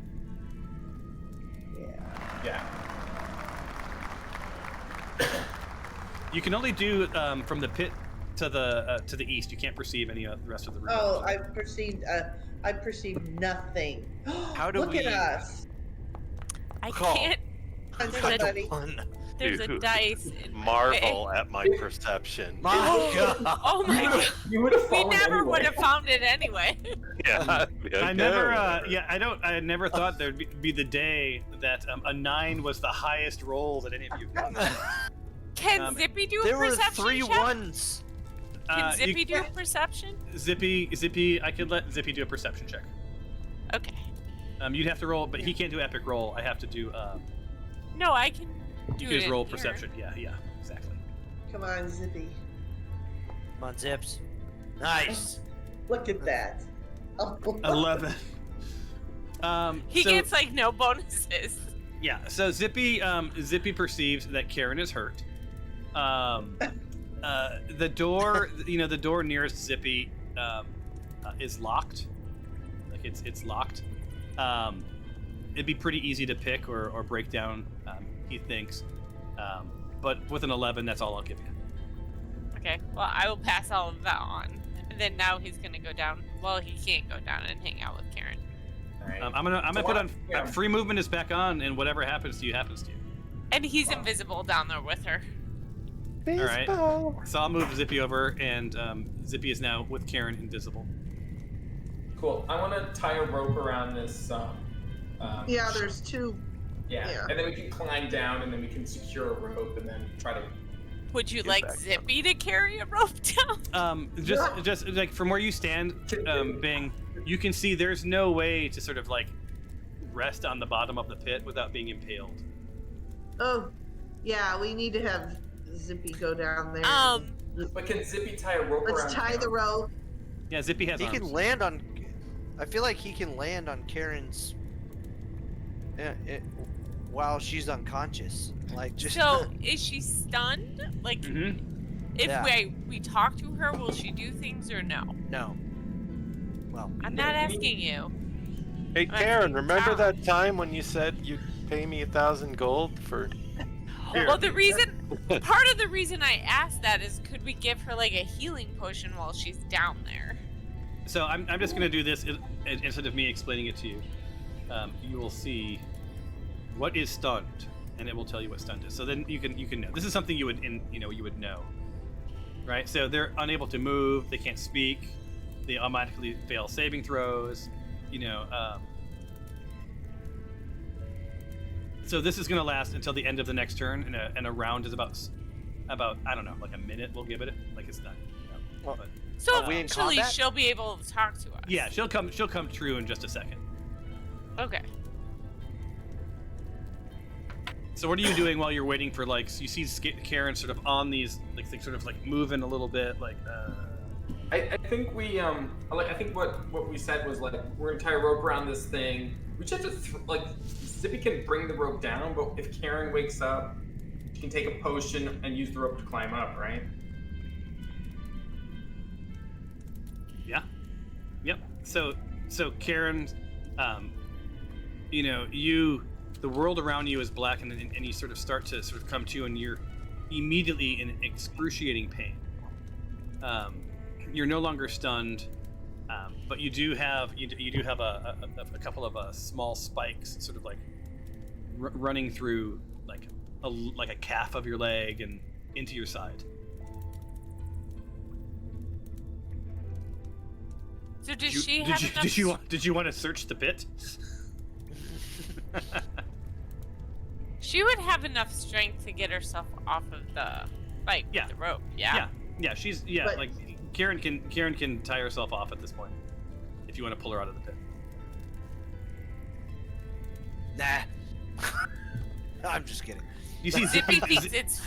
Yeah. You can only do from the pit to the east. You can't perceive any of the rest of the room. Oh, I perceived nothing. How do Look we? at us. I Call. can't. I'm There's somebody. There's a Dude. dice. In my Marvel way. at my perception. My God. Oh my god. You would have We fallen never anyway. would have found it anyway. Yeah. I never. I never thought there'd be the day that a 9 was the highest roll that any of you got. Can Zippy do a There were perception 3 check? ones. Can Zippy do a perception? Zippy. I could let Zippy do a perception check. Okay. You'd have to roll, but he can't do epic roll. I have to do. No, I can do You it. can just in roll here. perception. Yeah, exactly. Come on, Zippy. Come on, Zips. Nice. Look at that. Oh, 11. He so, gets like no bonuses. Yeah. So Zippy perceives that Karen is hurt. The door, the door nearest Zippy, is locked. Like it's locked. It'd be pretty easy to pick or break down. He thinks, but with an 11, that's all I'll give you. Okay. Well, I will pass all of that on, and then now he's gonna go down. Well, he can't go down and hang out with Karen. All right. I'm gonna put on free movement is back on, and whatever happens to you happens to you. And he's invisible down there with her. All right. So I'll move Zippy over, and Zippy is now with Karen invisible. Cool. I want to tie a rope around this. yeah, there's 2. Yeah. And then we can climb down, and then we can secure a rope, and then try to. Would you Get like back Zippy to carry a rope down? Just like from where you stand, Bing, you can see there's no way to sort of like rest on the bottom of the pit without being impaled. Oh, yeah, we need to have Zippy go down there. But can Zippy tie a rope around? Let's tie the rope. Yeah, Zippy has He arms. can land on. I feel like he can land on Karen's. While she's unconscious, like just. So is she stunned? Like, Mhm. if Yeah. we talk to her, will she do things or no? No. Well. I'm not asking you. Hey, I'm Karen, asking remember Tom. that time when you said you'd pay me 1,000 gold for? Here. Well, part of the reason I asked that is, could we give her like a healing potion while she's down there? So I'm just gonna do this instead of me explaining it to you. You will see what is stunned, and it will tell you what stunned is. So then you can know. This is something you would know, right? So they're unable to move. They can't speak. They automatically fail saving throws. So this is going to last until the end of the next turn, and a round is about I don't know, like a minute. We'll give it. Like it's not. Well, but, So Are we in eventually combat? she'll be able to talk to us. yeah, she'll come true in just a second. Okay. So what are you doing while you're waiting for you see Karen sort of on these sort of moving a little bit I think we I think what we said was like we're gonna tie a rope around this thing. We just have to Zippy can bring the rope down, but if Karen wakes up, she can take a potion and use the rope to climb up, right? Yeah. Yep. So Karen, the world around you is black, and you sort of start to come to, and you're immediately in excruciating pain. You're no longer stunned, but you do have a couple of small spikes, sort of running through like a calf of your leg and into your side. So does she have enough? Did you want to search the pit? She would have enough strength to get herself off of the with the rope. Yeah. Yeah. She's But- like Karen can tie herself off at this point if you want to pull her out of the pit. Nah. I'm just kidding. You see Zippy thinks it's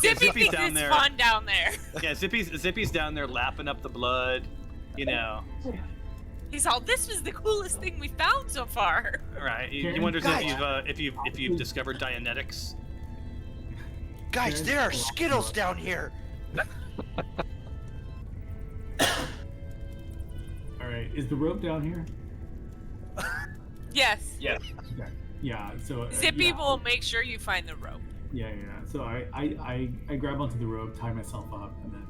Zippy down thinks there. it's fun down there. Yeah, Zippy's down there lapping up the blood. You know, He's all, this was the coolest thing we found so far. right? He wonders if you've discovered Dianetics. Guys, there are Skittles down here. All right, is the rope down here? Yes. Yes. Okay. Yeah. So Zippy yeah. will make sure you find the rope. Yeah. So I grab onto the rope, tie myself up, and then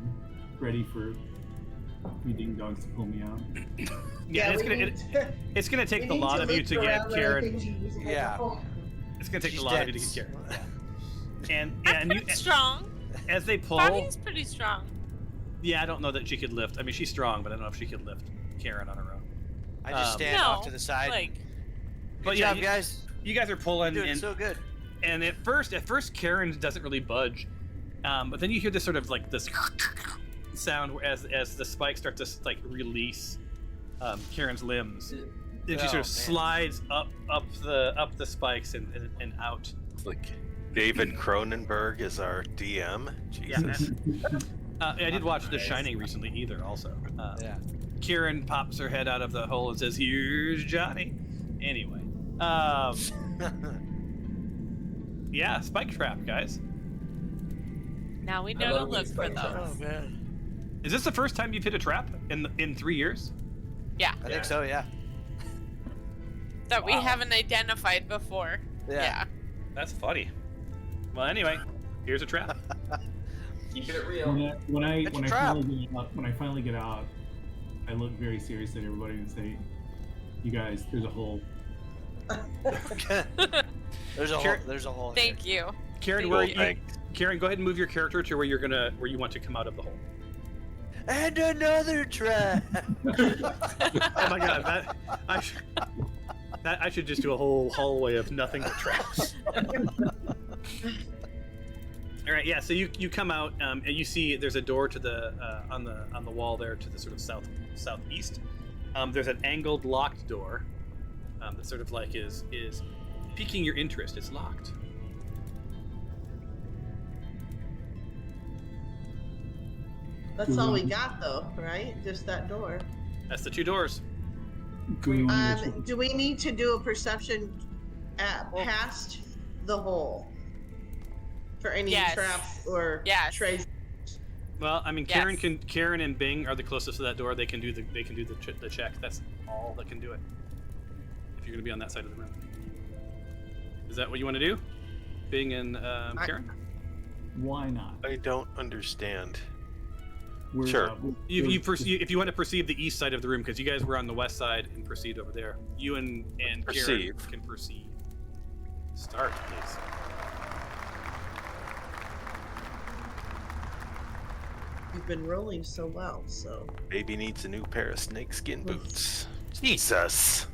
ready for you ding dogs to pull me out. Yeah, it's gonna take the lot of you to get Karen. Yeah. It's gonna take She's the lot of dead. you to get Karen. I'm And you, pretty strong. as they pull, Bobby's pretty strong. yeah, I don't know that she could lift. I mean, she's strong, but I don't know if she could lift Karen on her own. I just stand off to the side. Like, But Good yeah, job, guys. You guys are pulling, Doing and so good. and at first Karen doesn't really budge, but then you hear this sort of like this sound as the spikes start to like release Karen's limbs. And she sort of slides up the spikes and out. It's like David Cronenberg is our DM. Jesus. I did watch The Shining recently either. Also, Yeah. Karen pops her head out of the hole and says, "Here's Johnny." Anyway, yeah, spike trap, guys. now we know to look for those. Oh man. Is this the first time you've hit a trap in 3 years? Yeah. I think so. Yeah. That we haven't identified before. Yeah. That's funny. Well, anyway, here's a trap. Keep it real. When I It's a trap. finally get out, I look very serious at everybody and say, "You guys, there's a hole." There's a hole. There's a hole. Thank you. Karen, Karen, go ahead and move your character to where you want to come out of the hole. And another trap. Oh my god, I should just do a whole hallway of nothing but traps. All right, yeah. So you come out and you see there's a door to the on the wall there to the sort of southeast. There's an angled locked door that sort of like is piquing your interest. It's locked. That's all we got, though, right? Just that door. That's the two doors. Do we need to do a perception past the hole for any traps or treasures? Well, I mean, Karen and Bing are the closest to that door. They can do the check. That's all that can do it. If you're gonna be on that side of the room, is that what you want to do, Bing and Karen? Why not? I don't understand. Sure. If you want to perceive the east side of the room, because you guys were on the west side and perceived over there, you and Karen can perceive. Start, please. You've been rolling so well, so. Baby needs a new pair of snakeskin boots. Jesus.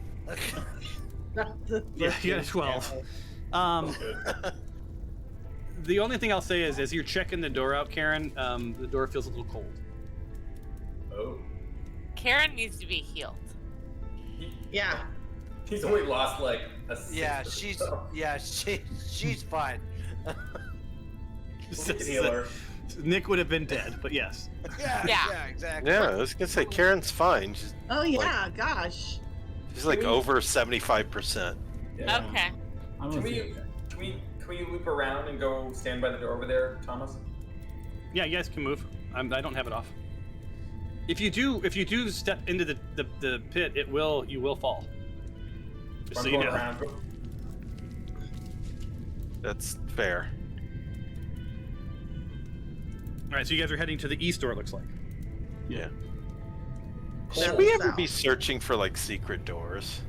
Yeah, you got a 12. The only thing I'll say is, as you're checking the door out, Karen, the door feels a little cold. Oh. Karen needs to be healed. Yeah. He's only lost like a sixth Yeah, she's fine. Healer. Nick would have been dead, but yes. Yeah, exactly. Yeah, I was gonna say Karen's fine. She's Oh yeah, gosh. she's like over 75%. Yeah. Okay. Can we loop around and go stand by the door over there, Thomas? Yeah, you guys can move. I don't have it off. If you do step into the pit, you will fall. Just so you know. Around. That's fair. All right, so you guys are heading to the east door. It looks like. Yeah. Should Should we ever be searching for like secret doors?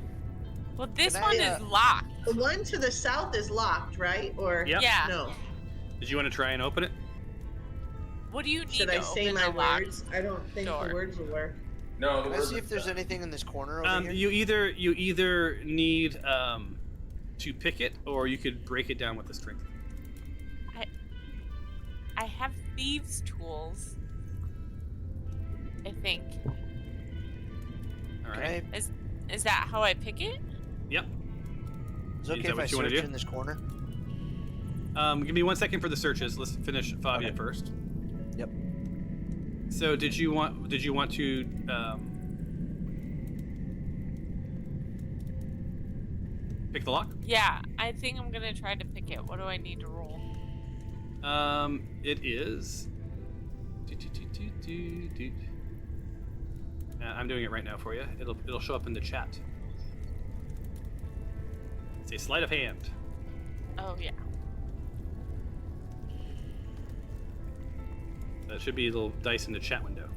Well, this one is locked. The one to the south is locked, right? Or Yep. Yeah. no? Did you want to try and open it? What do you need Should to I say open my a locked words? I don't think door? the words will work. No, the Can I word see if there's anything in this corner over here? You either need to pick it, or you could break it down with the strength. I have thieves' tools. I think. All right. Is that how I pick it? Yep. Is it okay that if what I you wanna search do? in this corner? Give me 1 second for the searches. Let's finish Fabia first. Yep. So did you want to pick the lock? Yeah, I think I'm gonna try to pick it. What do I need to roll? It is. I'm doing it right now for you. It'll show up in the chat. It's a sleight of hand. Oh yeah. That should be a little dice in the chat window.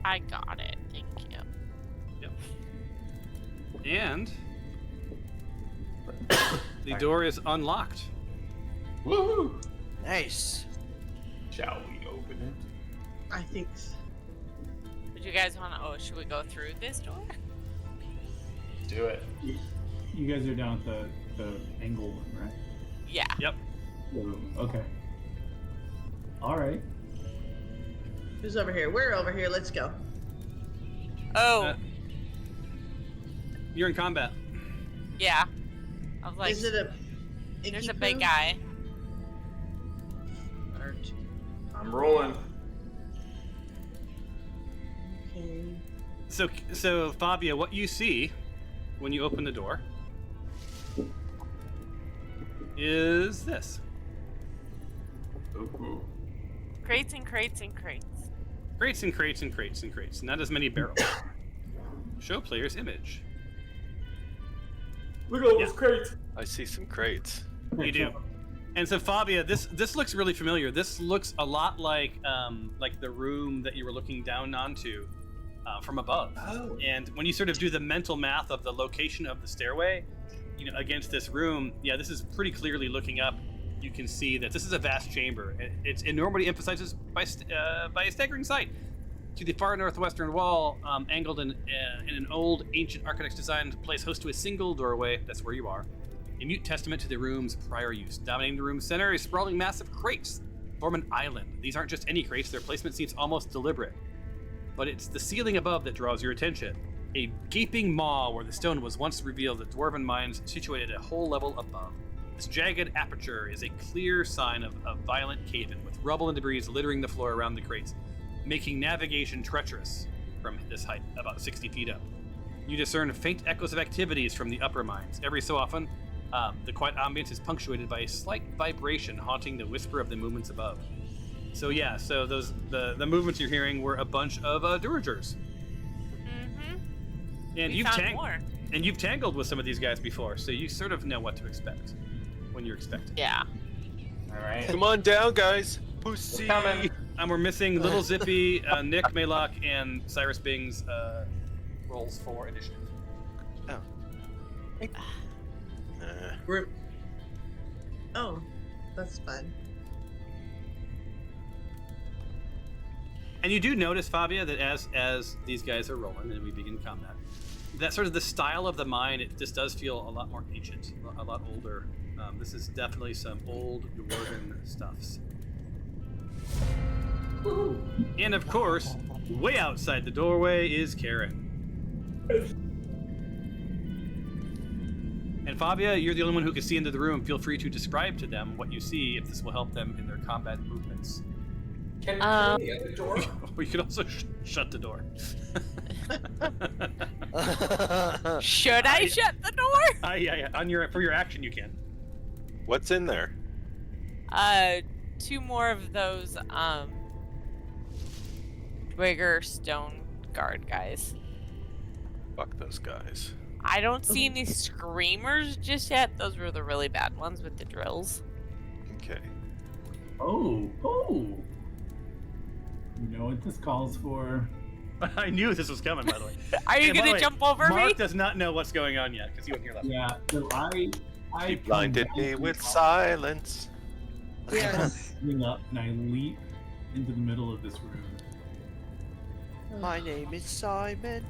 I got it. Thank you. Yep. And the door is unlocked. Woohoo! Nice. Shall we open it? I think. Would you guys want to? Oh, should we go through this door? Do it. You guys are down at the angle one, right? Yeah. Yep. Okay. All right. Who's over here? We're over here. Let's go. Oh. You're in combat. Yeah. I was like, Is it a? there's icky a big poo? guy. Art. I'm rolling. Okay. So Fabia, what you see when you open the door is this. Ooh. Crates and crates and crates. Crates and crates and crates and crates. Not as many barrels. Show player's image. Look at all those crates. I see some crates. You do. And so Fabia, this looks really familiar. This looks a lot like the room that you were looking down onto from above. Oh. And when you sort of do the mental math of the location of the stairway, against this room, yeah, this is pretty clearly looking up. You can see that this is a vast chamber. It's enormity emphasizes by a staggering sight. To the far northwestern wall, angled in an old, ancient architect's designed place host to a single doorway. That's where you are. A mute testament to the room's prior use. Dominating the room's center, a sprawling mass of crates form an island. These aren't just any crates. Their placement seems almost deliberate. But it's the ceiling above that draws your attention. A gaping maw where the stone was once revealed, the dwarven mines situated a whole level above. This jagged aperture is a clear sign of a violent cave-in, with rubble and debris littering the floor around the crates, making navigation treacherous from this height, about 60 feet up. You discern faint echoes of activities from the upper mines. Every so often, the quiet ambience is punctuated by a slight vibration haunting the whisper of the movements above. So yeah, so the movements you're hearing were a bunch of Duragers. And you've tangled with some of these guys before, so you sort of know what to expect when you're expecting. Yeah. All right. Come on down, guys. Pussy. We're coming. And we're missing Little Zippy, Nick, Maylock, and Cyrus Bing's rolls for initiative. We're. Oh, that's fun. And you do notice, Fabia, that as these guys are rolling and we begin combat, that sort of the style of the mine, it just does feel a lot more ancient, a lot older. This is definitely some old dwarven stuffs. And of course, way outside the doorway is Karen. And Fabia, you're the only one who can see into the room. Feel free to describe to them what you see, if this will help them in their combat movements. Can we open the door? Or you can also shut the door. Should I shut the door? Yeah. For your action, you can. What's in there? 2 more of those Dwigger stone guard guys. Fuck those guys. I don't see any screamers just yet. Those were the really bad ones with the drills. Okay. Oh. You know what this calls for? I knew this was coming, by the way. Are you And by the gonna way, jump over Mark me? does not know what's going on yet because he wasn't here last. Yeah. So I He blinded me with silence. Yes. Up and I leap into the middle of this room. My name is Simon.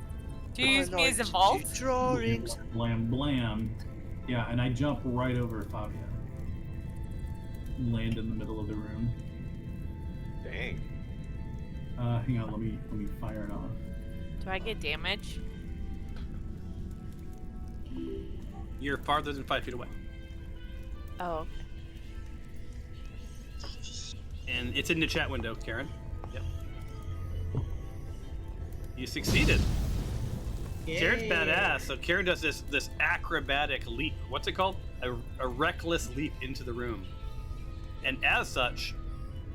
Do you use I me as a like to vault? do drawings. Blam blam. Yeah, and I jump right over Fabia. Land in the middle of the room. Dang. Hang on, let me fire it off. Do I get damage? You're farther than 5 feet away. Oh, And it's in the chat window, Karen. Yep. You succeeded. Karen's badass. So Karen does this acrobatic leap. What's it called? A reckless leap into the room. And as such,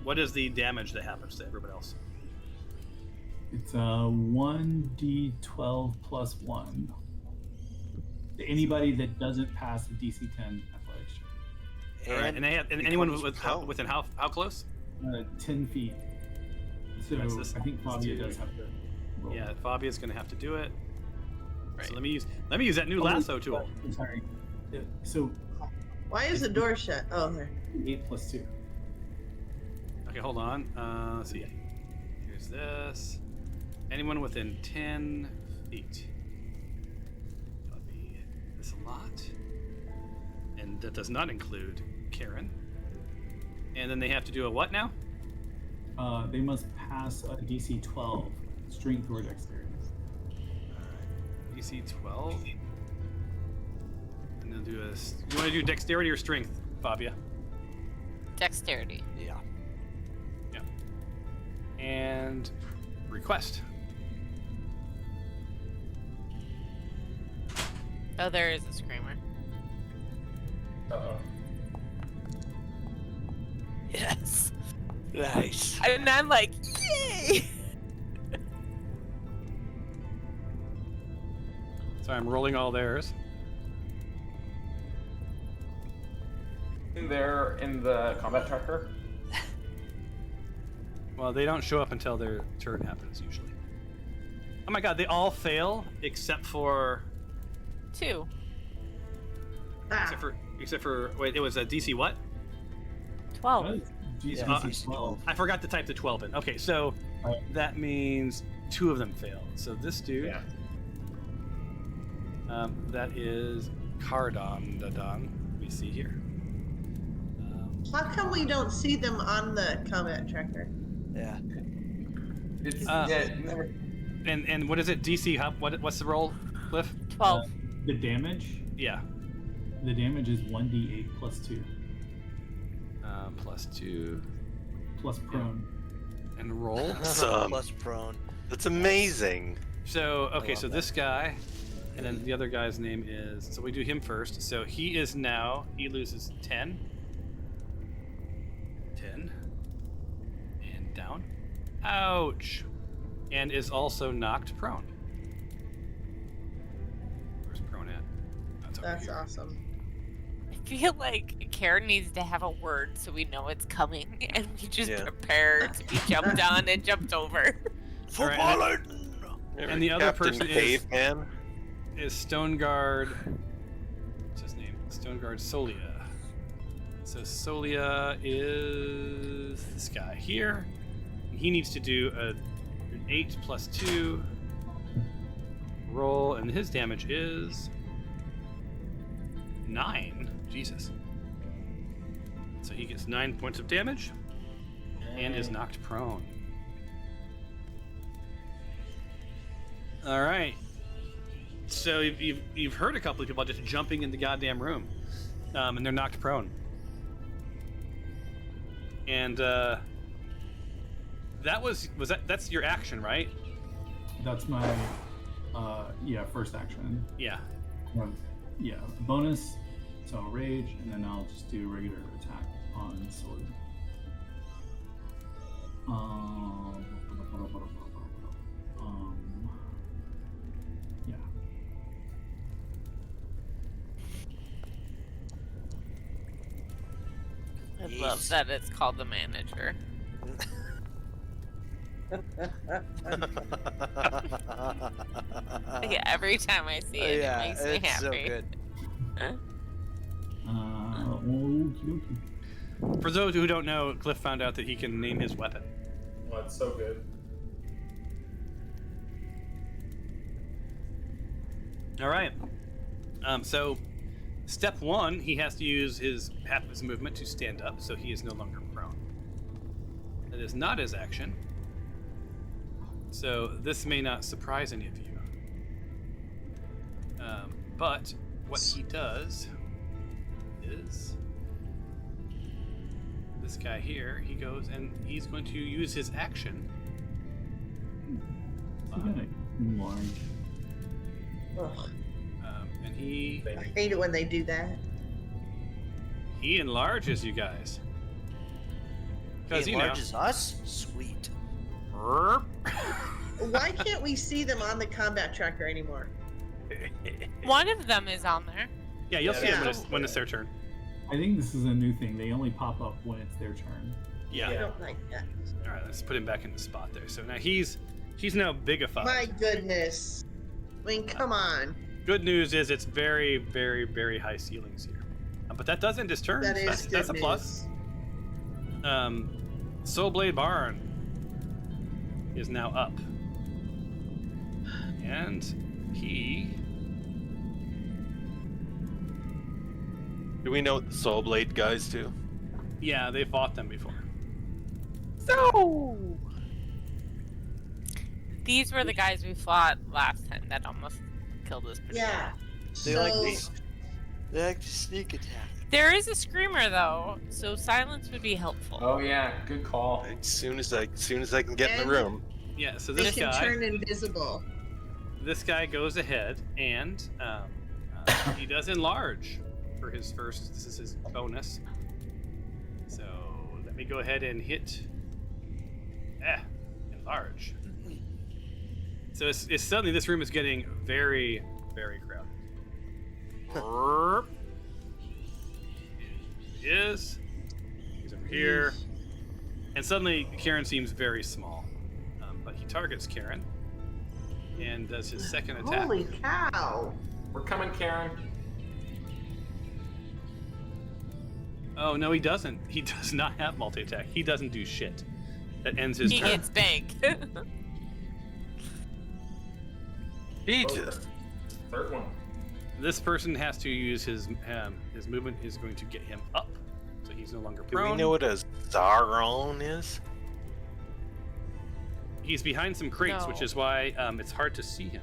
what is the damage that happens to everybody else? It's 1d12 plus 1. Anybody that doesn't pass a DC 10 athletics check. All right, and they have, and anyone within how close? 10 feet. So I think Fabia does have to roll. Yeah, Fabia's gonna have to do it. Right. So let me use that new lasso tool. I'm sorry. So Why is the door shut? Oh, there. 8 plus 2. Okay, hold on. Let's see. Here's this. Anyone within 10 feet. That'll be this a lot. And that does not include Karen. And then they have to do a what now? They must pass a DC 12 strength or dexterity. Alright. DC 12. And they'll do a. You want to do dexterity or strength, Fabia? dexterity. Yeah. Yeah. And request. Oh, there is a screamer. Uh-oh. Yes. Nice. And I'm like, yay! So I'm rolling all theirs. They're in the combat tracker. Well, they don't show up until their turn happens usually. Oh my god, they all fail except for 2. except for wait, it was a DC what? 12. DC 12. I forgot to type the 12 in. Okay, so that means 2 of them fail. So this dude, Yeah. that is Cardon. We see here. How come we don't see them on the combat tracker? Yeah. It's never... And what is it? DC Hub? What's the roll, Cliff? 12. The damage? Yeah. The damage is 1d8 plus 2. Plus 2. Plus prone. And roll. Awesome. Plus prone. That's amazing. So, okay, so this guy, and then the other guy's name is, so we do him first. So he loses 10. 10. And down. Ouch. And is also knocked prone. Where's prone at? Over That's here. awesome. I feel like Karen needs to have a word so we know it's coming and we just Yeah. prepare to be jumped on and jumped over. All right, and the other Captain person Caveman. is Stoneguard. What's his name? Stoneguard Solia. So Solia is this guy here. And he needs to do an 8 plus 2 roll, and his damage is 9. Jesus. So he gets 9 points of damage and is knocked prone. All right. So you've heard a couple of people just jumping in the goddamn room, and they're knocked prone. And that's your action, right? That's my first action. Yeah. Yeah, bonus. So I'll rage, and then I'll just do regular attack on sword. Yeah. I love that it's called the manager. Yeah, every time I see it, it makes me it's happy. so good. Okey-dokey. For those who don't know, Cliff found out that he can name his weapon. Oh, it's so good. All right. So, step 1, he has to use his half of his movement to stand up, so he is no longer prone. That is not his action. So this may not surprise any of you. But what he does is this guy here, he goes and he's going to use his action. Enlarge. Ugh, And he I hate it when they do that. enlarges you guys. Because He enlarges us? Sweet. Why can't we see them on the combat tracker anymore? One of them is on there. Yeah, you'll see Yeah. them when it's their turn. I think this is a new thing. They only pop up when it's their turn. Yeah. I don't like that. All right, let's put him back in the spot there. So now he's now bigified. My goodness. I mean, come on. Good news is it's very, very, very high ceilings here. But that does end his turn. That so is that's a good plus. Soulblade Barn is now up. And he... Do we know what the Soul Blade guys do? Yeah, they fought them before. So these were the guys we fought last time that almost killed us. Yeah. They So, like to sneak attack. There is a screamer though, so silence would be helpful. Oh yeah, good call. As soon as I can get in And- the room. Yeah, so they this can guy... turn invisible. This guy goes ahead and he does enlarge for his first. This is his bonus. So let me go ahead and hit. Enlarge. So it's suddenly this room is getting very, very crowded. He is. He's over here. And suddenly Karen seems very small. But he targets Karen. And does his second attack. Holy cow. We're coming, Karen. Oh, no, he doesn't. He does not have multi-attack. He doesn't do shit. That ends his He turn. gets big. He Oh, just... Third one. This person has to use his movement is going to get him up. So he's no longer Do prone. we know what a Zaron is? He's behind some crates, No. which is why it's hard to see him.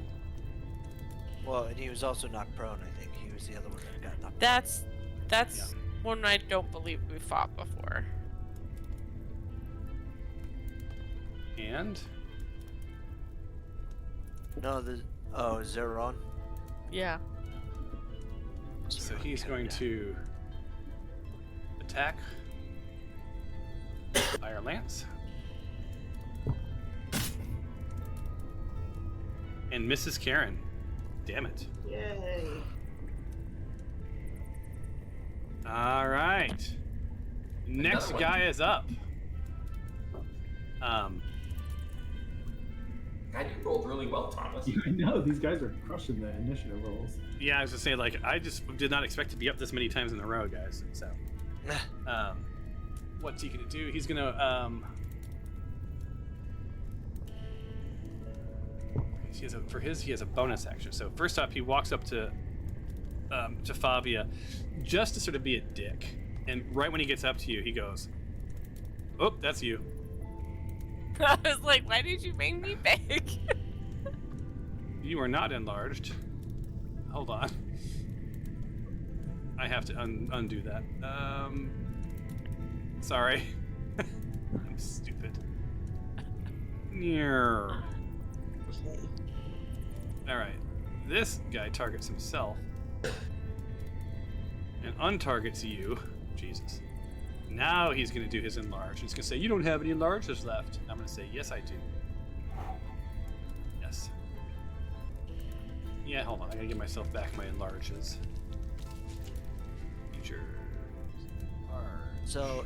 Well, and he was also knocked prone, I think. He was the other one that got knocked That's one I don't believe we fought before. And prone. No, Zeron. Yeah. so he's going to attack Fire Lance. And misses Karen. Damn it. Yay. All right. Next one. guy is up. God, you rolled really well, Thomas. Yeah, I know these guys are crushing the initiative rolls. Yeah, I was gonna say, like, I just did not expect to be up this many times in a row, guys. So, what's he gonna do? He's gonna he has a bonus action. So first off, he walks up to Favia, just to sort of be a dick. And right when he gets up to you, he goes, "Oh, that's you." I was like, why did you make me big? You are not enlarged. Hold on. I have to undo that. Sorry. I'm stupid. Alright. This guy targets himself. And untargets you. Jesus. Now he's going to do his enlarge. He's going to say, you don't have any enlarges left. I'm going to say, yes, I do. Yes. Yeah, hold on. I got to give myself back my enlarges. Features. Enlarge. So,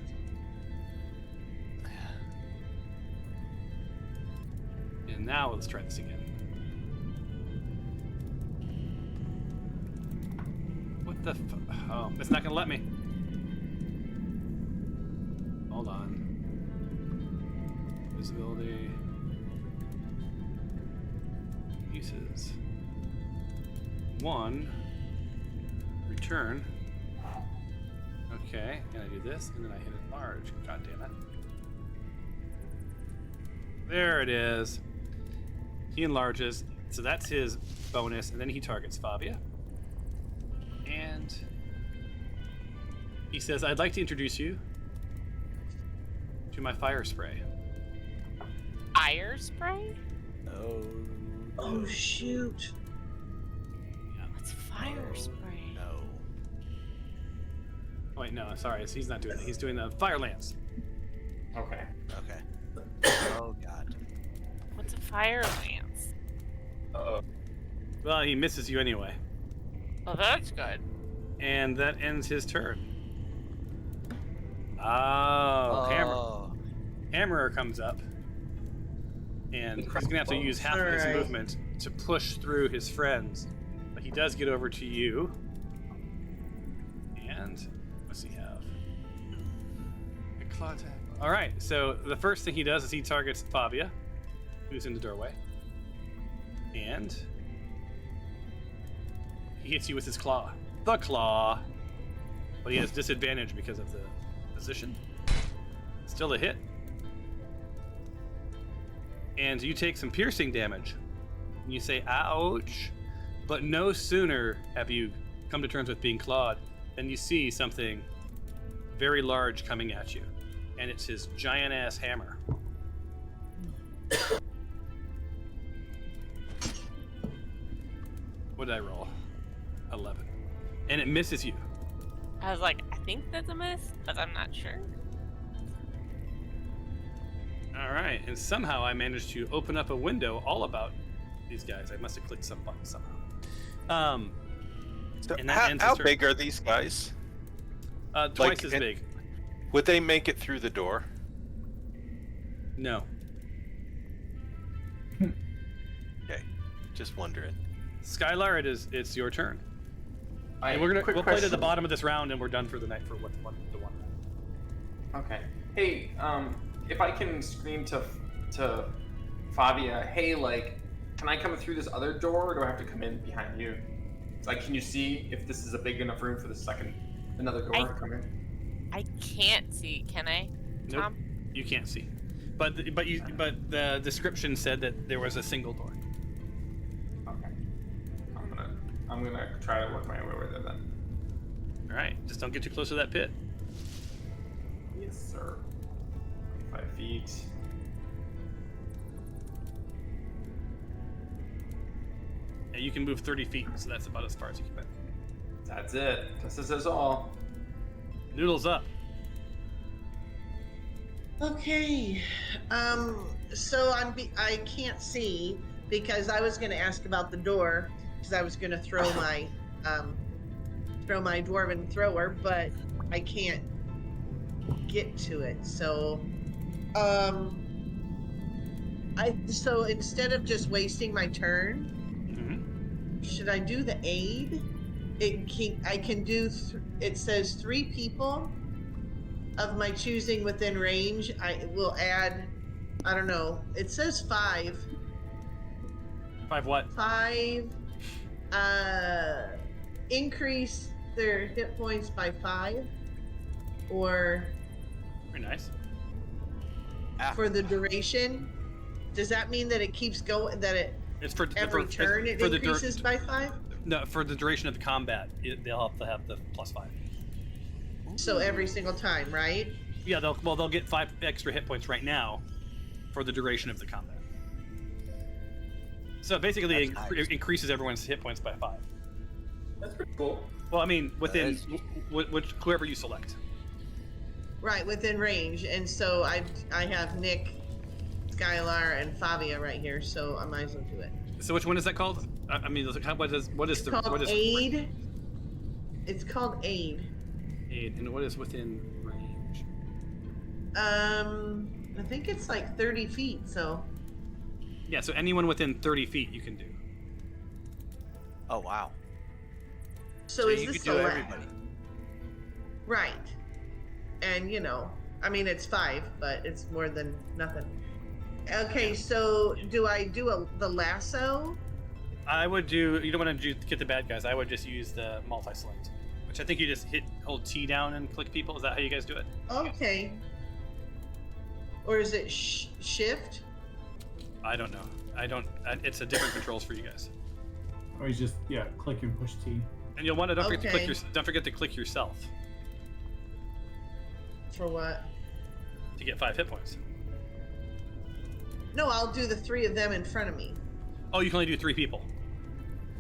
And now let's try this again. What the oh, it's not going to let me. Hold on. Visibility. Uses. 1. Return. Okay, and I do this, and then I hit it large. God damn it. There it is. He enlarges, so that's his bonus, and then he targets Fabia. And he says, I'd like to introduce you to my fire spray. Fire spray? Oh, shoot. What's fire spray? No. Oh, wait, no, sorry, he's not doing that. He's doing the fire lance. Okay. Oh god. What's a fire lance? Uh-oh. Well, he misses you anyway. Well, that's good. And that ends his turn. Oh, Hammerer comes up. And he's going to have to use half of his movement to push through his friends. But he does get over to you. And what's he have? A claw attack. All right, so the first thing he does is he targets Fabia, who's in the doorway. And he hits you with his claw. The claw. But he has disadvantage because of the position. Still a hit. And you take some piercing damage. And you say, ouch. But no sooner have you come to terms with being clawed than you see something very large coming at you. And it's his giant-ass hammer. What did I roll? 11. And it misses you. I was like, I think that's a miss, but I'm not sure. All right, and somehow I managed to open up a window all about these guys. I must have clicked some button somehow. So and that ends how his turn. big are these guys? Twice as big. Would they make it through the door? No. Okay, just wondering. Skylar, it's your turn. And we'll play to the bottom of this round, and we're done for the night for the one round. Okay. Hey, if I can scream to Fabia, hey, like, can I come through this other door, or do I have to come in behind you? It's like, can you see if this is a big enough room for another door to come in? I can't see, can I? Nope, Tom? you can't see. But the description said that there was a single door. Okay. I'm gonna try to work my way over there then. All right, just don't get too close to that pit. Yes, sir. 5 feet. And you can move 30 feet, so that's about as far as you can get. That's it. This is all. Noodles up. Okay. So I can't see because I was going to ask about the door because I was going to throw my dwarven thrower, but I can't get to it. So so instead of just wasting my turn, should I do the aid? I can do. It says 3 people of my choosing within range. I will add. I don't know. It says 5. 5 what? 5. Increase their hit points by 5, or Very nice. for the duration. Does that mean that it keeps going? That It's for every turn it increases by 5? No, for the duration of the combat, they'll have to have the +5. So every single time, right? Yeah, they'll get 5 extra hit points right now for the duration of the combat. So basically, it increases everyone's hit points by 5. That's pretty cool. Well, I mean, within whoever you select. Right, within range. And so I have Nick, Skylar, and Fabia right here, so I might as well do it. So which one is that called? I mean, what is aid? It's called aid. Aid, and what is within range? I think it's like 30 feet. So. Yeah, so anyone within 30 feet you can do. Oh wow. So is you this could do the everybody. Right. And I mean it's 5, but it's more than nothing. Okay, so do I do the lasso? I would do. You don't want to get the bad guys. I would just use the multi-select, which I think you just hold T down and click people. Is that how you guys do it? Okay. Or is it shift? I don't know. It's a different controls for you guys. Or he's just click and push T. And you'll want to don't forget to click yourself. For what? To get 5 hit points. No, I'll do the 3 of them in front of me. Oh, you can only do 3 people.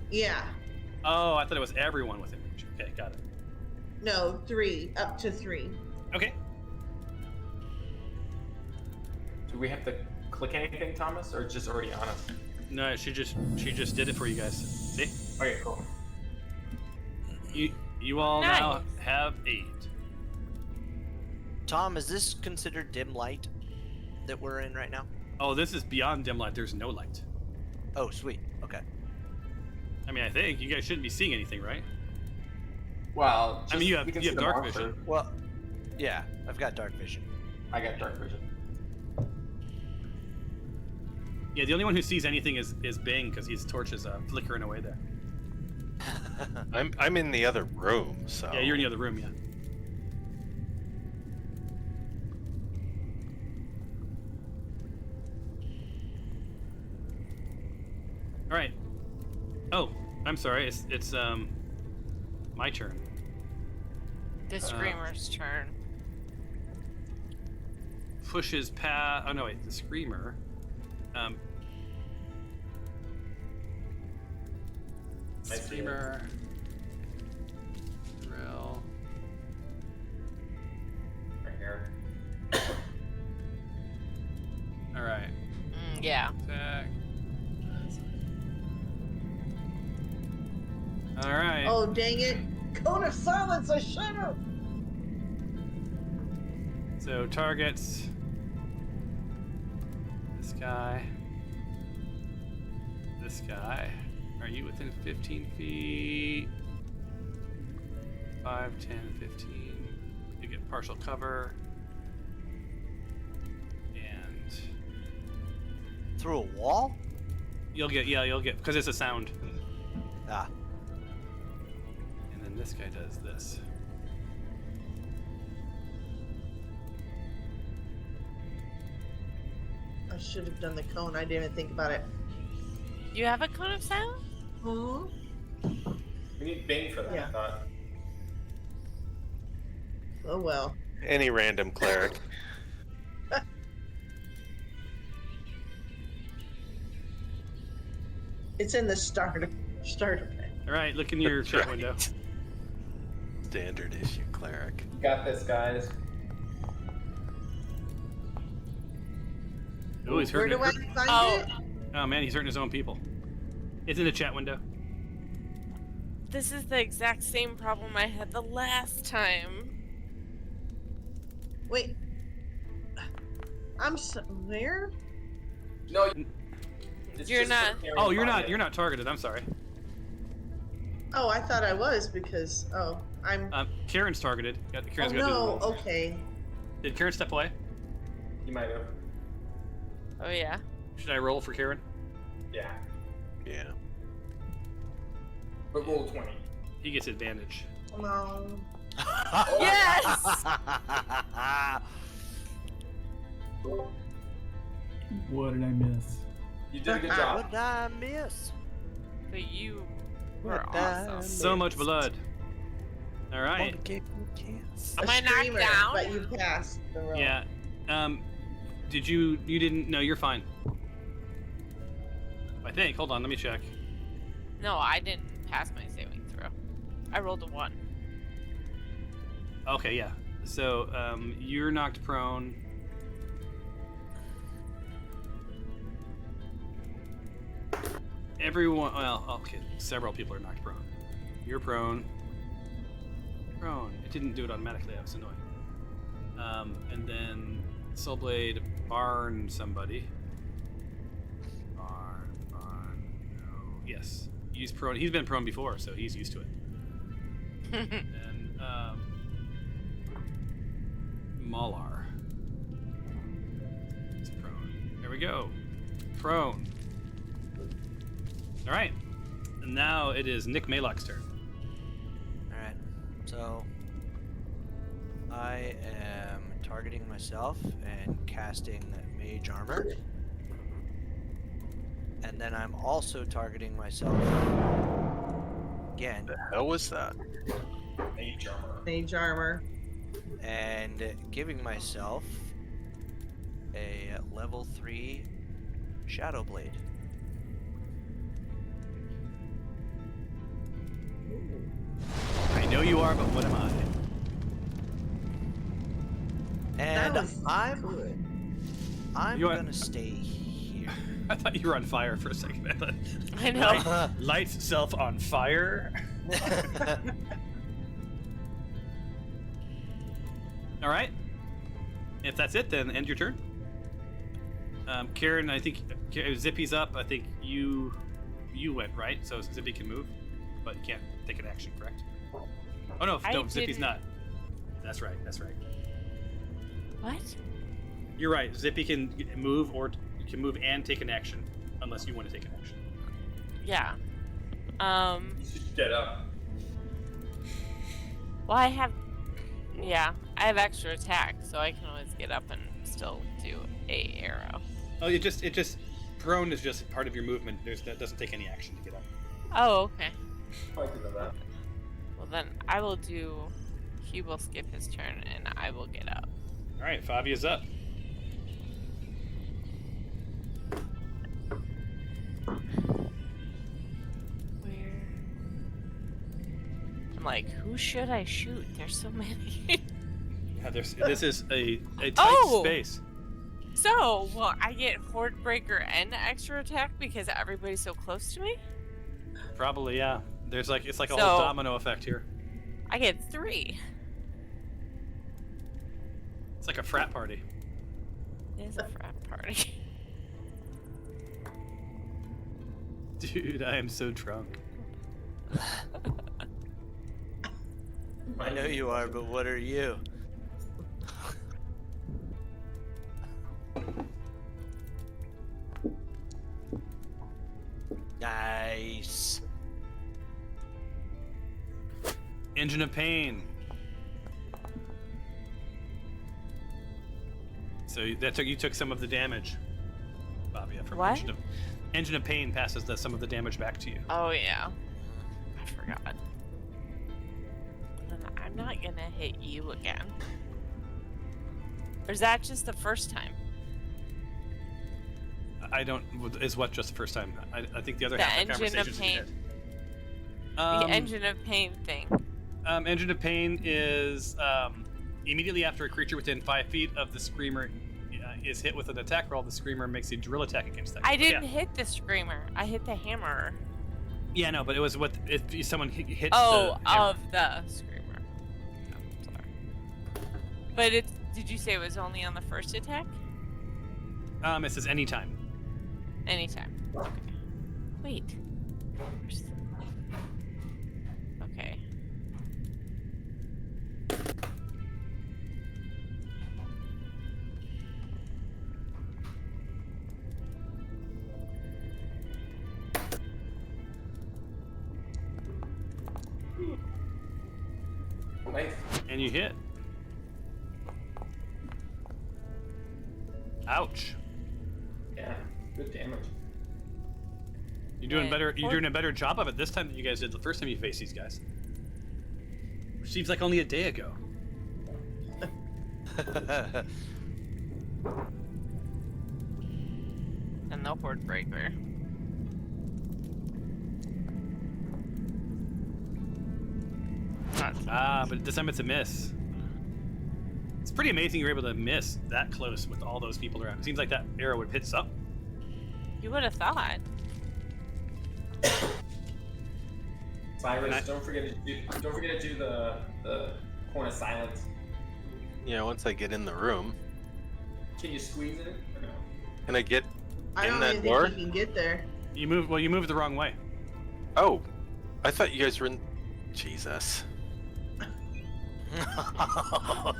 Yeah. Oh, I thought it was everyone within reach. Okay, got it. No, 3, up to 3. Okay. Do we have to click anything, Thomas, or just already on us? No, she just did it for you guys. See? Okay, cool. You all now have 8. Tom, is this considered dim light that we're in right now? Oh, this is beyond dim light. There's no light. Oh, sweet. Okay. I mean, I think you guys shouldn't be seeing anything, right? Well, I mean, you have dark vision. Well, yeah, I've got dark vision. I got dark vision. Yeah, the only one who sees anything is Bing because his torch is flickering away there. I'm in the other room, so. Yeah, you're in the other room, yeah. All right. Oh, I'm sorry. It's my turn. The screamer's turn. Pushes past. Oh no, wait. The screamer. Screamer. Drill. Right here. All right. Yeah. Attack. All right. Oh, dang it. Cone of silence, I shut up. So targets this guy. This guy. Are you within 15 feet? 5, 10, 15. You get partial cover. And Through a wall? you'll get, because it's a sound. Ah. And then this guy does this. I should have done the cone. I didn't even think about it. You have a cone of silence? Hmm? We need Bing for that, Yeah. I thought. Oh well. Any random cleric. It's in the starter pack. All right, look in your That's chat right. window. Standard issue cleric. You got this, guys. Oh, he's Where hurting. do I find it? Oh man, he's hurting his own people. It's in the chat window. This is the exact same problem I had the last time. Wait. I'm where? No, it's You're just not- for carrying Oh, you're fire. not. You're not targeted. I'm sorry. Oh, I thought I was because I'm. Karen's targeted. Karen's Oh gonna no. do Okay. Did Karen step away? You might have. Oh yeah. Should I roll for Karen? Yeah. Yeah. But roll 20. He gets advantage. No. Yes! What did I miss? You did a good What job. did I miss? But you were What did I awesome. So much blood. All right. Wanna give me a chance? Am A I knocked screamer, down? But you passed the roll. Yeah. Did you? You didn't? No, you're fine. I think. Hold on. Let me check. No, I didn't pass my saving throw. I rolled a 1. Okay. Yeah. So you're knocked prone. Everyone. Well, okay. Several people are knocked prone. You're prone. Prone. It didn't do it automatically. That was annoying. And then Soulblade barn somebody. Barn. No. Yes. He's prone. He's been prone before, so he's used to it. And Malar. It's prone. There we go. Prone. All right. Now it is Nick Maylock's turn. Alright, so I am targeting myself and casting Mage Armor. And then I'm also targeting myself again. The hell was that? Mage armor. Mage armor. And giving myself a level 3 Shadow Blade. I know you are, but what am I? And That was I'm good. You are- gonna stay here. I thought you were on fire for a second. I thought, I know. lights itself on fire. All right. If that's it, then end your turn. Karen, I think Zippy's up. I think you went right, so Zippy can move, but you can't take an action, correct? Oh no, Zippy's didn't- not. That's right. What? You're right. Zippy can move, or you can move and take an action, unless you want to take an action. Yeah. You should get up. Well, I have extra attack, so I can always get up and still do a arrow. Oh, it just prone is just part of your movement. That doesn't take any action to get up. Oh, okay. I can do that. Well, then I will do. He will skip his turn, and I will get up. All right, Fabia's up. Where? I'm like, who should I shoot? There's so many. Yeah, this is a tight Oh! space. So, well, I get Horde Breaker and extra attack because everybody's so close to me? Probably, yeah. It's like a So- whole domino effect here. I get 3. It's like a frat party. It is a frat party. Dude, I am so drunk. I know you are, but what are you? Nice. Engine of Pain. So you took some of the damage, Fabia, from What? Engine of Pain passes some of the damage back to you. Oh, yeah. I forgot. Then I'm not gonna hit you again. Or is that just the first time? I don't. Is what just the first time? I think the other The half of the Engine of conversation Pain. is The Engine of Pain thing. Engine of Pain is immediately after a creature within 5 feet of the Screamer is hit with an attack roll. The Screamer makes a drill attack against that. I didn't Yeah. hit the Screamer. I hit the hammer. Yeah, no, but it was if someone hits Oh, the hammer. of the Screamer. Oh, sorry. But did you say it was only on the first attack? It says anytime. Anytime. Okay. Wait. Okay. Nice. And you hit. Ouch. Yeah, good damage. You're doing And better. You're doing a better job of it this time than you guys did the first time you faced these guys. Which seems like only a day ago. And the Horde Breaker. But this time it's a miss. It's pretty amazing you're able to miss that close with all those people around. It seems like that arrow would hit something. You would have thought. Cyrus, don't forget to do the Horn of Silence. Yeah, once I get in the room, Can you squeeze it? Or no? can I get I in don't that even door? think you can get there. You moved the wrong way. Oh, I thought you guys were in. Jesus.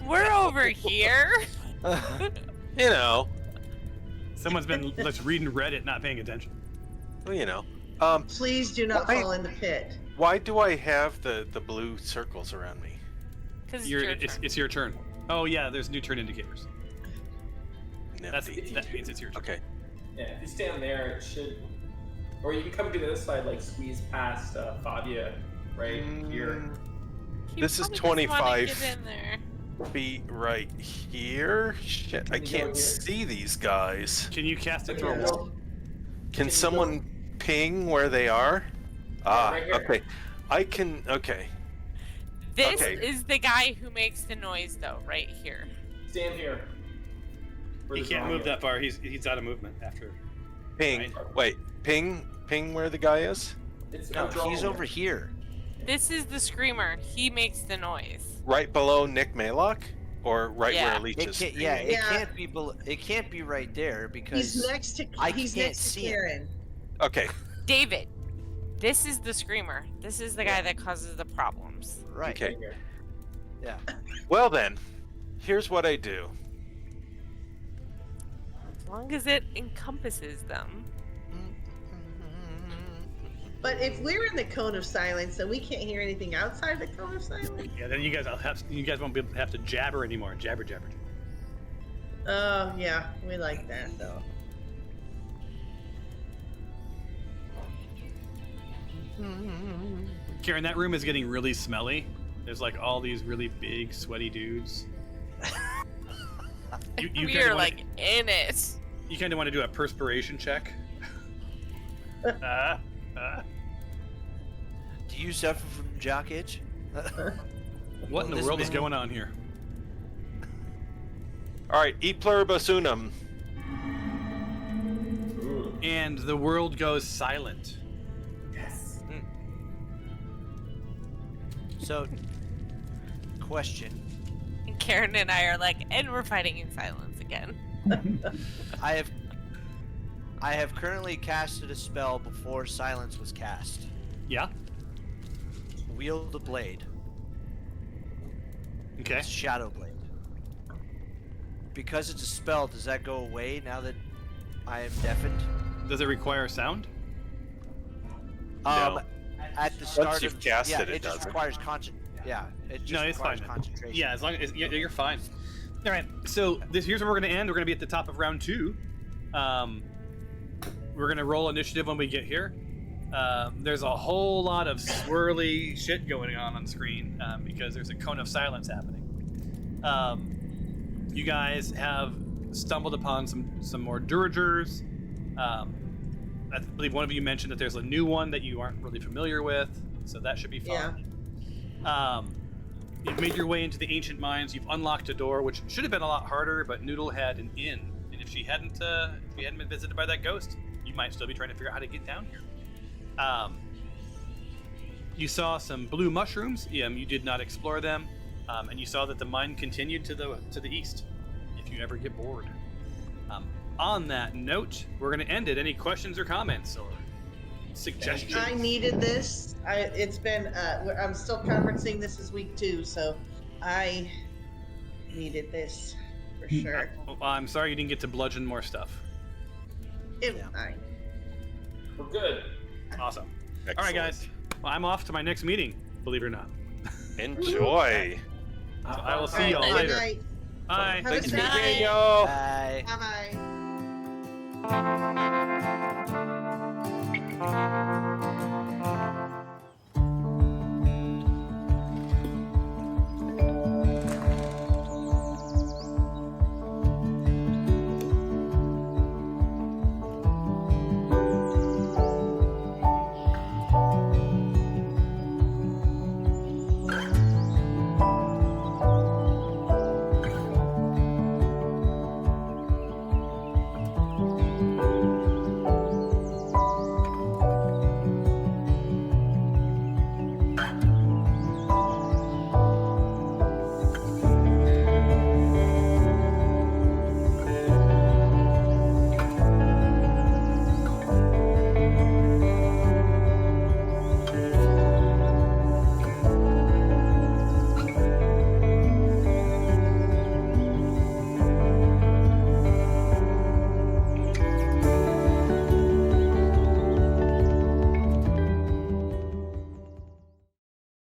We're over here. You know, Someone's been just reading Reddit, not paying attention. well, you know. Please do not fall in the pit. Why do I have the blue circles around me? Because it's your turn. Oh yeah, there's new turn indicators. No, That means it's your turn. Okay. Yeah, if you stand there, it should. Or you can come to the other side, like squeeze past Fabia right here. This is 25 feet right here. Shit, I can't see these guys. Can you cast it through a wall? Can someone ping where they are? Right here. Okay. I can. Okay. This is the guy who makes the noise, though, right here. Stand here. He can't move that far. He's out of movement after. Ping. Right? Wait. Ping where the guy is? No, he's over here. This is the screamer. He makes the noise. Right below Nick Maylock, or right where Leech is. It can't be. It can't be right there because He's next to. He's next to Karen. Okay. David, this is the screamer. This is the guy that causes the problems. Right. Okay. Yeah. Well then, here's what I do. As long as it encompasses them. But if we're in the cone of silence, then we can't hear anything outside the cone of silence. Yeah, then you guys won't be able to have to jabber anymore. Jabber. Oh yeah, we like that though. Karen, that room is getting really smelly. There's like all these really big, sweaty dudes. We are like in it. You kind of want to do a perspiration check. Do you suffer from jock itch? What in the world is going on here? All right, e pluribus unum. And the world goes silent. Yes. So, question. And Karen and I are like, and we're fighting in silence again. I have currently casted a spell before silence was cast. Yeah. Wield the blade. Okay. It's Shadow Blade. Because it's a spell, does that go away now that I am deafened? Does it require sound? No. At the start Once you've of casted it just doesn't. requires it just it's requires fine. concentration. Yeah, as long as you're fine. All right. So here's where we're gonna end. We're gonna be at the top of round 2. We're gonna roll initiative when we get here. There's a whole lot of swirly shit going on screen because there's a cone of silence happening. You guys have stumbled upon some more dirigers. I believe one of you mentioned that there's a new one that you aren't really familiar with, so that should be fun. Yeah. You've made your way into the ancient mines. You've unlocked a door, which should have been a lot harder, but Noodle had an inn, and if she hadn't been visited by that ghost, you might still be trying to figure out how to get down here. You saw some blue mushrooms. You did not explore them, and you saw that the mine continued to the east. If you ever get bored. On that note, we're going to end it. Any questions or comments or suggestions? I needed this. It's been. I'm still conferencing. This is week 2, so I needed this for sure. I'm sorry you didn't get to bludgeon more stuff. It was fine. We're good. Awesome. Excellent. All right, guys. Well, I'm off to my next meeting, believe it or not. Enjoy. So I will see y'all later. Night. Bye. Have a Thanks for great being night. y'all. Bye. Bye bye.